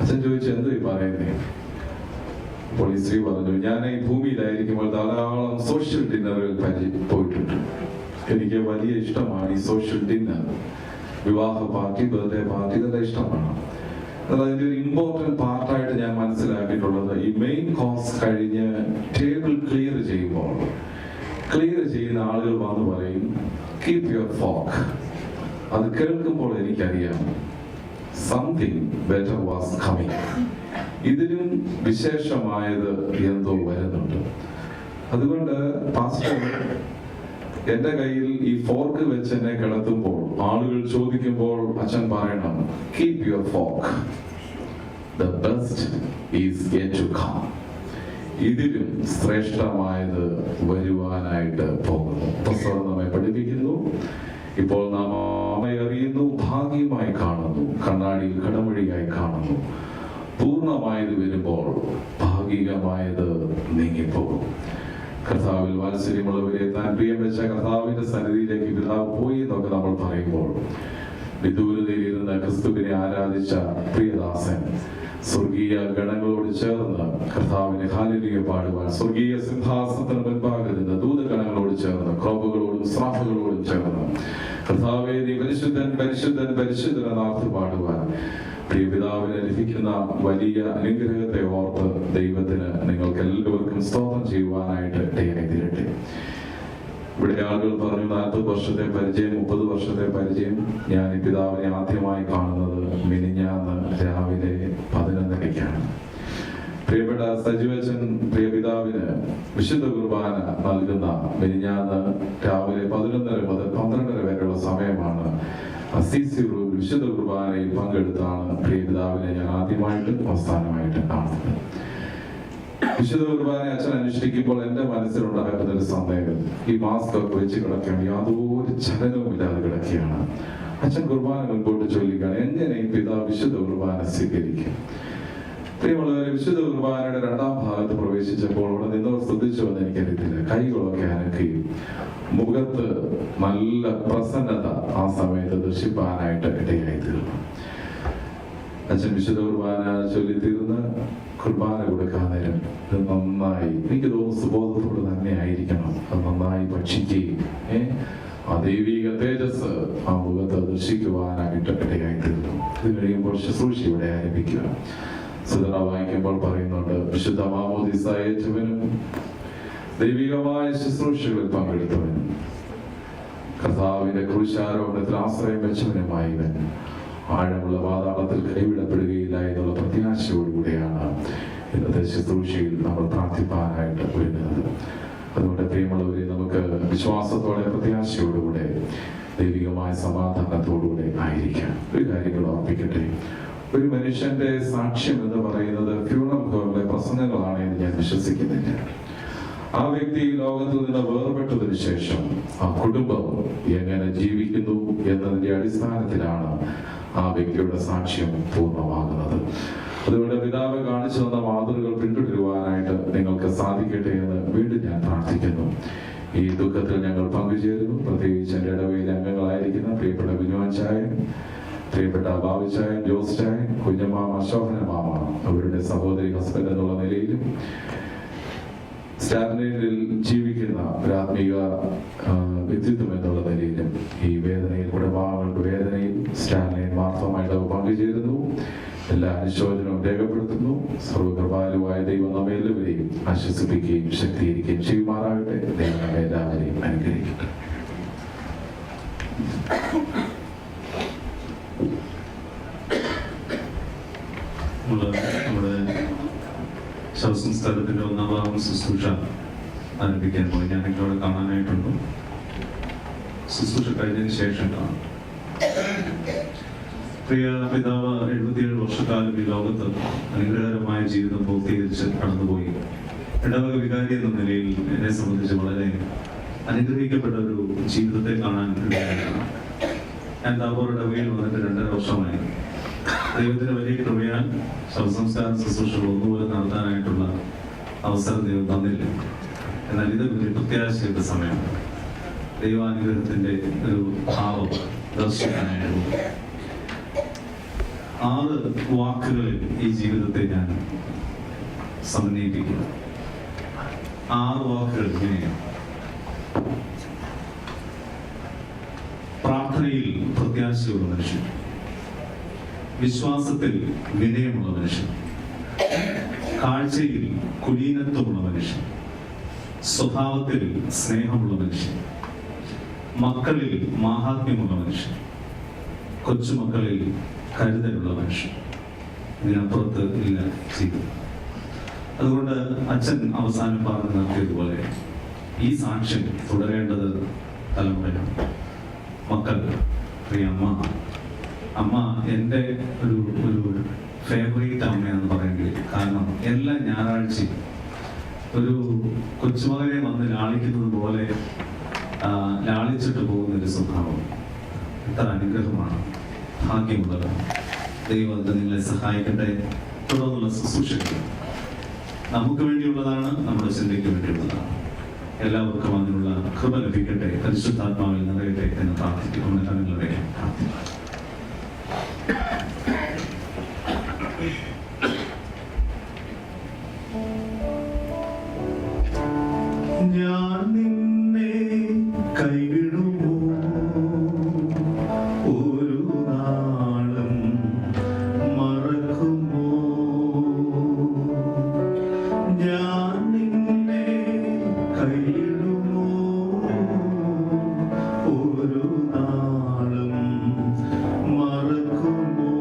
അച്ഛൻ ചോദിച്ചു, എന്തോ ഈ പറയുന്നേ? അപ്പോൾ ഈ സ്ത്രീ പറഞ്ഞു, ഞാൻ ഈ ഭൂമിയിലായിരിക്കുമ്പോൾ ധാരാളം സോഷ്യൽ ഡിന്നറുകൾ പോയിട്ടുണ്ട്. എനിക്ക് വലിയ ഇഷ്ടമാണ് ഈ സോഷ്യൽ ഡിന്നർ, വിവാഹ പാർട്ടി, ബർത്ത്ഡേ പാർട്ടി, ഇതെല്ലാം ഇഷ്ടമാണ്. അതിന്റെ ഒരു ഇമ്പോർട്ടന്റ് പാർട്ടായിട്ട് ഞാൻ മനസ്സിലാക്കിയിട്ടുള്ളത്, ഈ മെയിൻ കോഴ്സ് കഴിഞ്ഞ് ടേബിൾ ക്ലിയർ ചെയ്യുന്ന ആളുകൾ വന്ന് പറയും, കീപ് യുവർ ഫോക്ക്. അത് കേൾക്കുമ്പോൾ എനിക്കറിയാം സംതിങ് ബെറ്റർ വാസ് കമ്മിങ്. ഇതിലും വിശേഷമായത് എന്തോ വരുന്നുണ്ട്. അതുകൊണ്ട് പാസ്റ്റർ എന്റെ കയ്യിൽ ഈ ഫോർക്ക് വെച്ച് എന്നെ കിടത്തുമ്പോൾ ആളുകൾ ചോദിക്കുമ്പോൾ അച്ഛൻ പറയണം, keep your focus, the best is yet to come. ഇതിലും ശ്രേഷ്ഠമായത് വരുവാനായിട്ട് പോകുന്നു. പുസ്തകം നമ്മെ പഠിപ്പിക്കുന്നു. ഇപ്പോൾ നാം അമ്മയെ അറിയുന്നു, ഭാഗ്യമായി കാണുന്നു, കണ്ണാടിയിൽ കടമൊഴിയായി കാണുന്നു. പൂർണ്ണമായത് വരുമ്പോൾ ഭാഗികമായത് നീങ്ങിപ്പോകും. കർത്താവിൽ വാത്സല്യമുള്ളവരെ താൻ പ്രിയം വെച്ച കർത്താവിന്റെ സന്നിധിയിലേക്ക് പിതാവ് പോയി എന്നൊക്കെ നമ്മൾ പറയുമ്പോൾ വിദൂരതയിലിരുന്ന് ക്രിസ്തുവിനെ ആരാധിച്ച പ്രിയദാസൻ സ്വർഗീയ ഗണങ്ങളോട് ചേർന്ന് കർത്താവിനെ ഹല്ലേലൂയ പാടുവാൻ സ്വർഗീയ സിംഹാസനത്തിന് മുൻപാകെ നിന്ന് ദൂതഗണങ്ങളോട് ചേർന്ന് ക്രോബുകളോടും ശ്രാഫുകളോടും ചേർന്ന് കർത്താവേ നീ പരിശുദ്ധൻ പരിശുദ്ധൻ പരിശുദ്ധൻ എന്നാർത്ത് പാടുവാൻ പ്രിയ പിതാവിനെ ലഭിക്കുന്ന വലിയ അനുഗ്രഹത്തെ ഓർത്ത് ദൈവത്തിന് നിങ്ങൾക്ക് എല്ലാവർക്കും സ്തോത്രം ചെയ്യുവാനായിട്ട് ഇടയായി തീരട്ടെ. ഇവിടെ ആളുകൾ പറഞ്ഞു 40 വർഷത്തെ പരിചയം, 30 വർഷത്തെ പരിചയം. ഞാൻ ഈ പിതാവിനെ ആദ്യമായി കാണുന്നത് മിനിഞ്ഞാന്ന് രാവിലെ 11:00-ക്കാണ്. പ്രിയപ്പെട്ട സജീവച്ചൻ പ്രിയ പിതാവിന് വിശുദ്ധ കുർബാന നൽകുന്ന മിനിഞ്ഞാന്ന് രാവിലെ 11:30 മുതൽ 12:30 വരെയുള്ള സമയമാണ്. വിശുദ്ധ കുർബാനയിൽ പങ്കെടുത്താണ് പ്രിയ പിതാവിനെ ഞാൻ ആദ്യമായിട്ടും അവസാനമായിട്ട് കാണുന്നത്. വിശുദ്ധ കുർബാന അച്ഛൻ അനുഷ്ഠിക്കുമ്പോൾ എന്റെ മനസ്സിലുണ്ടാകുന്ന ഒരു സന്ദേഹം, ഈ മാസ്ക് ഒക്കെ വെച്ച് കിടക്കുകയാണ്, യാതൊരു ചലനവും ഇല്ലാതെ കിടക്കുകയാണ്. അച്ഛൻ കുർബാന മുൻപോട്ട് ചൊല്ലുകയാണ്, എങ്ങനെ ഈ പിതാവ് വിശുദ്ധ കുർബാന സ്വീകരിക്കും? പ്രിയമുള്ളവരെ, വിശുദ്ധ കുർബാനയുടെ 2ാം ഭാഗത്ത് പ്രവേശിച്ചപ്പോൾ അവിടെ നിന്നവർ ശ്രദ്ധിച്ചോ എന്ന് എനിക്കറിയത്തില്ല, കൈകളൊക്കെ അനക്കുകയും മുഖത്ത് നല്ല പ്രസന്നത ആ സമയത്ത് ദർശിപ്പാനായിട്ട് ഇടയായി തീർന്നു. അച്ഛൻ വിശുദ്ധ കുർബാന ചൊല്ലി തീർന്ന് കുർബാന കൊടുക്കാൻ നേരം ഇത് നന്നായി, എനിക്ക് തോന്നുന്നു സുബോധത്തോട് തന്നെ ആയിരിക്കണം, അത് നന്നായി ഭക്ഷിക്കുകയും ആ ദൈവിക തേജസ് ആ മുഖത്ത് ദർശിക്കുവാനായിട്ട് ഇടയായി തീർന്നു. ഇത് കഴിയുമ്പോൾ ശുശ്രൂഷ ഇവിടെ ആരംഭിക്കുക. സുധറ വായിക്കുമ്പോൾ പറയുന്നുണ്ട്, വിശുദ്ധ മാമോദീസ ഏറ്റവനും ദൈവികമായ ശുശ്രൂഷകളിൽ പങ്കെടുത്തവനും കർത്താവിന്റെ ക്രൂശാരോഹണത്തിൽ ആശ്രയം വെച്ചവനുമായി ഇവൻ ആഴമുള്ള പാതാളത്തിൽ കൈവിടപ്പെടുകയില്ല എന്നുള്ള പ്രത്യാശയോടുകൂടിയാണ് ഇന്നത്തെ ശുശ്രൂഷയിൽ നമ്മൾ പ്രാർത്ഥിപ്പാനായിട്ട് വരുന്നത്. അതുകൊണ്ട് പ്രിയമുള്ളവരെ, നമുക്ക് വിശ്വാസത്തോടെ പ്രത്യാശയോടുകൂടെ ദൈവികമായ സമാധാനത്തോടുകൂടെ ആയിരിക്കാം. ഒരു കാര്യങ്ങൾ ഓർപ്പിക്കട്ടെ, ഒരു മനുഷ്യന്റെ സാക്ഷ്യം എന്ന് പറയുന്നത് ഫ്യൂണറൽ ഹോമിലെ പ്രസംഗങ്ങളാണ് എന്ന് ഞാൻ വിശ്വസിക്കുന്നില്ല. ആ വ്യക്തി ലോകത്തിൽ നിന്ന് വേർപെട്ടതിനു ശേഷം ആ കുടുംബം എങ്ങനെ ജീവിക്കുന്നു എന്നതിന്റെ അടിസ്ഥാനത്തിലാണ് ആ വ്യക്തിയുടെ സാക്ഷ്യം പൂർണ്ണമാകുന്നത്. അതുകൊണ്ട് പിതാവ് കാണിച്ചു തന്ന മാതൃകകൾ പിന്തുടരുവാനായിട്ട് നിങ്ങൾക്ക് സാധിക്കട്ടെ എന്ന് വീണ്ടും ഞാൻ പ്രാർത്ഥിക്കുന്നു. ഈ ദുഃഖത്തിൽ ഞങ്ങൾ പങ്കുചേരുന്നു. പ്രത്യേകിച്ച് എൻ്റെ ഇടവയിലെ അംഗങ്ങളായിരിക്കുന്ന പ്രിയപ്പെട്ട വിനോദായൻ, പ്രിയപ്പെട്ട ബാബുച്ചായൻ, ജോസ് ചായൻ, കുഞ്ഞമാമ, ശോഭന മാമ, അവരുടെ സഹോദരി ഹസ്ബൻഡ് എന്നുള്ള നിലയിലും സ്റ്റാലിനിൽ ജീവിക്കുന്ന ഒരാത്മീക വ്യക്തിത്വം എന്നുള്ള നിലയിലും ഈ വേദനയിൽ, കുടുംബാംഗങ്ങളുടെ വേദനയിൽ സ്റ്റാലിനെ മാർത്തമായിട്ട് പങ്കുചേരുന്നു. എല്ലാ അനുശോചനവും രേഖപ്പെടുത്തുന്നു. സർവകൃപാലുവായ ദൈവം നമ്മെ എല്ലാവരെയും ആശ്വസിപ്പിക്കുകയും ശക്തീകരിക്കുകയും ചെയ്യുമാറാകട്ടെ. ദൈവം നമ്മെ എല്ലാവരെയും അനുഗ്രഹിക്കട്ടെ. നമ്മുടെ ശവസംസ്കാരത്തിന്റെ 1-ാം ഭാഗം ശുശ്രൂഷ ആരംഭിക്കാൻ പോയി. ഞാനൊക്കെ അവിടെ കാണാനായിട്ടുണ്ട്. ശുശ്രൂഷ കഴിഞ്ഞതിന് ശേഷം കാണാം. പ്രിയ പിതാവ് 77 വർഷക്കാലം ഈ ലോകത്ത് അനുഗ്രഹകരമായ ജീവിതം പൂർത്തീകരിച്ച് കടന്നുപോയി. ഇടവക വികാരി എന്ന നിലയിൽ എന്നെ സംബന്ധിച്ച് വളരെ അനുഗ്രഹിക്കപ്പെട്ട ഒരു ജീവിതത്തെ കാണാൻ ഇടയായിട്ടാണ്. ഞാൻ താപോർ ഇടവകയിൽ വന്നിട്ട് 2.5 വർഷമായി. ദൈവത്തിന് വലിയ കൃപയാൽ ശവസംസ്കാര ശുശ്രൂഷകൾ ഒന്നുപോലെ നടത്താനായിട്ടുള്ള അവസരം ദൈവം തന്നില്ല. എന്നാൽ ഇത് ഒരു പ്രത്യാശയുടെ സമയമാണ്. ദൈവാനുഗ്രഹത്തിന്റെ ഒരു ഭാവം ദർശിക്കാനായിരുന്നു. 6 വാക്കുകളിൽ ഈ ജീവിതത്തെ ഞാൻ സമന്വയിപ്പിക്കുന്നു. 6 വാക്കുകൾ ഇങ്ങനെയാണ്: പ്രാർത്ഥനയിൽ പ്രത്യാശയുള്ള മനുഷ്യൻ, വിശ്വാസത്തിൽ വിനയമുള്ള മനുഷ്യൻ, കാഴ്ചയിൽ കുലീനത്വമുള്ള മനുഷ്യൻ, സ്വഭാവത്തിൽ സ്നേഹമുള്ള മനുഷ്യൻ, മക്കളിൽ മാഹാത്മ്യമുള്ള മനുഷ്യൻ, കൊച്ചുമക്കളിൽ കരുതലുള്ള മനുഷ്യൻ. ഇതിനപ്പുറത്ത് ഇല്ല ജീവിതം. അതുകൊണ്ട് അച്ഛൻ അവസാനം പറഞ്ഞു നിർത്തിയതുപോലെ ഈ സാക്ഷ്യം തുടരേണ്ടത് തലമുറയാണ്. മക്കൾ, പ്രിയ അമ്മ എൻ്റെ ഒരു ഫേവറേറ്റ് അമ്മയെന്ന് പറയേണ്ടി. കാരണം എല്ലാ ഞായറാഴ്ചയും ഒരു കൊച്ചുമകനെ വന്ന് ലാളിക്കുന്നത് പോലെ ലാളിച്ചിട്ട് പോകുന്നൊരു സ്വഭാവം എത്ര അനുഗ്രഹമാണ്, ഭാഗ്യമുള്ളത്. ദൈവം അത് നിങ്ങളെ സഹായിക്കട്ടെ. തുടർന്നുള്ള ശുശ്രൂഷകൾ നമുക്ക് വേണ്ടിയുള്ളതാണ്, നമ്മുടെ ചിന്തയ്ക്ക് വേണ്ടിയുള്ളതാണ്. എല്ലാവർക്കും അതിനുള്ള കൃപ ലഭിക്കട്ടെ, പരിശുദ്ധാത്മാവിൽ നിറയട്ടെ എന്ന് പ്രാർത്ഥിക്കും. നമ്മുടെ കണ്ണുകളെ പ്രാർത്ഥിക്കും. ഞാൻ നിന്നെ കൈവിടുമോ ഒരു നാളും മറക്കുമോ? ഞാൻ നിന്നെ കൈവിടുമോ ഒരു നാളും മറക്കുമോ?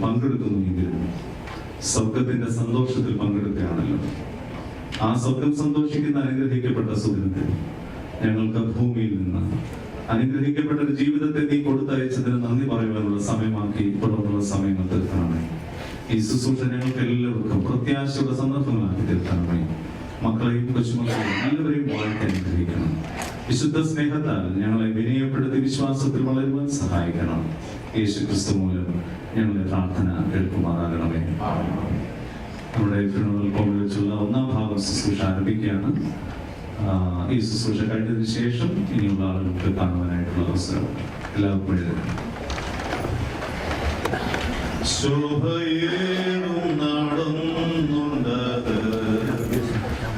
പങ്കെടുക്കുന്നുവെങ്കിലും സ്വർഗത്തിന്റെ സന്തോഷത്തിൽ പങ്കെടുക്കുകയാണല്ലോ. ആ സ്വർഗം സന്തോഷിക്കുന്ന അനുഗ്രഹിക്കപ്പെട്ട സുദിനത്തിൽ ഞങ്ങൾക്ക് ഭൂമിയിൽ നിന്ന് അനുഗ്രഹിക്കപ്പെട്ട ഒരു ജീവിതത്തെ നീ കൊടുത്തയച്ചതിന് നന്ദി പറയുവാനുള്ള സമയമാക്കി തുടർന്നുള്ള സമയങ്ങൾ തീർക്കണമേ. ഈ ശുശ്രൂഷ ഞങ്ങൾക്ക് എല്ലാവർക്കും പ്രത്യാശയുടെ സന്ദർഭങ്ങളാക്കി തീർക്കണമേ. മക്കളെയും കൊച്ചുമക്കളെയും എല്ലാവരെയും വാഴ്ത്തി അനുഗ്രഹിക്കണം. വിശുദ്ധ സ്നേഹത്താൽ ഞങ്ങളെ വിനയപ്പെടുത്തി വിശ്വാസത്തിൽ വളരുവാൻ സഹായിക്കണം. യേശു ക്രിസ്തു മൂലം ഞങ്ങളുടെ പ്രാർത്ഥന കേൾക്കുമാറാകണമേ. നമ്മുടെ ഫ്യൂണറൽ കോമിൽ വെച്ചുള്ള ഒന്നാം ഭാഗം ശുശ്രൂഷ ആരംഭിക്കുകയാണ്. ഈ ശുശ്രൂഷ കഴിഞ്ഞതിന് ശേഷം ഇനിയുള്ള ആളുകൾക്ക് കാണുവാനായിട്ടുള്ള അവസരം എല്ലാവർക്കും എഴുതുന്നു. ശോഭയേറും നടന്നുണ്ട്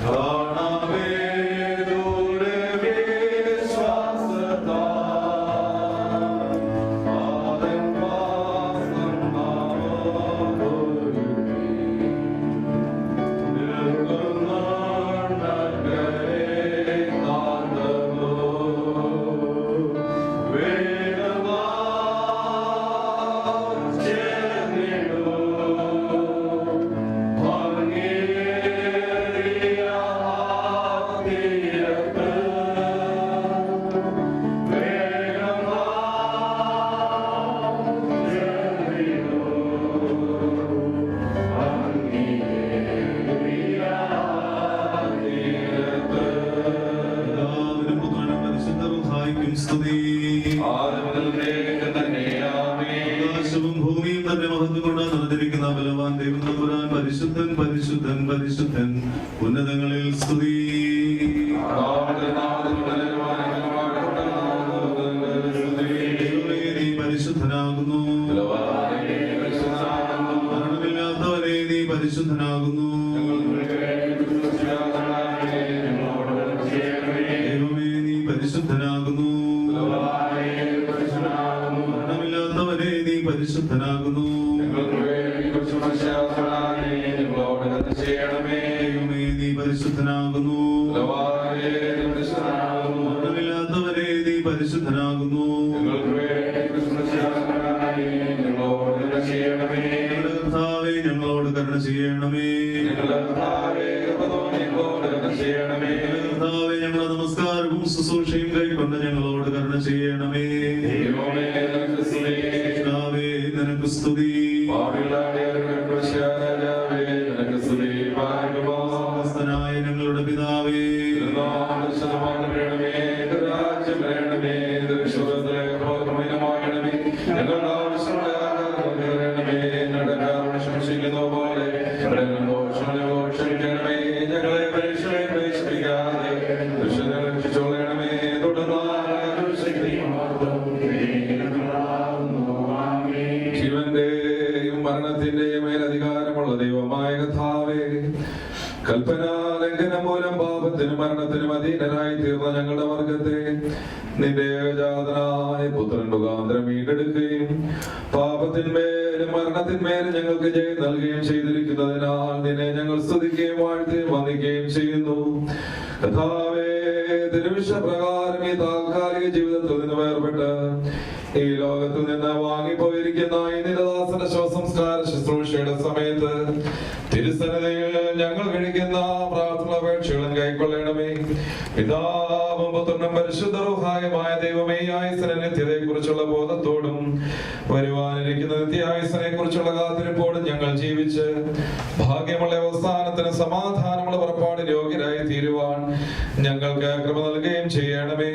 കാണാവേ ദൂരെ വിശ്വാസത്താ ആദം വാസം നാമോരുകി നിർഗുണാണ്ടകരെ കാന്തമോ വേഗമാ പരിശുദ്ധൻ പരിശുദ്ധൻ പരിശുദ്ധൻ ഉന്നതങ്ങളിൽ സ്തുതി. നീ പരിശുദ്ധനാകുന്നു, മരണമില്ലാത്തവരെ നീ പരിശുദ്ധനാകുന്നു. ദൈവമേ നീ പരിശുദ്ധനാകുന്നു, മരണമില്ലാത്തവരെ നീ പരിശുദ്ധനാകുന്നു. ദൈവമേ നീ പരിശുദ്ധനാകുന്നു, മരണമില്ലാത്തവരെ നീ പരിശുദ്ധനാകുന്നു. കർത്താവേ ഞങ്ങളോട് കരുണ ചെയ്യണമേ. കർത്താവേ ഞങ്ങളുടെ നമസ്കാരവും ശുശ്രൂഷയും കൈക്കൊണ്ട് ഞങ്ങളോട് കരുണ ചെയ്യണമേ. കർത്താവേ നിനക്ക് സ്തുതി. സ്വർഗ്ഗസ്ഥനായ ഞങ്ങളുടെ പിതാവേ, ജീവന്റെയും മരണത്തിന്റെയും മേലധികാരമുള്ള ദൈവമായ കർത്താവേ, കൽപ്പനാ ലംഘനം മൂലം പാപത്തിനും മരണത്തിനും അധീനരായി തീർന്ന ഞങ്ങളുടെ വർഗത്തെ നിന്റെ ഏകജാതനായ പുത്രൻ മുഖാന്തരം വീണ്ടെടുക്കുകയും പാപത്തിന്മേലും മരണത്തിന്മേലും ഞങ്ങൾക്ക് ജയം നൽകുകയും ചെയ്തിരിക്കുന്നതിനാൽ നിന്നെ ഞങ്ങൾ സ്തുതിക്കുകയും വാഴ്ത്തുകയും വന്ദിക്കുകയും ചെയ്യുന്നു. കർത്താവേ, തിരുവിഷ്ടപ്രകാരം ഈ താൽക്കാലിക ജീവിതത്തിൽ നിന്ന് വേർപെട്ട് ഈ ലോകത്തിൽ നിന്ന് വാങ്ങിപ്പോയിരിക്കുന്ന ഈ നിരദാസന ശവസംസ്കാര ശുശ്രൂഷയുടെ സമയത്ത് തിരുസന്നിധിയിൽ ഞങ്ങൾ കഴിക്കുന്ന പ്രാർത്ഥനാപേക്ഷകളും കൈക്കൊള്ളണമേ. പിതാവും പുത്രനും പരിശുദ്ധ റൂഹായുമായ ദൈവമേ, ആയുസ്സിന്റെ നിത്യതയെ കുറിച്ചുള്ള ബോധത്തോടും വരുവാനിരിക്കുന്ന നിത്യായുസ്സിനെ കുറിച്ചുള്ള കാത്തിരിപ്പോടും ഞങ്ങൾ ജീവിച്ച് ഭാഗ്യമുള്ള അവസാനത്തിന് സമാധാനമുള്ള പുറപ്പാട് യോഗ്യരായി തീരുവാൻ ഞങ്ങൾക്ക് കൃപ നൽകുകയും ചെയ്യണമേ.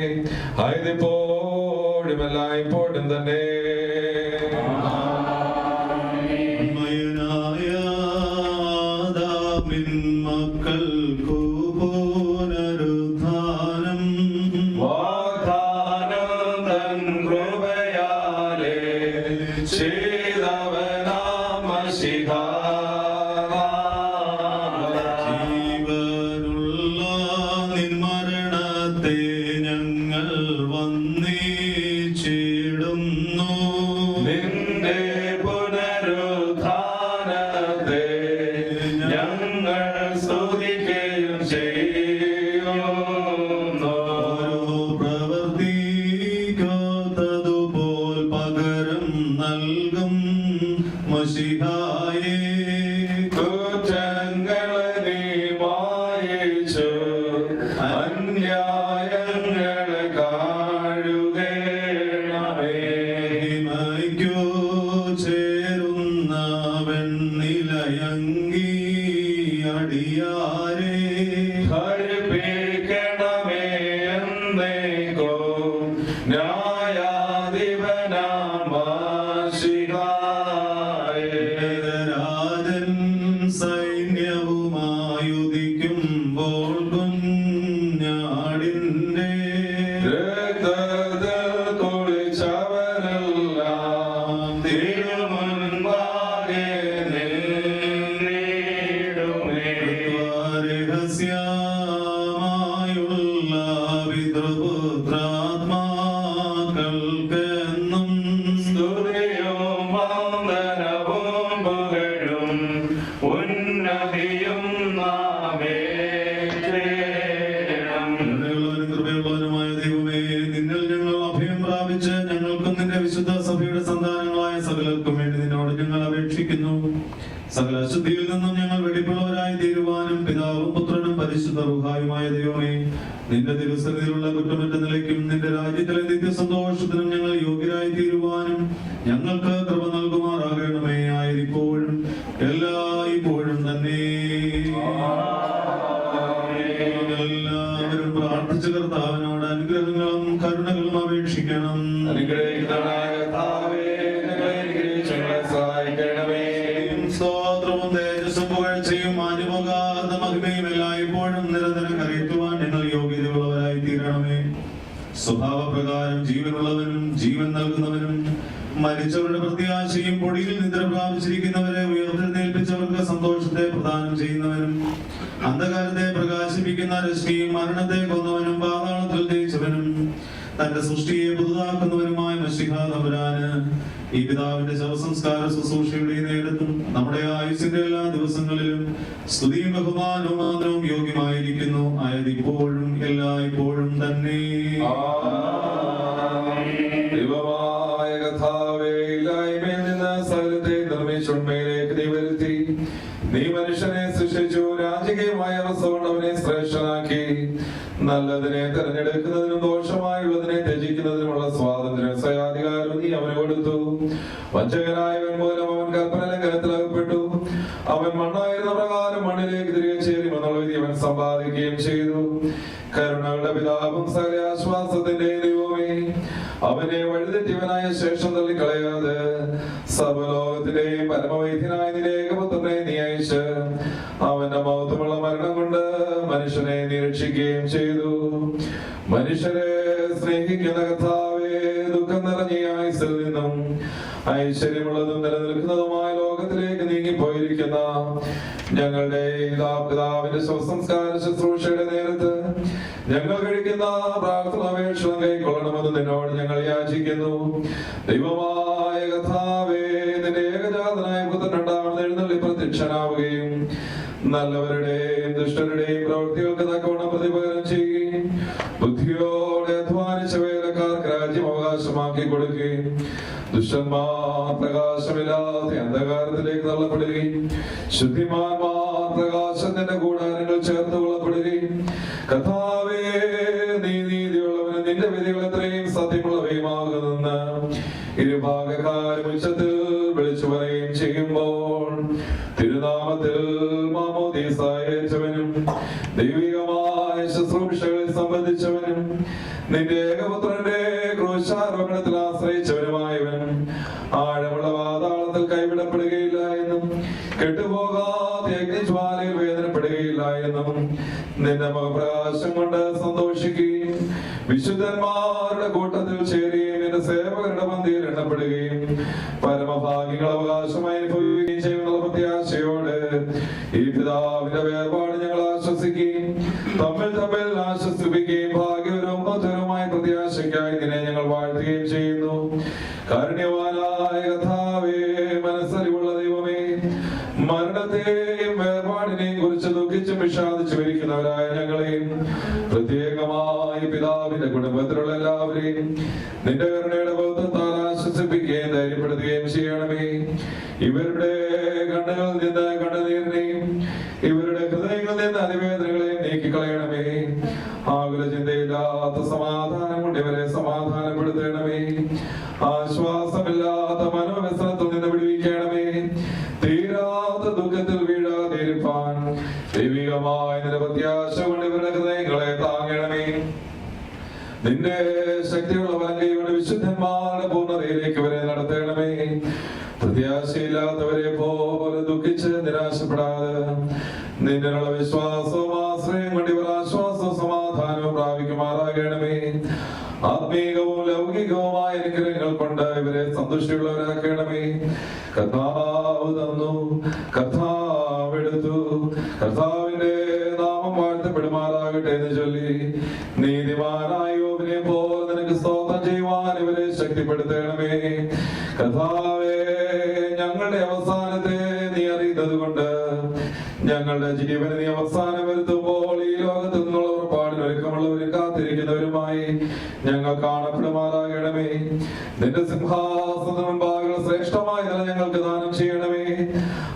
ആയതിപ്പോഴും എല്ലായ്പ്പോഴും തന്നെ. മക്കൾക്കു പുനരുദ്ധാനം വാഗ്ദാനം തൻ കൃപയാലേ ചെയ്തവനാം മശിഹ. ജീവനുള്ള നിൻ മരണത്തെ ഞങ്ങൾ വന്ദിച്ചിടുന്നു. നിന്റെ പുനരുദ്ധാനത്തെ ഞങ്ങൾ സ്തുതിക്കുകയും ചെയ്യുന്നു. പ്രവർത്തിക്കാത്തതുപോൽ പകരം നൽകും മശിഹ മഷിഹായേ കുറ്റങ്ങളെ നീ മായിച്ചു അന്യായങ്ങളെ കാഴുകേണമേ. മഹിമയ്ക്കു ചേരുന്ന വെണ്ണിലയങ്കി അടിയാരേ ധരിപ്പിക്കണമേ എന്നേക്കോ ന്യായാധിപനാം മശിഹായേ. രാജൻ സൈന്യവുമായുദിക്കുമ്പോൾ കുഞ്ഞാടിന്റെ രക്തത്തിൽ കുളിച്ചവരെല്ലാം തിരുമുൻപാകെ നിന്നിടുമേ. രഹസ്യമായുള്ള പിതൃപുത്രാത്മാക്കൾക്കെന്നും സ്തുതിയും വന്ദനവും പുകഴും ഉന്നതിയും നാമേറ്റേണം. കൃപയുള്ളവനുമായ ദൈവമേ, നിന്നിൽ ഞങ്ങൾ അഭയം പ്രാപിച്ച് ഞങ്ങൾക്കും നിന്റെ വിശുദ്ധ സഭയുടെ സന്താനങ്ങളായ സകലർക്കും വേണ്ടി നിന്നോട് ഞങ്ങൾ അപേക്ഷിക്കുന്നു. സകല അശുദ്ധിയിൽ നിന്നും ഞങ്ങൾ വെടിപ്പുള്ളവരായി തീരുവാനും പിതാവും പുത്രനും പരിശുദ്ധ റൂഹായുമായ ദൈവമേ, നിന്റെ തിരുസന്നിധിയിലുള്ള കുറ്റമറ്റ നിലയ്ക്കും നിന്റെ രാജ്യത്തിലെ നിത്യസന്തോഷത്തിനും ഞങ്ങൾ യോഗ്യരായി തീരുവാനും ഞങ്ങൾക്ക് കൃപ നൽകുമാറാകണമേ. ആയിരിപ്പോഴും എല്ലായ്പ്പോഴും തന്നെ. എല്ലാവരും പ്രാർത്ഥിച്ച കർത്താവിനോട് അനുഗ്രഹങ്ങളും കരുണകളും അപേക്ഷിക്കണം. സ്തോത്രവും തേജസ്സും പുകഴ്ചയും അനുപകാത മഹിമയും എല്ലായ്പ്പോഴും നിരന്തരം അറിയിക്കുവാൻ ഞങ്ങൾ യോഗ്യതയുള്ളവരായി തീരണമേ. സ്വഭാവപ്രകാരം ജീവനുള്ളവനും ജീവൻ നൽകുന്നവനും മരിച്ചവരുടെ പ്രത്യാശയും പൊടിയിൽ നിദ്ര പ്രാപിച്ചിരിക്കുന്നവരെ ഉയർത്തെഴുന്നേൽപ്പിച്ചവർക്ക് സന്തോഷത്തെ പ്രദാനം ചെയ്യുന്നവനും അന്ധകാരത്തെ പ്രകാശിപ്പിക്കുന്ന രശ്മിയും മരണത്തെ കൊന്നവനും പാതാളത്തിൽ ജയിച്ചവനും തന്റെ സൃഷ്ടിയെ പുതുതാക്കുന്നവനുമായ മശിഹാ തമ്പുരാന് ഈ പിതാവിന്റെ ശവസംസ്കാര ശുശ്രൂഷയുടെ നേരത്തും നമ്മുടെ ആയുസിന്റെ എല്ലാ ദിവസങ്ങളിലും സ്തുതിയും ബഹുമാനവും ആദരവും യോഗ്യമായിരിക്കുന്നു. ആയതിപ്പോഴും എല്ലായ്പ്പോഴും തന്നെ. ദൈവമായ കർത്താവേ, ഇല്ലായ്മയിൽ നിന്ന് സകലത്തെ നിർമ്മിച്ചുണ്മയിലേക്ക് നീ വരുത്തി. നീ മനുഷ്യനെ സൃഷ്ടിച്ചു, രാജകീയമായ അവസ്ഥ കൊണ്ട് അവനെ ശ്രേഷ്ഠനാക്കി. നല്ലതിനെ തെരഞ്ഞെടുക്കുന്നതിനും ദോഷമായുള്ളതിനെ ത്യജിക്കുന്നതിനുമുള്ള സ്വാതന്ത്ര്യം സ്വയാധികാരവും നീ അവന് കൊടുത്തു. വഞ്ചകനായവൻ മൂലം അവൻ കൽപ്പന ലംഘനത്തിൽ അകപ്പെട്ടു. അവൻ മണ്ണായിരുന്ന പ്രകാരം മണ്ണിലേക്ക് തിരികെ ചേരുമെന്നുള്ള വിധി അവൻ സമ്പാദിക്കുകയും ചെയ്തു. കരുണകളുടെ പിതാവും സകല ആശ്വാസത്തിന്റെ ദൈവമേ, അവനെ വഴിതെറ്റിയവനായ ശേഷം തള്ളിക്കളയാതെ സർവലോകത്തിന്റെയും പരമവൈദ്യനായ നിന്റെ ഏകപുത്രനെ നീ അയച്ച് അവന്റെ മഹത്വമുള്ള മരണം കൊണ്ട് മനുഷ്യനെ നിരീക്ഷിക്കുകയും ചെയ്തു. മനുഷ്യരെ സ്നേഹിക്കുന്ന കർത്താവേ, ദുഃഖം നിറഞ്ഞ ആയുസ്സിൽ നിന്നും ഐശ്വര്യമുള്ളതും നിലനിൽക്കുന്നതുമായ ലോകത്തിലേക്ക് നീങ്ങിപ്പോയിരിക്കുന്ന ഞങ്ങളുടെ പിതാവിന്റെ ശവസംസ്കാര ശുശ്രൂഷയുടെ നേരത്ത് ഞങ്ങൾ കഴിക്കുന്ന പ്രാർത്ഥനാപേക്ഷണം കൈക്കൊള്ളണമെന്ന് നിന്നോട് ഞങ്ങൾ യാചിക്കുന്നു. ദൈവമായ കർത്താവേ, നിന്റെ ഏകജാതനായ പുത്രൻ രണ്ടാമത് എഴുന്നള്ളി പ്രത്യക്ഷനാവുകയും നല്ലവരുടെയും ദുഷ്ടരുടെയും പ്രവൃത്തികൾക്ക് തക്കവണ്ണം പ്രതിപകരം ചെയ്യുകയും ബുദ്ധിയോടെ അധ്വാനിച്ച വേലക്കാർക്ക് രാജ്യം അവകാശമാക്കി കൊടുക്കുകയും ദുഷ്ടന്മാർ പ്രകാശമില്ലാത്ത അന്ധകാരത്തിലേക്ക് തള്ളപ്പെടുകയും ശുദ്ധിമാന്മാർ പ്രകാശത്തിന്റെ കൂടാരങ്ങൾ ചേർത്ത് കൊള്ളപ്പെടുകയും കർത്താവേ, നീ നീതിയുള്ളവന് നിന്റെ വിധികൾ എത്രയും സത്യമുള്ളവയുമാകുന്നെന്ന് ഇരുഭാഗക്കാരും ഉച്ചത്തിൽ വിളിച്ചു പറയുകയും ചെയ്യുമ്പോൾ തിരുനാമത്തിൽ മാമോദീസ ഏറ്റവനും ദൈവികമായ ശുശ്രൂഷകളിൽ സംബന്ധിച്ചവനും നിന്റെ ഏകപുത്രന്റെ ക്രൂശാരോഹണത്തിൽ ആശ്രയിച്ചവനുമായവനും ആഴമുള്ള പാതാളത്തിൽ കൈവിടപ്പെടുകയില്ല എന്നും കെട്ടുപോകാതെ അഗ്നിജ്വാലയിൽ വേദനപ്പെടുകയില്ല എന്നും നിന്റെ മുഖപ്രകാശം കൊണ്ട് സന്തോഷിക്കുകയും വിശുദ്ധന്മാരുടെ കൂട്ടത്തിൽ ചേരുകയും നിന്റെ സേവകരുടെ പന്തിയിൽ എണ്ണപ്പെടുകയും പരമഭാഗ്യങ്ങൾ അവകാശമായി അനുഭവിക്കുകയും ചെയ്യുന്ന പ്രത്യാശയോട് ഈ പിതാവിന്റെ വേർപാട് ഞങ്ങൾ ആശ്വസിക്കുകയും തമ്മിൽ ആശ്വസിപ്പിക്കുകയും ഭാഗ്യവരവും മധുരവുമായ പ്രത്യാശയ്ക്കായി നിന്നെ ഞങ്ങൾ വാഴ്ത്തുകയും ചെയ്യുന്നു. കാരുണ്യവാനായ കർത്താവേ, മനസ്സലിവുള്ള ദൈവമേ, മരണത്തെയും വേർപാടിനെയും കുറിച്ച് ദുഃഖിച്ചും വിഷാദിച്ചു ഇരിക്കുന്നവരായ ഞങ്ങളെയും പ്രത്യേകമായി പിതാവിന്റെ കുടുംബത്തിലുള്ള എല്ലാവരെയും നിന്റെ കരുണയുടെ ബോധത്താൽ ആശ്വസിപ്പിക്കുകയും ധൈര്യപ്പെടുത്തുകയും ചെയ്യണമേ. ഇവരുടെ കണ്ണുകളിൽ നിന്ന് കണ്ണുനീരിനെയും ഇവരുടെ ഹൃദയങ്ങളിൽ നിന്ന് അതിവേദനകളെയും നീക്കിക്കളയണമേ. ആകുല ചിന്തയില്ലാത്ത സമാധാനം കൊണ്ട് ഇവരെ സമാധാനപ്പെടുത്തണമേ. ആശ്വാസമില്ലാത്ത മനോവ്യസനത്തിൽ നിന്ന് വിടുവിക്കണമേ. തീരാത്ത ദുഃഖത്തിൽ വീഴാതിരിപ്പാൻ ദൈവികമായ നിരവധ്യാശ കൊണ്ട് ഇവരുടെ ഹൃദയങ്ങളെ താങ്ങണമേ. നിന്റെ ശക്തിയുള്ള വലം കൈകൊണ്ട് വിശുദ്ധന്മാരുടെ പൂർണ്ണതയിലേക്ക് ഇവരെ നടത്തണമേ. പ്രത്യാശയില്ലാത്തവരെ പോലെ ദുഃഖിച്ച് നിരാശപ്പെടാതെ നിന്നുള്ള വിശ്വാസവും ആശ്രയം കൊണ്ട് ഇവർ ആശ്വാസവും സമാധാനവും പ്രാപിക്കുമാറാകണമേ. ആത്മീകവും ലൗകികവുമായ അനുഗ്രഹങ്ങൾ കൊണ്ട് ഇവരെ സന്തുഷ്ടിയുള്ളവരാക്കണമേ. കർത്താവ് തന്നു, കർത്താവ് എടുത്തു, കർത്താവിന്റെ നാമം വാഴ്ത്തപ്പെടുമാറാകട്ടെ എന്ന് ചൊല്ലി നീതിമാനായ യോബിനെ പോലെ നിനക്ക് സ്തോത്രം ചെയ്യുവാൻ ഇവരെ ശക്തിപ്പെടുത്തണമേ. കർത്താവേ, ഞങ്ങളുടെ അവസാനത്തെ നീ അറിയുന്നത് കൊണ്ട് ഞങ്ങളുടെ ജീവനെ നീ അവസാനം വരുത്തുമ്പോൾ ഈ ലോകത്ത് നിന്നുള്ള ഉറപ്പാടിന് ഒരുക്കമുള്ളവരും കാത്തിരിക്കുന്നവരുമായി ഞങ്ങൾ കാണപ്പെടുമാറാകണമേ. നിന്റെ സിംഹാസനം മുൻപാകെ ശ്രേഷ്ഠമായ നില ഞങ്ങൾക്ക് ദാനം ചെയ്യണമേ.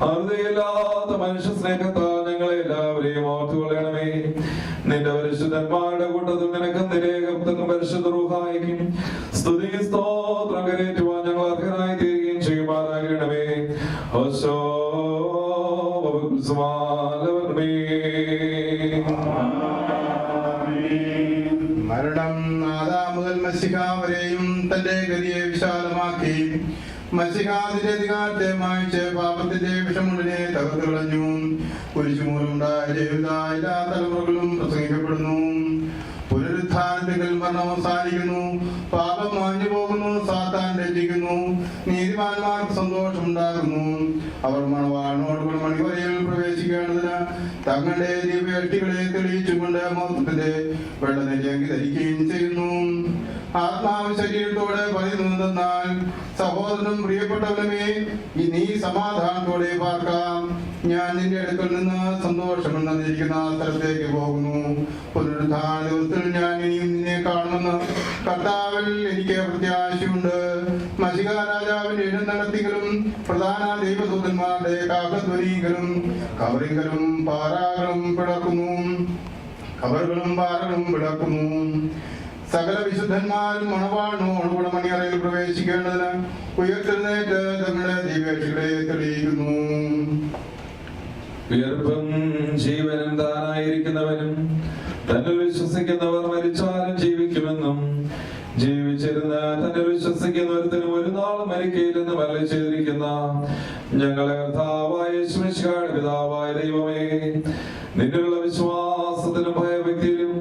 അറുതിയില്ലാത്ത മനുഷ്യ സ്നേഹത്താൽ ഞങ്ങളെ എല്ലാവരെയും ഓർത്തുകൊള്ളണമേ. നിന്റെ പരിശുദ്ധന്മാരുടെ കൂട്ടത്തിൽ നിനക്കും നിരേകത്തും പരിശുദ്ധ റൂഹായിക്കും സ്തുതി സ്തോത്രം കരേറ്റുവാൻ ഞങ്ങൾ അർഹരായി തീരുകയും ചെയ്യുമാറാകണമേ. മരണം ആദാം മുതൽ മശിഹ വരെയും തന്റെ ഗതിയെ വിശാലമാക്കി മശിഹാദിന്റെ അധികാരത്തെ മായിച്ച് പാപത്തിന്റെ വിഷമുള്ളിനെ തകർത്തു കളഞ്ഞു. കുരിശുമൂലമുണ്ടായ എല്ലാ തലമുറകളും പ്രസംഗിക്കപ്പെടുന്നു. പുനരുത്ഥാനത്തിൽ മരണം അവസാനിക്കുന്നു, പാപം മാഞ്ഞു പോകുന്നു, സാത്താൻ രചിക്കുന്നു, നീതിമാന്മാർക്ക് സന്തോഷമുണ്ടാകുന്നു. അവർ മണവാളിനോടുകൂടി മണിവരയിൽ പ്രവേശിക്കേണ്ടതിന് തങ്ങളുടെ ദിവ്യഷ്ടികളെ തെളിയിച്ചുകൊണ്ട് മഹത്വത്തിന്റെ വെള്ളനെല്ലി ധരിക്കുകയും ചെയ്യുന്നു. ആത്മാവ് ശരീരത്തോടെ പറയുന്നതെന്നാൽ, സഹോദരനും പ്രിയപ്പെട്ടവനുമേ, നീ സമാധാനത്തോടെ പാർക്കാം. ഞാൻ നിന്റെ അടുക്കൽ നിന്ന് സന്തോഷമെന്നിരിക്കുന്ന സ്ഥലത്തേക്ക് പോകുന്നു. പുനരുത്ഥാന ദിവസത്തിൽ ഞാൻ ഇനിയും നിന്നെ കാണുമെന്ന് കർത്താവിൽ എനിക്ക് പ്രത്യാശയുണ്ട്. മശിഹ രാജാവിന്റെ എഴുന്നള്ളത്തികളും പ്രധാന ദൈവദൂതന്മാരുടെ കാഹധ്വനികളും കവറിങ്കലും പാറകളും പിളർക്കുന്നു. സകല വിശുദ്ധന്മാരും മണവാളിനോടുകൂടെ മണിയറയിൽ പ്രവേശിക്കേണ്ടതിന് ഉയർത്തെഴുന്നേറ്റ് തങ്ങളുടെ ദിവ്യക്ഷകളെ തെളിയിക്കുന്നു. ഉയർപ്പും ജീവനും താനായിരിക്കുന്നവനും തന്നിൽ വിശ്വസിക്കുന്നവർ മരിച്ചാലും ജീവിക്കുമെന്നും ജീവിച്ചിരുന്ന തന്നിൽ വിശ്വസിക്കുന്ന ഒരുത്തനും ഒരു നാളും മരിക്കയില്ലെന്ന് മരളിച്ചിരിക്കുന്ന ഞങ്ങളെ കർത്താവായ യേശുമിശിഹായുടെ പിതാവായ ദൈവമേ, നിന്നിലുള്ള വിശ്വാസത്തിലും ഭയഭക്തിയിലും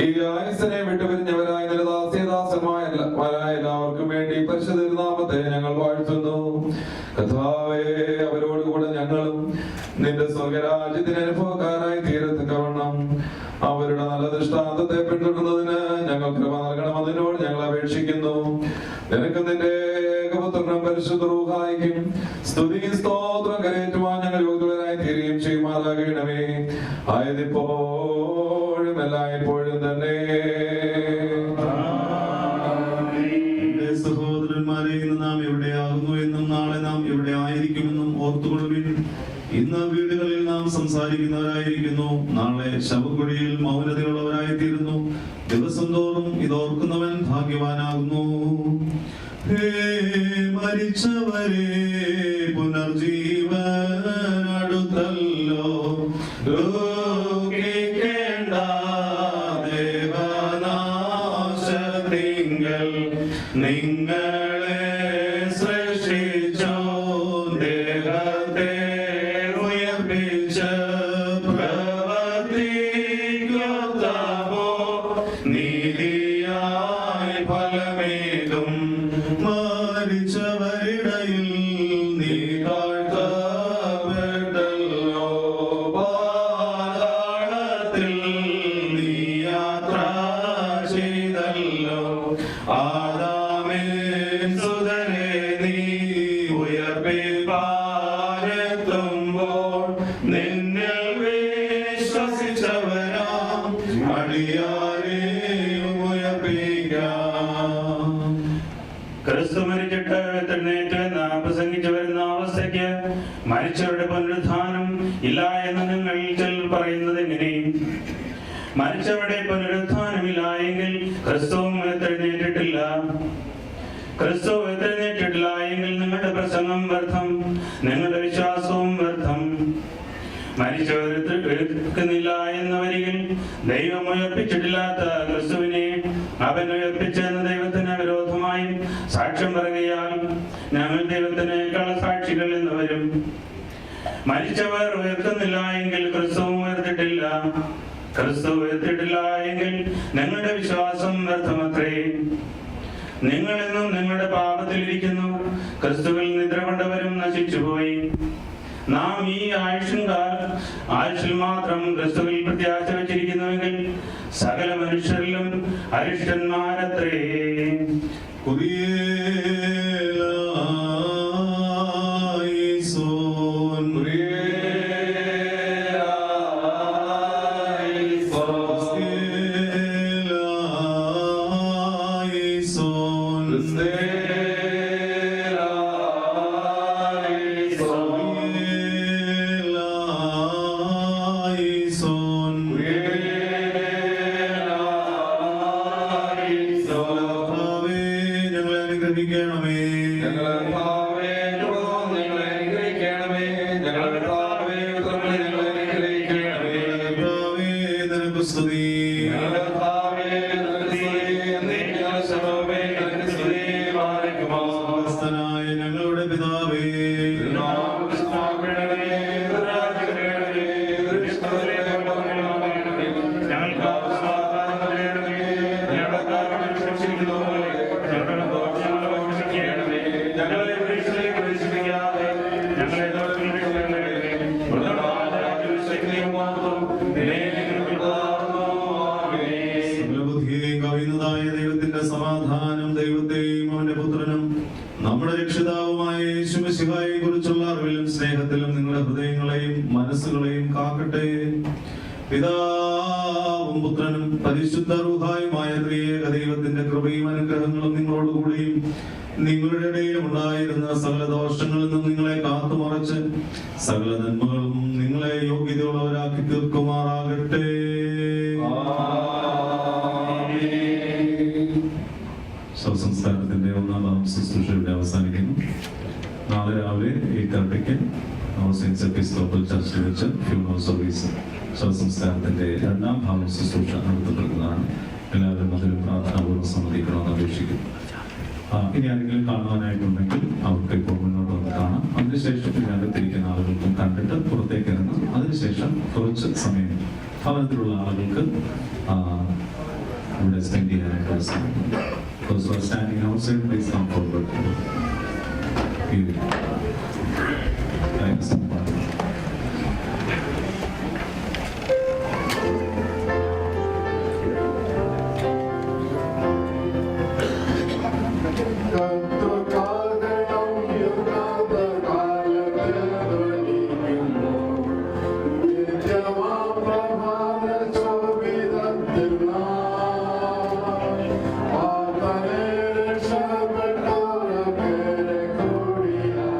ഈ ആയുസ്സിനെ വിട്ടുപിരിഞ്ഞവരായ നിരദാസ്യദാസന്മാരായ എല്ലാവർക്കും വേണ്ടി പരിശുദ്ധ നാമത്തെ ഞങ്ങൾ വാഴ്ത്തുന്നു. കർത്താവേ, അവരോടുകൂടെ ഞങ്ങളും നിന്റെ സ്വർഗരാജ്യത്തിന് അനുഭവക്കാരായി തീരത്തക്കവണ്ണം അവരുടെ നല്ല ദൃഷ്ടാന്തത്തെ പിന്തുടരുന്നതിന് ഞങ്ങൾ കൃപ നൽകണമെന്നതിനോട് ഞങ്ങൾ അപേക്ഷിക്കുന്നു. നിനക്ക് നിന്റെ ഏകപുത്രനും പരിശുദ്ധ റൂഹായിക്കും സ്തുതി സ്തോത്രം കരേറ്റുവാൻ ഞങ്ങൾ യോഗ്യരായി തീരുകയും ചെയ്യുമാറാകണമേ. ആയതിപ്പോഴും എല്ലായ്പ്പോഴും തന്നെ. സഹോദരന്മാരെ, ഇന്ന് നാം എവിടെയാകുന്നു എന്നും നാളെ നാം എവിടെ ആയിരിക്കുമെന്നും ഓർത്തുകൊള്ളുവിൻ. ഇന്ന് വീടുകളിൽ നാം സംസാരിക്കുന്നവരായിരിക്കുന്നു, നാളെ ശവക്കുഴിയിൽ മൗനതയുള്ളവരായിത്തീരുന്നു. ദിവസം തോറും ഇതോർക്കുന്നവൻ ഭാഗ്യവാനാകുന്നു. ഹേ മരിച്ചവരെ, പുനർജീവൻ അടുത്തല്ലോ. ദുഃഖിക്കേണ്ട, ദേവനാശത്തിങ്കൽ നിങ്ങളെ സൃഷ്ടിച്ചോ. ദേഹത്തെ ഉയർപ്പിച്ച പ്രവർത്തിക്കൊത്തമോ നീതിയായി ഫലമേകും. മരിച്ചവരിടയിൽ നീ താഴ്ത്തപ്പെട്ടല്ലോ. പാതാളത്തിൽ നീ യാത്ര ചെയ്തല്ലോ. ആദാമിൻ സുതനെ നീ ഉയർപ്പിപ്പാനെത്തുമ്പോൾ നിന്നിൽ വിശ്വസിച്ചവരാം അടിയാരെയും ഉയർപ്പിക്കാം. ക്രിസ്തു മരിച്ചിട്ട് എഴുന്നേറ്റ് നാം പ്രസംഗിച്ചു വരുന്ന അവസ്ഥയ്ക്ക് മരിച്ചവരുടെ പുനരുത്ഥാനം ഇല്ല എന്ന് നിങ്ങൾ ചിലർ പറയുന്നത് എങ്ങനെ? മരിച്ചവരുടെ പുനരുത്ഥാനമില്ല എങ്കിൽ ക്രിസ്തുവും എഴുന്നേറ്റിട്ടില്ല. ക്രിസ്തു എഴുന്നേറ്റിട്ടില്ല എങ്കിൽ നിങ്ങളുടെ പ്രസംഗം വ്യർത്ഥം, നിങ്ങളുടെ വിശ്വാസവും വ്യർത്ഥം. മരിച്ചവരെടുക്കുന്നില്ല എന്ന വരികിൽ ദൈവം ഉയർപ്പിച്ചിട്ടില്ലാത്ത ക്രിസ്തുവിനെ അവൻ ഉയർപ്പിച്ചെന്ന ദൈവത്തിന് വിരോധമായും സാക്ഷ്യം പറയുകയാൽ ഞങ്ങൾ ദൈവത്തിന് കള്ളസാക്ഷികൾ എന്ന് വരും. മരിച്ചവർ ഉയർത്തുന്നില്ല എങ്കിൽ ക്രിസ്തുവും ഉയർത്തിട്ടില്ല. ക്രിസ്തു ഉയർത്തിട്ടില്ല എങ്കിൽ ഞങ്ങളുടെ വിശ്വാസം വ്യർത്ഥമത്രേ. നിങ്ങളെന്നും നിങ്ങളുടെ പാപത്തിലിരിക്കുന്നു. ക്രിസ്തുവിൽ നിദ്ര കൊണ്ടവരും നശിച്ചുപോയി. നാം ഈ ആയുഷിൽ മാത്രം ക്രിസ്തുവിൽ പ്രത്യാശ വെച്ചിരിക്കുന്നുവെങ്കിൽ സകല മനുഷ്യരിലും അരിഷ്ടന്മാരത്രേ. ഞങ്ങളുടെ പിതാവേ, ദൈവത്തിന്റെ സമാധാനം ദൈവത്തെയും അവന്റെ പുത്രനും നമ്മുടെ രക്ഷിതാവുമായ യേശുമിശിഹായെ കുറിച്ചുള്ള അറിവിലും സ്നേഹത്തിലും നിങ്ങളുടെ ഹൃദയങ്ങളെയും മനസ്സുകളെയും കാക്കട്ടെ. പിതാവും പുത്രനും പരിശുദ്ധ റൂഹായുമായ ത്രിയേക ദൈവത്തിന്റെ കൃപയും അനുഗ്രഹങ്ങളും നിങ്ങളോടുകൂടിയും നിങ്ങളുടെ ഇടയിലും ഉണ്ടായിരുന്ന സകല ദോഷങ്ങളിൽ നിന്നും നിങ്ങളെ കാത്തുമറച്ച് സകല നന്മകളും നിങ്ങളെ യോഗ്യതയുള്ളവരാക്കി തീർക്കുമാറാകട്ടെ. ശവസംസ്കാരത്തിന്റെ ഒന്നാം ശുശ്രൂഷ ഇവിടെ അവസാനിക്കുന്നു. നാളെ രാവിലെ 8:30 സെന്റ് എപ്പിസ്കോപ്പൽ ചർച്ചിൽ വെച്ച് ഫ്യൂണറൽ സർവീസ് ശവസംസ്കാരത്തിന്റെ രണ്ടാം ഭാഗം ശുശ്രൂഷ നടത്തപ്പെടുന്നതാണ്. എല്ലാവരും അതിൽ പ്രാർത്ഥനാപൂർവ്വം സമ്മതിക്കണമെന്ന് അപേക്ഷിക്കുന്നു. ഇനി ആരെങ്കിലും കാണുവാനായിട്ടുണ്ടെങ്കിൽ അവർക്ക് ഇപ്പോൾ മുന്നോട്ട് വന്ന് കാണാം. അതിനുശേഷം ഇതിനകത്തിരിക്കുന്ന ആളുകൾക്കും കണ്ടിട്ട് പുറത്തേക്ക് ഇറങ്ങാം. അതിനുശേഷം കുറച്ച് സമയം ഭവനത്തിലുള്ള ആളുകൾക്ക് ഇവിടെ സ്പെൻഡ് ചെയ്യാനായിട്ടുള്ള സമയം. Those who are standing outside, please come forward. Thanks. Gloria.